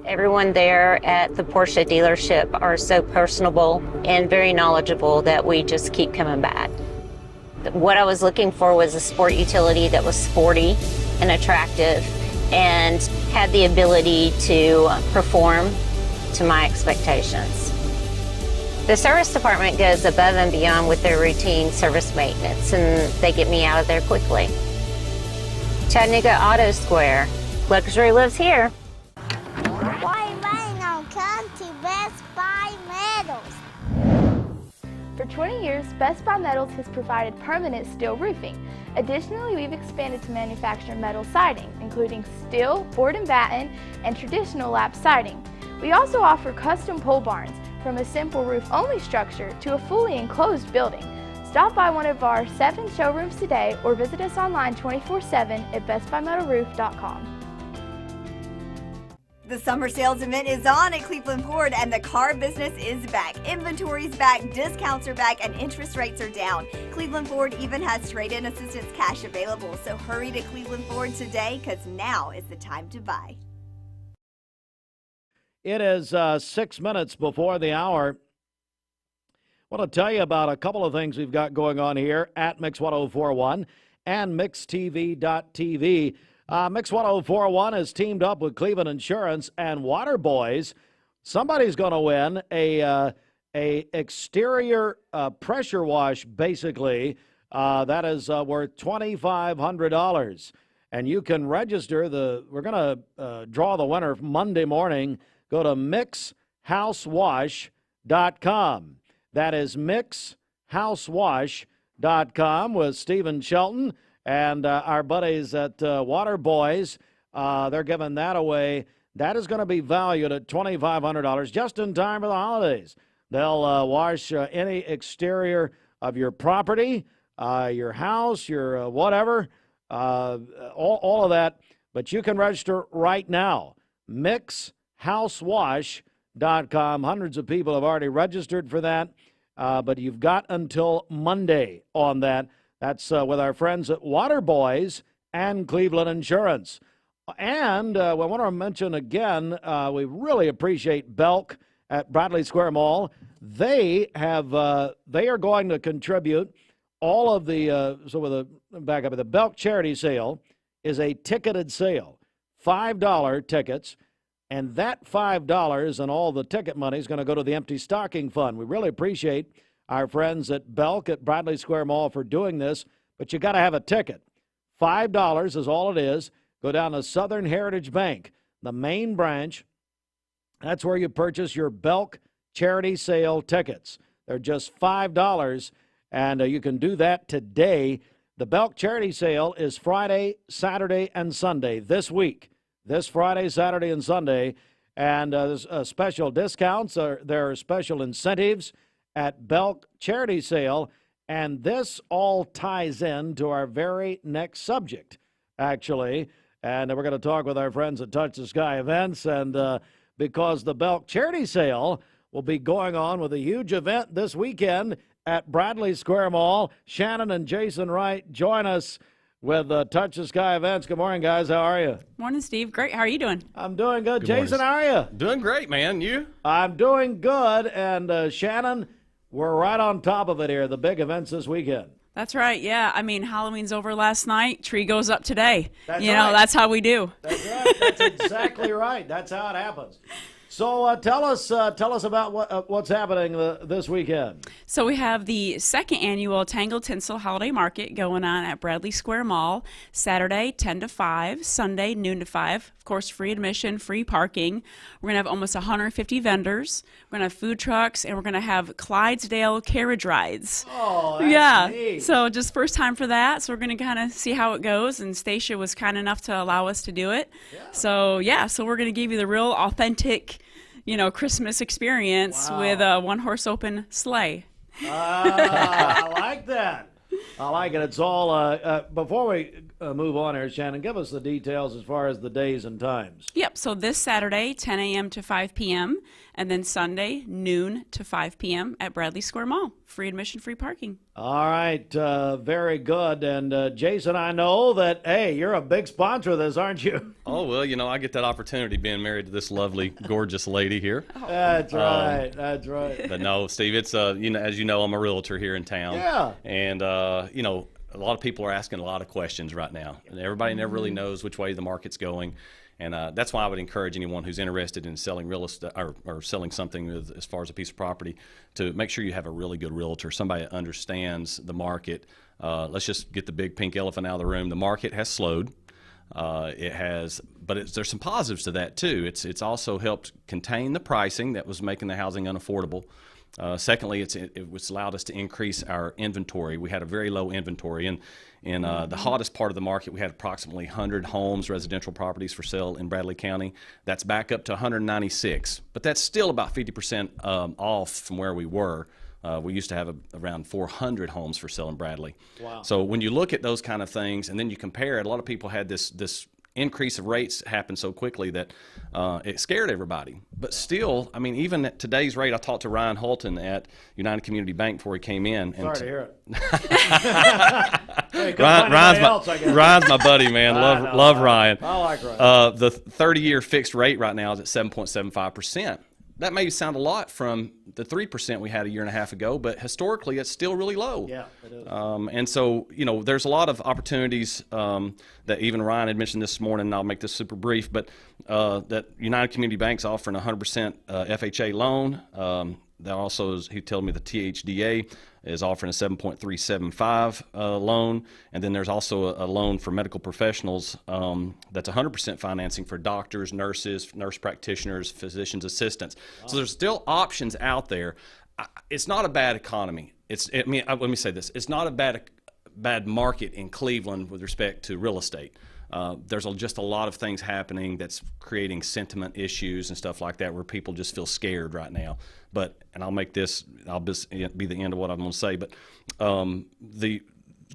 Everyone there at the Porsche dealership are so personable and very knowledgeable that we just keep coming back. What I was looking for was a sport utility that was sporty and attractive and had the ability to perform to my expectations. The service department goes above and beyond with their routine service maintenance, and they get me out of there quickly. Chattanooga Auto Square. Luxury lives here. Why now come to Best Buy Metals? For 20 years, Best Buy Metals has provided permanent steel roofing. Additionally, we've expanded to manufacture metal siding, including steel, board and batten, and traditional lap siding. We also offer custom pole barns, from a simple roof-only structure to a fully enclosed building. Stop by one of our 7 showrooms today or visit us online 24/7 at bestbuymetalroof.com. The summer sales event is on at Cleveland Ford, and the car business is back. Inventory's back, discounts are back, and interest rates are down. Cleveland Ford even has trade-in assistance cash available, so hurry to Cleveland Ford today, because now is the time to buy. It is 6 minutes before the hour. I want to tell you about a couple of things we've got going on here at Mix 1041 and MixTV.tv. Mix 1041 has teamed up with Cleveland Insurance and Water Boys. Somebody's going to win a exterior pressure wash, basically. That is worth $2,500. And you can register. We're going to draw the winner Monday morning. Go to mixhousewash.com. That is mixhousewash.com with Stephen Shelton and our buddies at Water Boys. They're giving that away. That is going to be valued at $2,500 just in time for the holidays. They'll wash any exterior of your property, your house, your whatever, all of that. But you can register right now. Mixhousewash.com. Hundreds of people have already registered for that, but you've got until Monday on that. That's with our friends at Water Boys and Cleveland Insurance. And I want to mention again, we really appreciate Belk at Bradley Square Mall. They are going to contribute all of the the Belk charity sale is a ticketed sale, $5 tickets, and that $5 and all the ticket money is going to go to the Empty Stocking Fund. We really appreciate our friends at Belk at Bradley Square Mall for doing this, but you got to have a ticket. $5 is all it is. Go down to Southern Heritage Bank, the main branch. That's where you purchase your Belk charity sale tickets. They're just $5, and you can do that today. The Belk charity sale is Friday, Saturday, and Sunday this week. This Friday, Saturday, and Sunday. And there's special discounts. There are special incentives at Belk charity sale. And this all ties in to our very next subject, actually. And we're going to talk with our friends at Touch the Sky Events. And because the Belk charity sale will be going on with a huge event this weekend at Bradley Square Mall. Shannon and Jason Wright join us with Touch the Sky Events. Good morning, guys. How are you? Morning, Steve. Great. How are you doing? I'm doing good. Jason, how are you? Doing great, man. You? I'm doing good. And Shannon, we're right on top of it here, the big events this weekend. That's right. Yeah. I mean, Halloween's over last night. Tree goes up today. That's you right. know, that's how we do. That's right. That's exactly right. That's how it happens. So tell us about what's happening this weekend. So we have the second annual Tangled Tinsel Holiday Market going on at Bradley Square Mall, Saturday 10 to 5, Sunday noon to 5. Of course, free admission, free parking. We're going to have almost 150 vendors. We're going to have food trucks, and we're going to have Clydesdale carriage rides. Oh, that's neat. So just first time for that. So we're going to kind of see how it goes, and Stacia was kind enough to allow us to do it. Yeah. So we're going to give you the real authentic Christmas experience with a one-horse open sleigh. I like that. I like it. It's all, before we move on here, Shannon, give us the details as far as the days and times. Yep. So this Saturday, 10 a.m. to 5 p.m., and then Sunday, noon to 5 p.m. at Bradley Square Mall. Free admission, free parking. All right. Very good. And Jason, I know that, hey, you're a big sponsor of this, aren't you? Oh, well, I get that opportunity being married to this lovely, gorgeous lady here. That's right. That's right. But no, Steve, it's, as you know, I'm a realtor here in town. Yeah. And, a lot of people are asking a lot of questions right now. And everybody never really knows which way the market's going. And that's why I would encourage anyone who's interested in selling real estate or selling something as far as a piece of property to make sure you have a really good realtor, somebody that understands the market. Let's just get the big pink elephant out of the room. The market has slowed. There's some positives to that too. It's also helped contain the pricing that was making the housing unaffordable. Secondly, it was allowed us to increase our inventory. We had a very low inventory. And in the hottest part of the market, we had approximately 100 homes, residential properties for sale in Bradley County. That's back up to 196. But that's still about 50% off from where we were. We used to have around 400 homes for sale in Bradley. Wow. So when you look at those kind of things, and then you compare it, a lot of people had this increase of rates happen so quickly that it scared everybody. But still, I mean, even at today's rate, I talked to Ryan Holton at United Community Bank before he came in. Sorry to hear it. Hey, Ryan's my buddy, man. Love Ryan. I like Ryan. The 30-year fixed rate right now is at 7.75%. That may sound a lot from the 3% we had a year and a half ago, but historically it's still really low. Yeah, it is. And so, there's a lot of opportunities that even Ryan had mentioned this morning, and I'll make this super brief, but that United Community Bank's offering a 100% FHA loan. That also is, he told me the THDA is offering a 7.375 loan, and then there's also a loan for medical professionals that's 100% financing for doctors, nurses, nurse practitioners, physicians, assistants. Wow. So there's still options out there. It's not a bad economy. Let me say this: it's not a bad market in Cleveland with respect to real estate. There's just a lot of things happening that's creating sentiment issues and stuff like that where people just feel scared right now. And I'll just be the end of what I'm going to say, but the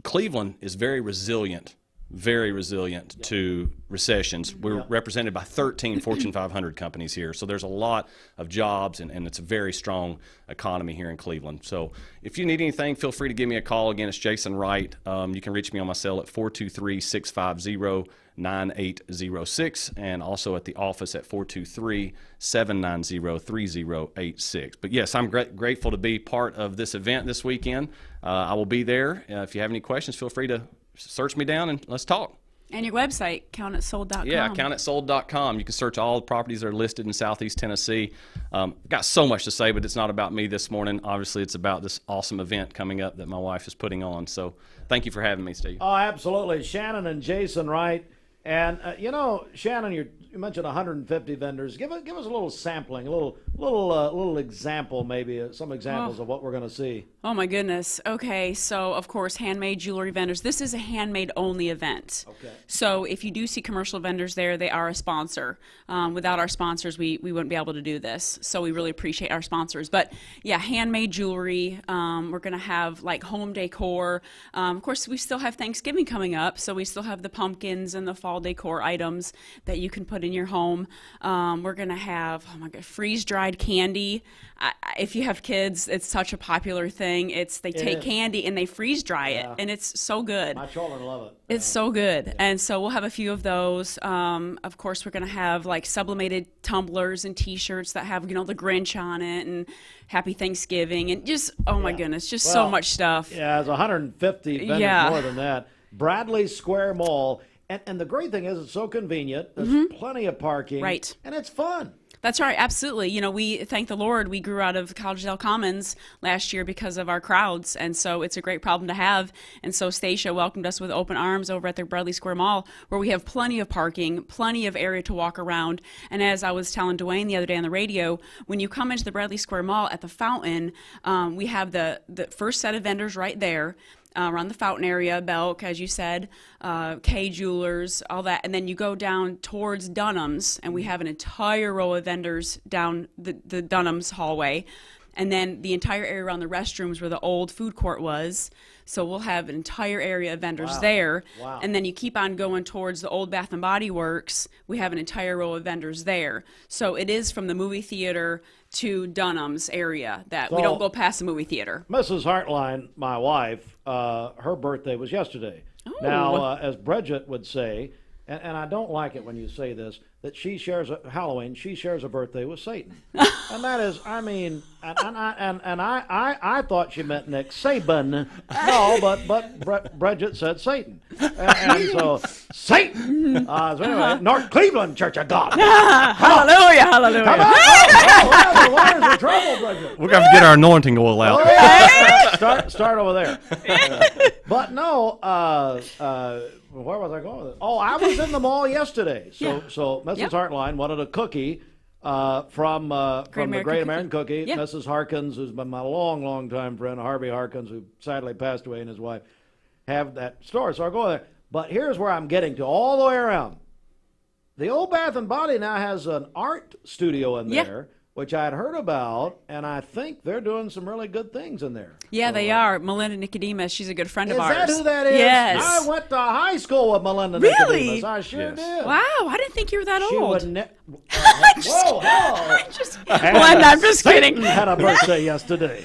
Cleveland is very resilient to recessions. We're represented by 13 Fortune 500 companies here, so there's a lot of jobs, and it's a very strong economy here in Cleveland. So if you need anything, feel free to give me a call. Again, it's Jason Wright. You can reach me on my cell at 423-650-9806, and also at the office at 423-790-3086. But yes, I'm grateful to be part of this event this weekend. I will be there. If you have any questions, feel free to search me down and let's talk. And your website, countitsold.com. Yeah, countitsold.com. You can search all the properties that are listed in Southeast Tennessee. Got so much to say, but it's not about me this morning. Obviously, it's about this awesome event coming up that my wife is putting on. So thank you for having me, Steve. Oh, absolutely. Shannon and Jason Wright. And, Shannon, you mentioned 150 vendors. Give us a little sampling, a little example, maybe, some examples of what we're going to see. Oh, my goodness. Okay, so, of course, handmade jewelry vendors. This is a handmade-only event. Okay. So if you do see commercial vendors there, they are a sponsor. Without our sponsors, we wouldn't be able to do this. So we really appreciate our sponsors. But, yeah, handmade jewelry. We're going to have, like, home decor. Of course, we still have Thanksgiving coming up, so we still have the pumpkins and the fall decor items that you can put in your home. We're going to have, freeze-dried candy. If you have kids, it's such a popular thing. They take candy and they freeze-dry it, and it's so good. My children love it. It's so good. Yeah. And so we'll have a few of those. Of course, we're going to have, like, sublimated tumblers and T-shirts that have, the Grinch on it and Happy Thanksgiving and just, my goodness, just so much stuff. Yeah, it's 150 vendors, more than that. Bradley Square Mall. And the great thing is it's so convenient. There's plenty of parking. Right. And it's fun. That's right, absolutely. We thank the Lord. We grew out of Collegedale Commons last year because of our crowds, and so it's a great problem to have. And so Stacia welcomed us with open arms over at the Bradley Square Mall, where we have plenty of parking, plenty of area to walk around. And as I was telling Dwayne the other day on the radio, when you come into the Bradley Square Mall at the fountain, we have the first set of vendors right there. Around the fountain area, Belk, as you said, K Jewelers, all that. And then you go down towards Dunham's, and we have an entire row of vendors down the Dunham's hallway. And then the entire area around the restrooms where the old food court was. So we'll have an entire area of vendors there. Wow. And then you keep on going towards the old Bath & Body Works. We have an entire row of vendors there. So it is from the movie theater to Dunham's area that we don't go past the movie theater. Mrs. Hartline, my wife, her birthday was yesterday. Oh. Now, as Bridget would say, and I don't like it when you say this, that she shares Halloween, she shares a birthday with Satan. And that is, I thought she meant Nick Saban. No, but Bridget said Satan. And so, Satan! So anyway, North Cleveland Church of God. Hallelujah, hallelujah. Come on. Where's the trouble, Bridget? We're going to get our anointing oil out. Start over there. But no, where was I going with it? Oh, I was in the mall yesterday. So Mrs. Hartline wanted a cookie from the Great American Cookie. Yep. Mrs. Harkins, who's been my long time friend, Harvey Harkins, who sadly passed away, and his wife have that store. So I go there. But here's where I'm getting to, all the way around. The old Bath & Body now has an art studio in there which I had heard about, and I think they're doing some really good things in there. Yeah, they are. Melinda Nicodemus, she's a good friend of ours. Is that who that is? Yes. I went to high school with Melinda Really? Nicodemus. I sure did. Wow, I didn't think you were that She old. would whoa, Melinda, I'm just kidding. Satan had a birthday yesterday.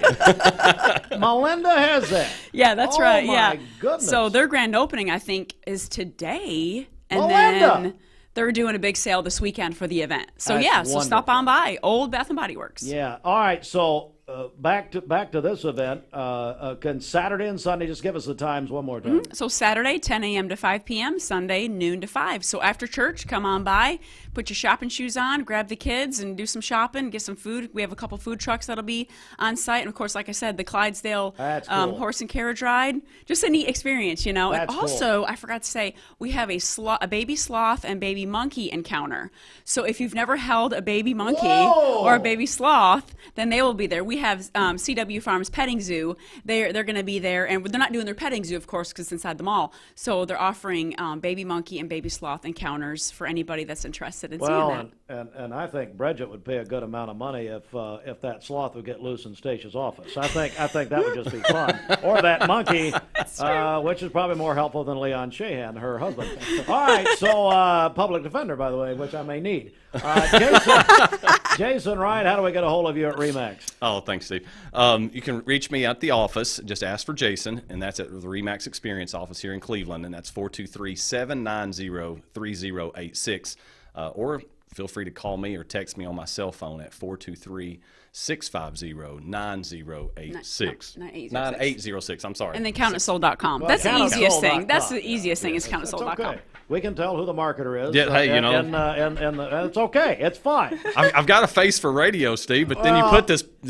Melinda has that. Yeah, that's Oh, right. my Yeah. goodness. So their grand opening, I think, is today, and Melinda. then they're doing a big sale this weekend for the event. So That's yeah, so wonderful. stop on by Old Bath and Body Works. Yeah. All right. So back to this event. Can Saturday and Sunday just give us the times one more time? So Saturday, 10 a.m. to 5 p.m., Sunday, noon to 5. So after church, come on by, put your shopping shoes on, grab the kids, and do some shopping, get some food. We have a couple food trucks that'll be on site. And, of course, like I said, the Clydesdale That's cool. horse and carriage ride. Just a neat experience, you know. That's and also, I forgot to say, we have a baby sloth and baby monkey encounter. So if you've never held a baby monkey or a baby sloth, then they will be there. We have CW Farms Petting Zoo. They're going to be there, and they're not doing their petting zoo, of course, because it's inside the mall. So they're offering baby monkey and baby sloth encounters for anybody that's interested in seeing that. And I think Bridget would pay a good amount of money if that sloth would get loose in Stacia's office. I think that would just be fun. Or that monkey, which is probably more helpful than Leon Shahan, her husband. All right, so public defender, by the way, which I may need. Jason Wright, how do we get a hold of you at RE/MAX? Oh, thanks, Steve. You can reach me at the office. Just ask for Jason, and that's at the RE/MAX Experience office here in Cleveland, and that's 423-790-3086. Or feel free to call me or text me on my cell phone at 423-650-9086. 9806. I'm sorry. And then countissold.com. Well, That's the easiest thing. countissold.com. That's the easiest thing is countissold.com. Okay. We can tell who the marketer is. Yeah, hey, you know. And it's okay. It's fine. I've got a face for radio, Steve, but then you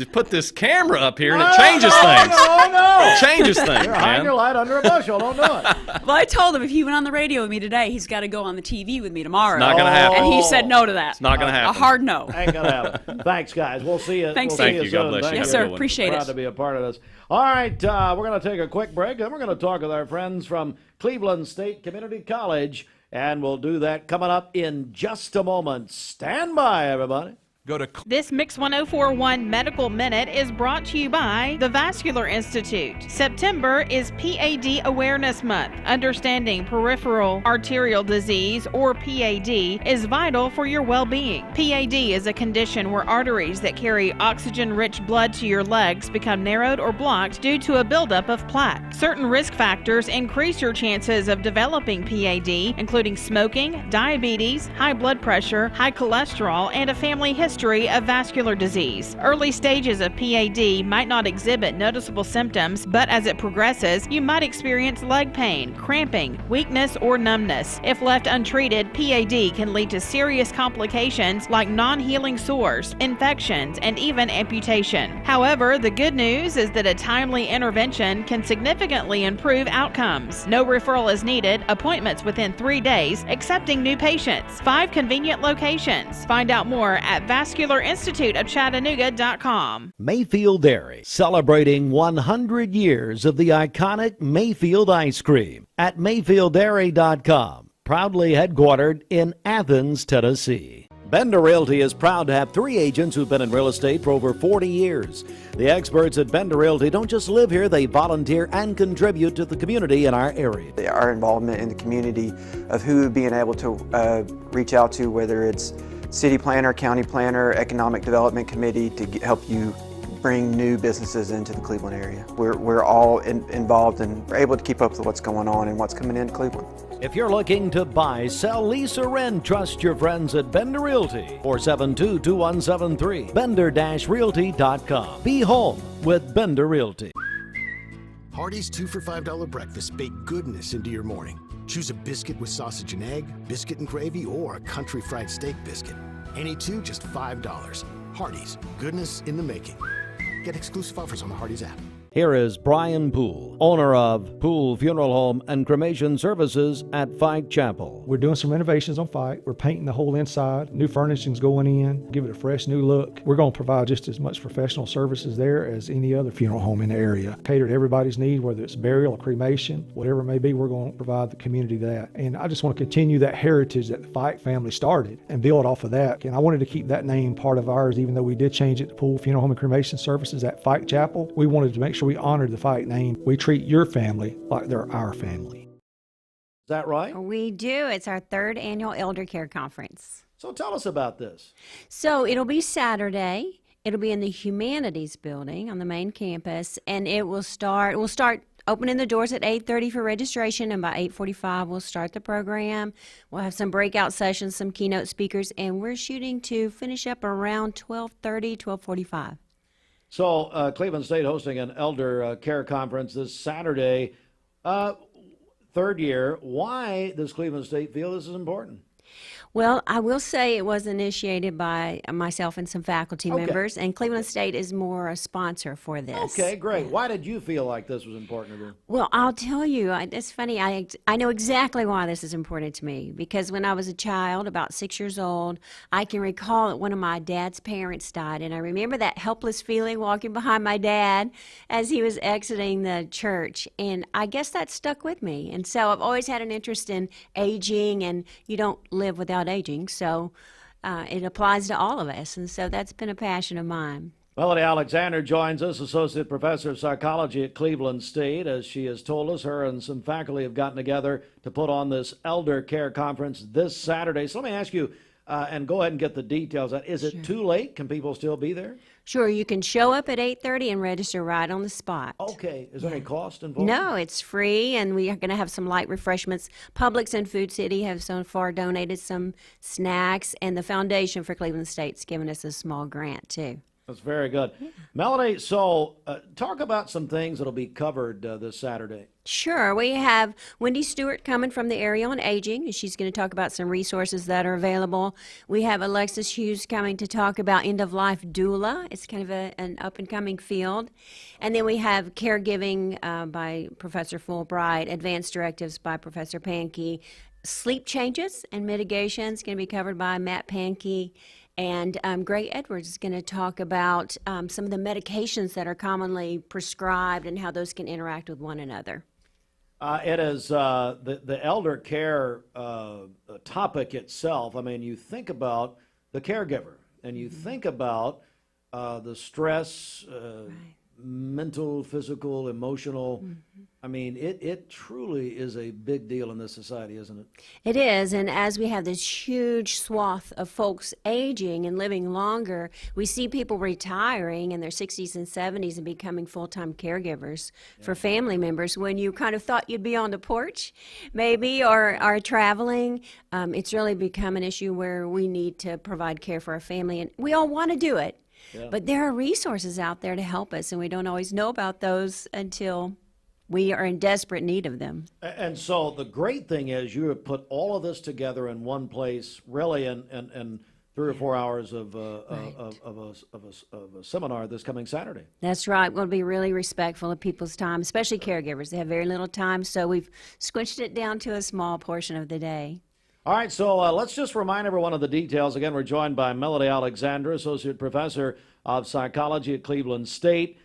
put this camera up here and it changes no, things. No. It changes things, You're hiding man. your light under a bushel. Don't do it. Well, I told him if he went on the radio with me today, he's got to go on the TV with me tomorrow. It's not going to happen. And he said no to that. It's not going to happen. A hard no. Ain't going to happen. Thanks, guys. We'll see you. Thanks, we'll see Steve. you God soon. bless you. Thank Yes, you. sir. Appreciate Proud it. to be a part of this. All right, we're going to take a quick break, then we're going to talk with our friends from Cleveland State Community College, and we'll do that coming up in just a moment. Stand by, everybody. This Mix 1041 Medical Minute is brought to you by the Vascular Institute. September is PAD Awareness Month. Understanding peripheral arterial disease, or PAD, is vital for your well-being. PAD is a condition where arteries that carry oxygen-rich blood to your legs become narrowed or blocked due to a buildup of plaque. Certain risk factors increase your chances of developing PAD, including smoking, diabetes, high blood pressure, high cholesterol, and a family history of vascular disease. Early stages of PAD might not exhibit noticeable symptoms, but as it progresses, you might experience leg pain, cramping, weakness, or numbness. If left untreated, PAD can lead to serious complications like non-healing sores, infections, and even amputation. However, the good news is that a timely intervention can significantly improve outcomes. No referral is needed, appointments within 3 days, accepting new patients. 5 convenient locations. Find out more at VascularInstituteofChattanooga.com. Mayfield Dairy, celebrating 100 years of the iconic Mayfield ice cream at MayfieldDairy.com, proudly headquartered in Athens, Tennessee. Bender Realty is proud to have 3 agents who've been in real estate for over 40 years. The experts at Bender Realty don't just live here, they volunteer and contribute to the community in our area. Our involvement in the community of who being able to reach out to, whether it's city planner, county planner, economic development committee, to help you bring new businesses into the Cleveland area. We're all involved and we're able to keep up with what's going on and what's coming into Cleveland. If you're looking to buy, sell, lease, or rent, trust your friends at Bender Realty. 472-2173. Bender-Realty.com. Be home with Bender Realty. Hardee's 2 for $5 breakfast bake goodness into your morning. Choose a biscuit with sausage and egg, biscuit and gravy, or a country fried steak biscuit. Any 2, just $5. Hardee's, goodness in the making. Get exclusive offers on the Hardee's app. Here is Brian Poole, owner of Poole Funeral Home and Cremation Services at Fight Chapel. We're doing some renovations on Fight. We're painting the whole inside. New furnishing's going in, give it a fresh new look. We're going to provide just as much professional services there as any other funeral home in the area. Cater to everybody's need, whether it's burial or cremation, whatever it may be, we're going to provide the community that. And I just want to continue that heritage that the Fight family started and build off of that. And I wanted to keep that name part of ours, even though we did change it to Poole Funeral Home and Cremation Services at Fight Chapel. We wanted to make sure we honored the Fight name. We treat your family like they're our family. Is that right? We do. It's our 3rd annual Elder Care Conference. So tell us about this. So it'll be Saturday. It'll be in the Humanities Building on the main campus, and we'll start opening the doors at 8:30 for registration, and by 8:45 we'll start the program. We'll have some breakout sessions, some keynote speakers, and we're shooting to finish up around 12:30, 12:45. So Cleveland State hosting an elder care conference this Saturday, 3rd year. Why does Cleveland State feel this is important? Well, I will say it was initiated by myself and some faculty members, and Cleveland State is more a sponsor for this. Okay, great. Why did you feel like this was important to do? Well, I'll tell you, it's funny. I know exactly why this is important to me, because when I was a child, about 6 years old, I can recall that one of my dad's parents died, and I remember that helpless feeling walking behind my dad as he was exiting the church, and I guess that stuck with me. And so I've always had an interest in aging, and you don't live without aging, so it applies to all of us, and so that's been a passion of mine. Melodee Alexander joins us, Associate Professor of Psychology at Cleveland State. As she has told us, her and some faculty have gotten together to put on this Elder Care Conference this Saturday. So let me ask you, and go ahead and get the details. Is it too late? Can people still be there? Sure, you can show up at 8:30 and register right on the spot. Okay. Is there any cost involved? No, it's free, and we are going to have some light refreshments. Publix and Food City have so far donated some snacks, and the Foundation for Cleveland State's given us a small grant, too. That's very good. Yeah. Melodee, so talk about some things that will be covered this Saturday. Sure. We have Wendy Stewart coming from the area on aging, and she's going to talk about some resources that are available. We have Alexis Hughes coming to talk about end-of-life doula. It's kind of an up-and-coming field. And then we have caregiving by Professor Fulbright, advanced directives by Professor Pankey, sleep changes and mitigations going to be covered by Matt Pankey. And Greg Edwards is going to talk about some of the medications that are commonly prescribed and how those can interact with one another. It is the elder care topic itself. I mean, you think about the caregiver, and you think about the stress, mental, physical, emotional. I mean, it truly is a big deal in this society, isn't it? It is, and as we have this huge swath of folks aging and living longer, we see people retiring in their 60s and 70s and becoming full-time caregivers for family members. When you kind of thought you'd be on the porch, maybe, or are traveling, it's really become an issue where we need to provide care for our family, and we all want to do it. Yeah. But there are resources out there to help us, and we don't always know about those until we are in desperate need of them. And so the great thing is you have put all of this together in one place, really, in 3 or 4 hours of a seminar this coming Saturday. That's right. We'll be really respectful of people's time, especially caregivers. They have very little time, so we've squinched it down to a small portion of the day. All right, so let's just remind everyone of the details. Again, we're joined by Melodee Alexander, Associate Professor of Psychology at Cleveland State.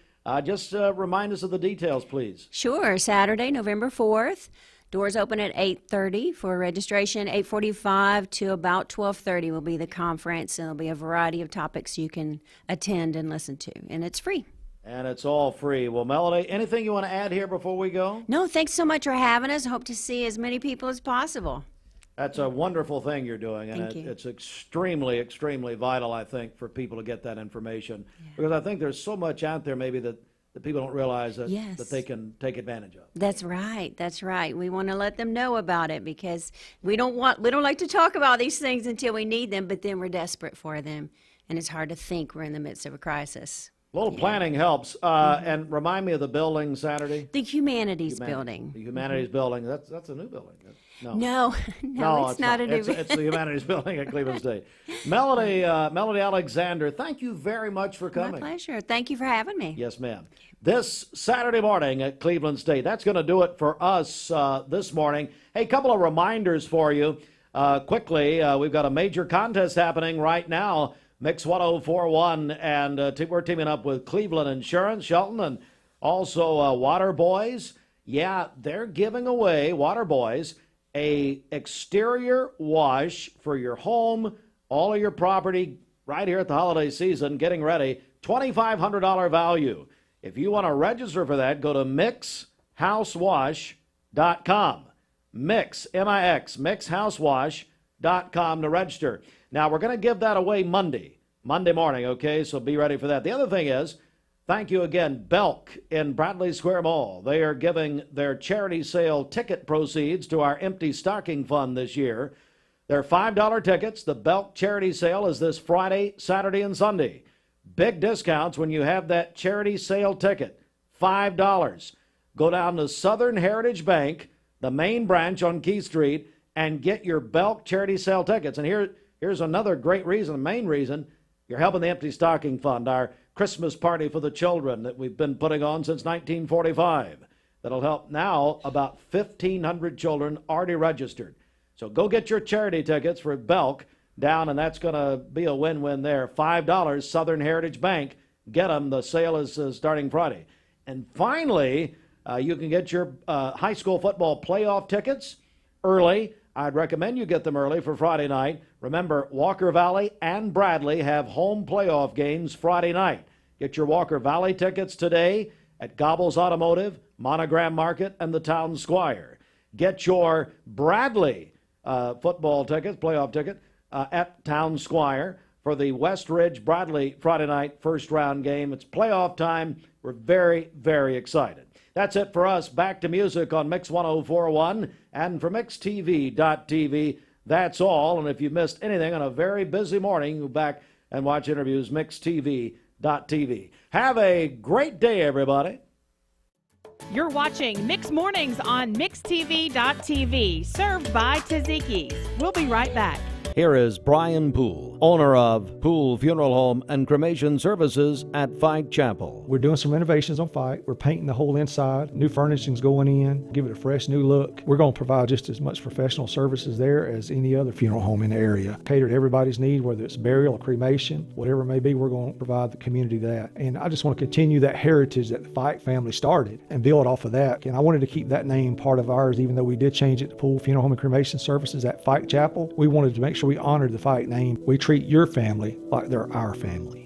Just remind us of the details, please. Sure. Saturday, November 4th. Doors open at 8:30 for registration. 8:45 to about 12:30 will be the conference, and there'll be a variety of topics you can attend and listen to, and it's free. And it's all free. Well, Melodee, anything you want to add here before we go? No, thanks so much for having us. Hope to see as many people as possible. That's a wonderful thing you're doing, and it's extremely, extremely vital, I think, for people to get that information. Yeah. Because I think there's so much out there maybe that people don't realize that, that they can take advantage of. That's right. That's right. We want to let them know about it because we don't like to talk about these things until we need them, but then we're desperate for them, and it's hard to think we're in the midst of a crisis. A little planning helps. And remind me of the building Saturday. The Humanities Building. The Humanities Building. That's a new building. No, it's not a new building. It's the Humanities Building at Cleveland State. Melodee Alexander, thank you very much for coming. My pleasure. Thank you for having me. Yes, ma'am. This Saturday morning at Cleveland State. That's going to do it for us this morning. Hey, a couple of reminders for you. Quickly, we've got a major contest happening right now. Mix 1041, and we're teaming up with Cleveland Insurance, Shelton, and also Water Boys. Yeah, they're giving away, Water Boys, a exterior wash for your home, all of your property, right here at the holiday season, getting ready, $2,500 value. If you want to register for that, go to mixhousewash.com. Mix, M-I-X, mixhousewash.com to register. Now, we're going to give that away Monday morning, okay? So be ready for that. The other thing is, thank you again, Belk in Bradley Square Mall. They are giving their charity sale ticket proceeds to our Empty Stocking Fund this year. They're $5 tickets. The Belk charity sale is this Friday, Saturday, and Sunday. Big discounts when you have that charity sale ticket, $5. Go down to Southern Heritage Bank, the main branch on Key Street, and get your Belk charity sale tickets. And here's another great reason, the main reason, you're helping the Empty Stocking Fund, our Christmas party for the children that we've been putting on since 1945. That'll help now about 1,500 children already registered. So go get your charity tickets for Belk down, and that's going to be a win-win there. $5, Southern Heritage Bank. Get them. The sale is starting Friday. And finally, you can get your high school football playoff tickets early. I'd recommend you get them early for Friday night. Remember, Walker Valley and Bradley have home playoff games Friday night. Get your Walker Valley tickets today at Gobbles Automotive, Monogram Market, and the Town Squire. Get your Bradley football tickets, playoff ticket, at Town Squire for the West Ridge Bradley Friday night first round game. It's playoff time. We're very, very excited. That's it for us. Back to music on Mix 1041 and for MixTV.tv. That's all. And if you missed anything on a very busy morning, go back and watch interviews, MixTV.tv. Have a great day, everybody. You're watching Mix Mornings on MixTV.tv, served by Cscc. We'll be right back. Here is Brian Poole, owner of Poole Funeral Home and Cremation Services at Fight Chapel. We're doing some renovations on Fight. We're painting the whole inside. New furnishing's going in, give it a fresh new look. We're going to provide just as much professional services there as any other funeral home in the area. Cater to everybody's need, whether it's burial or cremation, whatever it may be, we're going to provide the community that. And I just want to continue that heritage that the Fight family started and build off of that. And I wanted to keep that name part of ours, even though we did change it to Poole Funeral Home and Cremation Services at Fight Chapel. We wanted to make sure we honored the Fight name. We treat your family like they're our family.